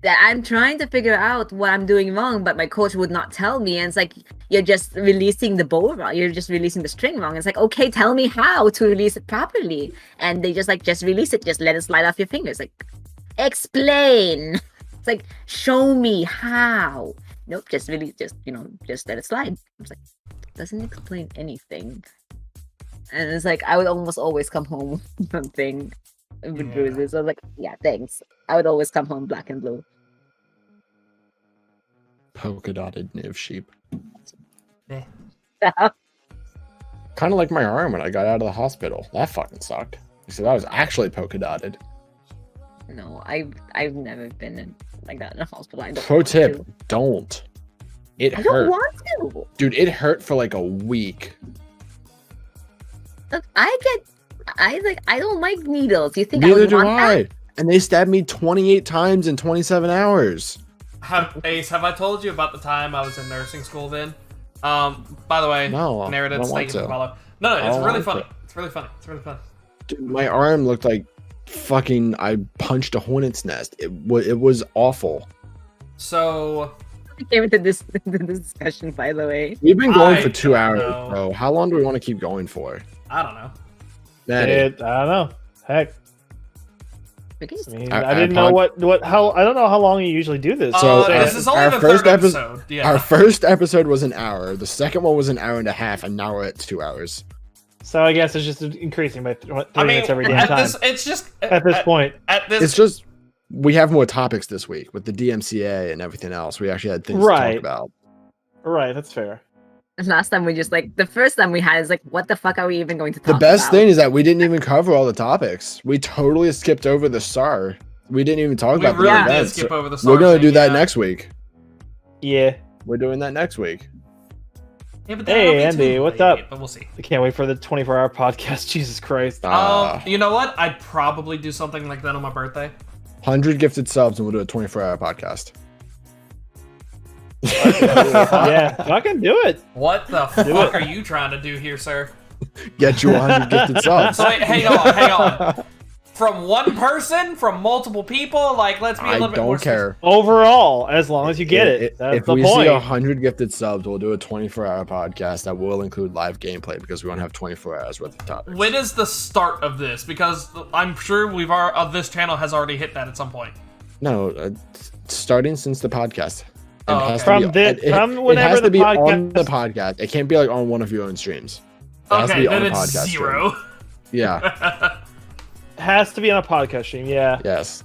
That I'm trying to figure out what I'm doing wrong, but my coach would not tell me. And it's like, you're just releasing the bow wrong. You're just releasing the string wrong. It's like, okay, tell me how to release it properly. And they just like, just release it. Just let it slide off your fingers. Like, explain. It's like, show me how. Nope, just really, just let it slide. I was like, doesn't explain anything. And it's like, I would almost always come home with something with Yeah. bruises. I was like, yeah, thanks. I would always come home black and blue. Polka dotted Niv sheep. Eh. Kind of like my arm when I got out of the hospital. That fucking sucked. So that was actually polka dotted. No, I've never been in like that in a hospital. I don't Pro want tip: to. don't. It I don't hurt, want to. dude. It hurt for like a week. Look, I don't like needles. You think I Neither would do want I. that? And they stabbed me 28 times in 27 hours. Ace, have I told you about the time I was in nursing school then? By the way, No, I narrative don't want stay to. follow. No, I it's don't really want funny. to. It's really funny. It's really fun. Dude, my arm looked like fucking. I punched a hornet's nest. It was awful. So I came into this discussion, by the way. We've been going I for 2 don't hours, know. bro. How long do we want to keep going for? I don't know. Maddie, I don't know. Heck, We can just- I mean, I I didn't know apologize. how I don't know how long you usually do this. So, this is only our the first third episode. Yeah. Our first episode was an hour. The second one was an hour and a half, and now we're at 2 hours. So I guess it's just increasing by 3 I mean, minutes every damn at time. this, it's just At this point, At this, It's just we have more topics this week with the DMCA and everything else. We actually had things to Right. talk about. right? That's fair. Last time we just like the first time we had is like, what the fuck are we even going to talk The best about? thing is that we didn't even cover all the topics. We totally skipped over the SAR. We didn't even talk we about really the did events. skip over the. We're SAR gonna thing, do that yeah. next week. Yeah, We're doing that next week. Yeah, but then Hey, it'll be Andy, too what's late, up? But we'll see. I can't wait for the 24-hour podcast. Jesus Christ! You know what? I'd probably do something like that on my birthday. 100 gifted subs, and we'll do a 24-hour podcast. Yeah, fucking do it. What the fuck are you trying to do here, sir? Get you 100 gifted subs. So wait, hang on. From one person, from multiple people, like let's be a I little bit more don't care. Overall, as long as you get it. That's If the we point. see 100 gifted subs, we'll do a 24-hour podcast that will include live gameplay because we won't have 24 hours worth of topics. When is the start of this? Because I'm sure this channel has already hit that at some point. No, starting since the podcast. It Oh, has okay. to be- From it whenever has to the be on the podcast- podcast. It can't be like on one of your own streams. It has to Okay, be on then a it's podcast stream. 0. Yeah. Has to be on a podcast stream. Yeah. Yes.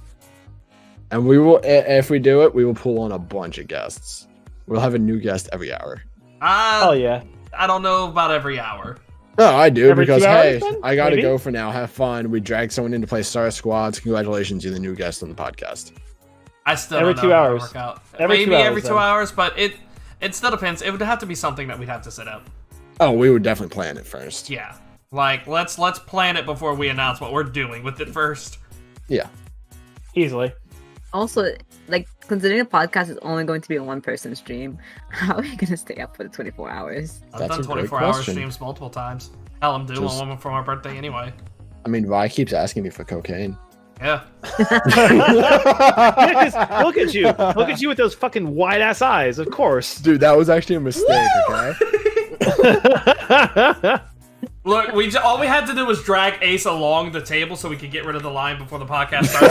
And we will, if we do it, we will pull on a bunch of guests. We'll have a new guest every hour. Oh yeah. I don't know about every hour. No, I do Every because 2 hours, hey, then? I gotta Maybe? go for now. Have fun. We drag someone in to play Star Squads. Congratulations, you're the new guest on the podcast. I still Every don't know 2 how that'll hours. work out. Every Maybe 2 hours, every 2 then. hours, but it still depends. It would have to be something that we'd have to set up. Oh, we would definitely plan it first. Yeah. Like let's plan it before we announce what we're doing with it first. Yeah. Easily. Also, like considering the podcast is only going to be a one-person stream, how are you gonna stay up for the 24 hours? I've That's done a great 24-hour question. streams multiple times. Hell, I'm doing Just- one for my birthday anyway. I mean, Vi keeps asking me for cocaine. Yeah. Yeah, 'cause look at you. Look at you with those fucking wide ass eyes. Of course. Dude, that was actually a mistake, okay? Look, all we had to do was drag Ace along the table so we could get rid of the line before the podcast started.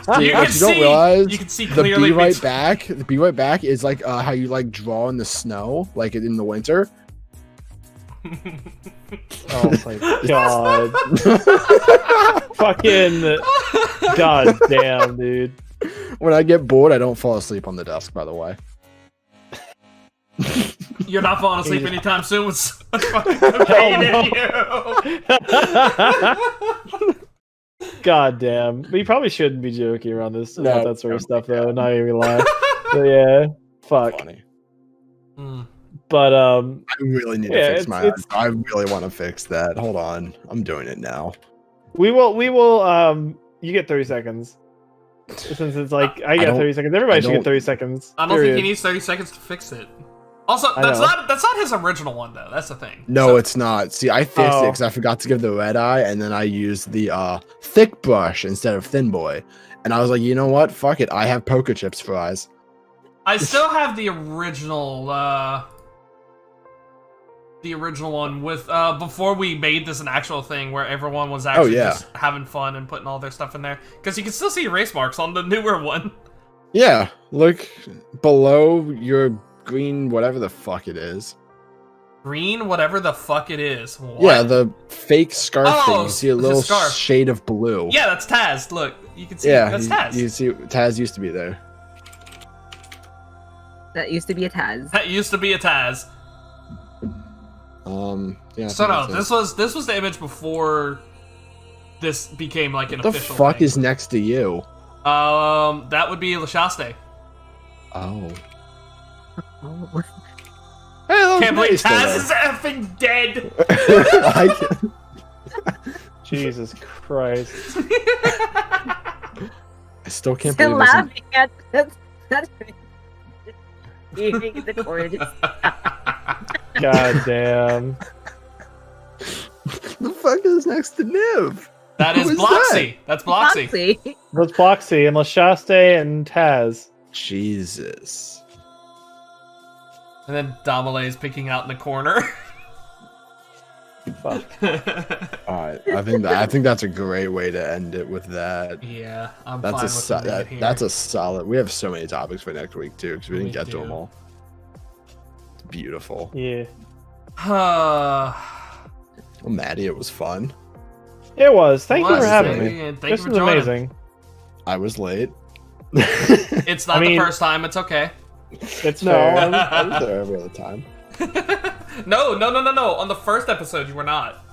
See, what you don't realize, you can see the clearly. be right back. The be right back is like how you like draw in the snow, like in the winter. Oh my god. Fucking god damn, dude. When I get bored, I don't fall asleep on the desk, by the way. You're not falling asleep anytime soon with so much fucking cocaine in you. God damn. We probably shouldn't be joking around this No, about that sort of don't stuff though, not even gonna lie. But yeah. Fuck. Funny. But I really need to yeah, fix my eyes. I really want to fix that. Hold on. I'm doing it now. we will you get 30 seconds. Since it's like I get 30 seconds. Everybody should get 30 seconds. I don't think period. he needs 30 seconds to fix it. Also, I that's know. not his original one though. That's the thing. No, So- it's not. See, I fixed it because I forgot to give the red eye, and then I used the thick brush instead of thin boy. And I was like, you know what? Fuck it. I have poker chips for eyes. I still have the original one with before we made this an actual thing where everyone was actually just having fun and putting all their stuff in there, because you can still see erase marks on the newer one. Yeah, look below your green, whatever the fuck it is. Green, whatever the fuck it is. What? Yeah, the fake scarf thing. Oh, You see a the little scarf. shade of blue. Yeah, that's Taz. Look, you can see that's Taz. You see, Taz used to be there. That used to be a Taz. That used to be a Taz. Yeah. I So think no, that's it. this was the image before this became like an What the official fuck thing. is next to you? That would be Lashaste. Oh. Oh. Hey, that was Can't believe nice, Taz is effing dead. I Jesus Christ. still can't Still believe this. laughing at that's hearing the chorus. God damn. The fuck is next to Niv? That Who is is Bloxy. That's Bloxy. Foxy. That's Bloxy and Lashaste and Taz. Jesus. And then Damale is peeking out in the corner. Fuck. Alright, I think that's a great way to end it with that. Yeah, I'm That's fine with it here. that's a solid. We have so many topics for next week too because we didn't get to them all. It's beautiful. Yeah. Well, Maddie, it was fun. It was. Thank you Was, for having thank me. you. Thank This you for was joining. amazing. I was late. It's not I mean- the first time. It's okay. It's No, fair. I was there every other time. No. On the first episode, you were not.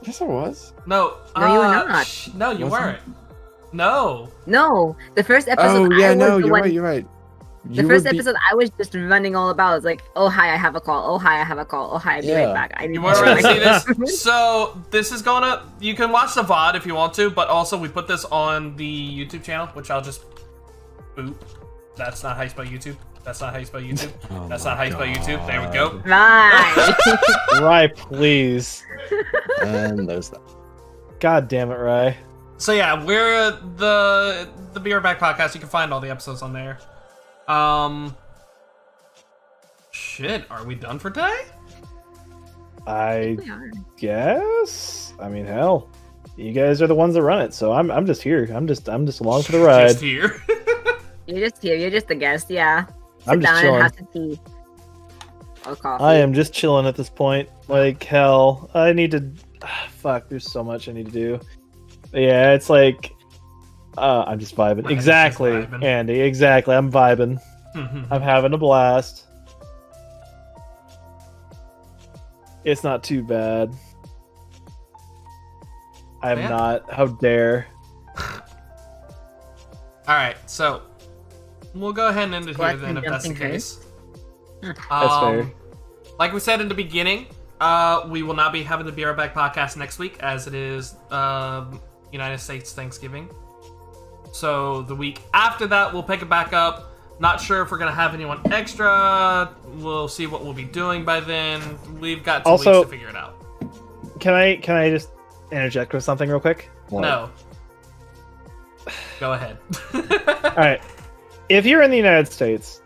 Yes, I was. No. No, you were not. No, you Wasn't? weren't. No. No, the first episode. Oh yeah, I was no, the you're one, right. You're right. The You first would be- episode, I was just running all about. It's like, oh hi, I have a call. Oh hi, I have a call. Oh hi, I'll be Yeah. right back. I need You to weren't be ready to right see back. this. So this is gonna. You can watch the VOD if you want to, but also we put this on the YouTube channel, which I'll just boop. That's not how you spell YouTube. That's not how you spell YouTube. Oh That's my not how you spell YouTube. There we go. Right. Rye, please. And there's that. God damn it, Rye. So yeah, we're the Be Right Back podcast. You can find all the episodes on there. Shit, are we done for today? I We are. guess. I mean, hell, you guys are the ones that run it, so I'm just here. I'm just along for the ride. Just here. You're just here. You're just a guest. Yeah. Sit I'm just down chilling. and have some tea. Or coffee. I am just chilling at this point. Like hell, I need to. Fuck, there's so much I need to do. Yeah, it's like. I'm just vibing. Right, Exactly, just vibing. Andy. Exactly. I'm vibing. I'm having a blast. It's not too bad. I am Yeah. not. How dare. Alright, so we'll go ahead and end it here Squats then, and if that's the jumping case. That's fair. Like we said in the beginning, we will not be having the Be Right Back podcast next week, as it is United States Thanksgiving. So the week after that, we'll pick it back up. Not sure if we're gonna have anyone extra. We'll see what we'll be doing by then. We've got 2 Also- weeks to figure it out. Can I just interject with something real quick? What? No. Go ahead. All right. If you're in the United States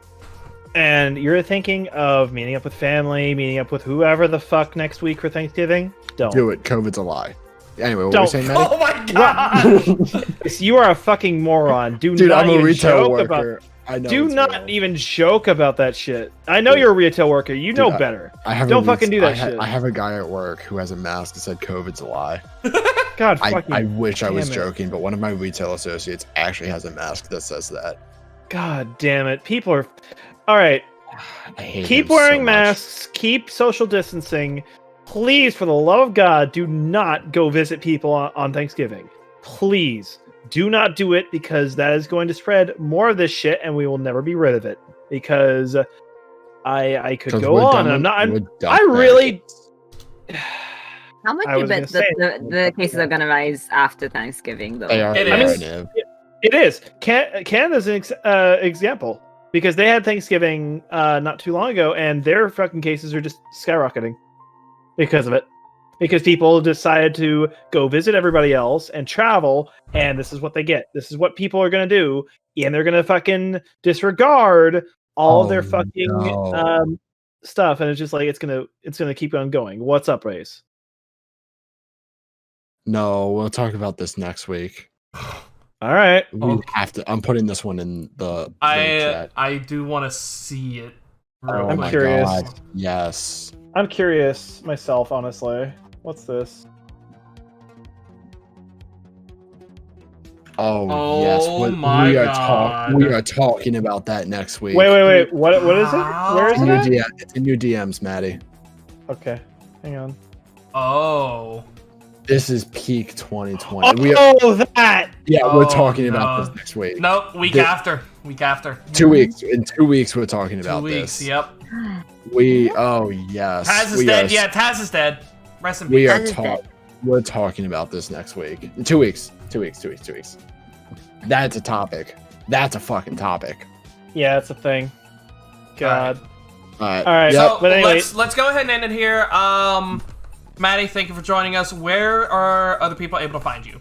and you're thinking of meeting up with family, meeting up with whoever the fuck next week for Thanksgiving, don't. Do it. COVID's a lie. Anyway, what were Don't. you saying, Maddie? Oh my god! You are a fucking moron. Do Dude, not I'm a even retail joke worker. about. I know. Do it's not real. even joke about that shit. I know Dude. you're a retail worker. You know Dude, better. I have Don't a fucking do that I shit. I have a guy at work who has a mask that said COVID's a lie. God fucking. I wish I was damn it. joking, but one of my retail associates actually has a mask that says that. God damn it. People are. All right. I hate Keep him so wearing much. masks. Keep social distancing. Please, for the love of God, do not go visit people on Thanksgiving. Please do not do it, because that is going to spread more of this shit, and we will never be rid of it. Because I could 'Cause go we're on. done I'm not. with I dumb really. How much I do you was bet gonna say- the cases are gonna rise after Thanksgiving, though? They are. It they is. are now. It is. Canada's an example, because they had Thanksgiving not too long ago, and their fucking cases are just skyrocketing because of it. Because people decided to go visit everybody else and travel, and this is what they get. This is what people are gonna do, and they're gonna fucking disregard all of their Oh, fucking no. stuff, and it's just like it's gonna keep on going. What's up, Race? No, we'll talk about this next week. All right. We Okay. have to. I'm putting this one in the chat. I do want to see it. real Oh I'm my quick. curious. god. Yes. I'm curious myself, honestly. What's this? Oh, yes. Oh my God. We are talking about that next week. Wait. What is it? Where It's is in it? your at? It's in your DMs, Maddie. Okay. Hang on. Oh. This is peak 2020. Oh, that! Yeah, Oh, we're talking about no. this next week. No, week The- after. Week after. 2 weeks. In 2 weeks, we're talking 2 about weeks. this. Yep. Oh yes. Taz is we dead. are- Yeah, Taz is dead. Rest in We peace. are Taz is dead. We're talking about this next week. In 2 weeks. 2 weeks. 2 weeks. 2 weeks. That's a topic. That's a fucking topic. Yeah, it's a thing. God. All right. All right. Yep. So But anyway- let's go ahead and end it here. Maddie, thank you for joining us. Where are other people able to find you?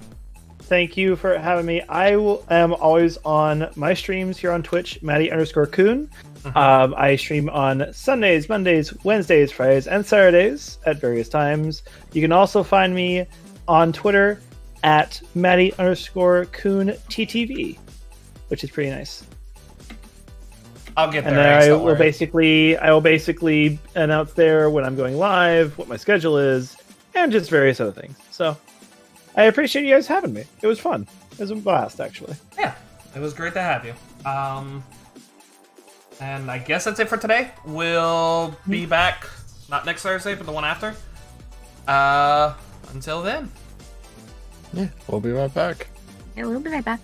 Thank you for having me. am always on my streams here on Twitch, Maddie_Coon. I stream on Sundays, Mondays, Wednesdays, Fridays, and Saturdays at various times. You can also find me on Twitter at Maddie_CoonTTV, which is pretty nice. I'll get And there. then Ace, I don't will worry. basically announce there when I'm going live, what my schedule is, and just various other things. So I appreciate you guys having me. It was fun. It was a blast, actually. Yeah, it was great to have you. And I guess that's it for today. We'll be back, not next Thursday, but the one after. Until then. Yeah, we'll be right back. Yeah, we'll be right back.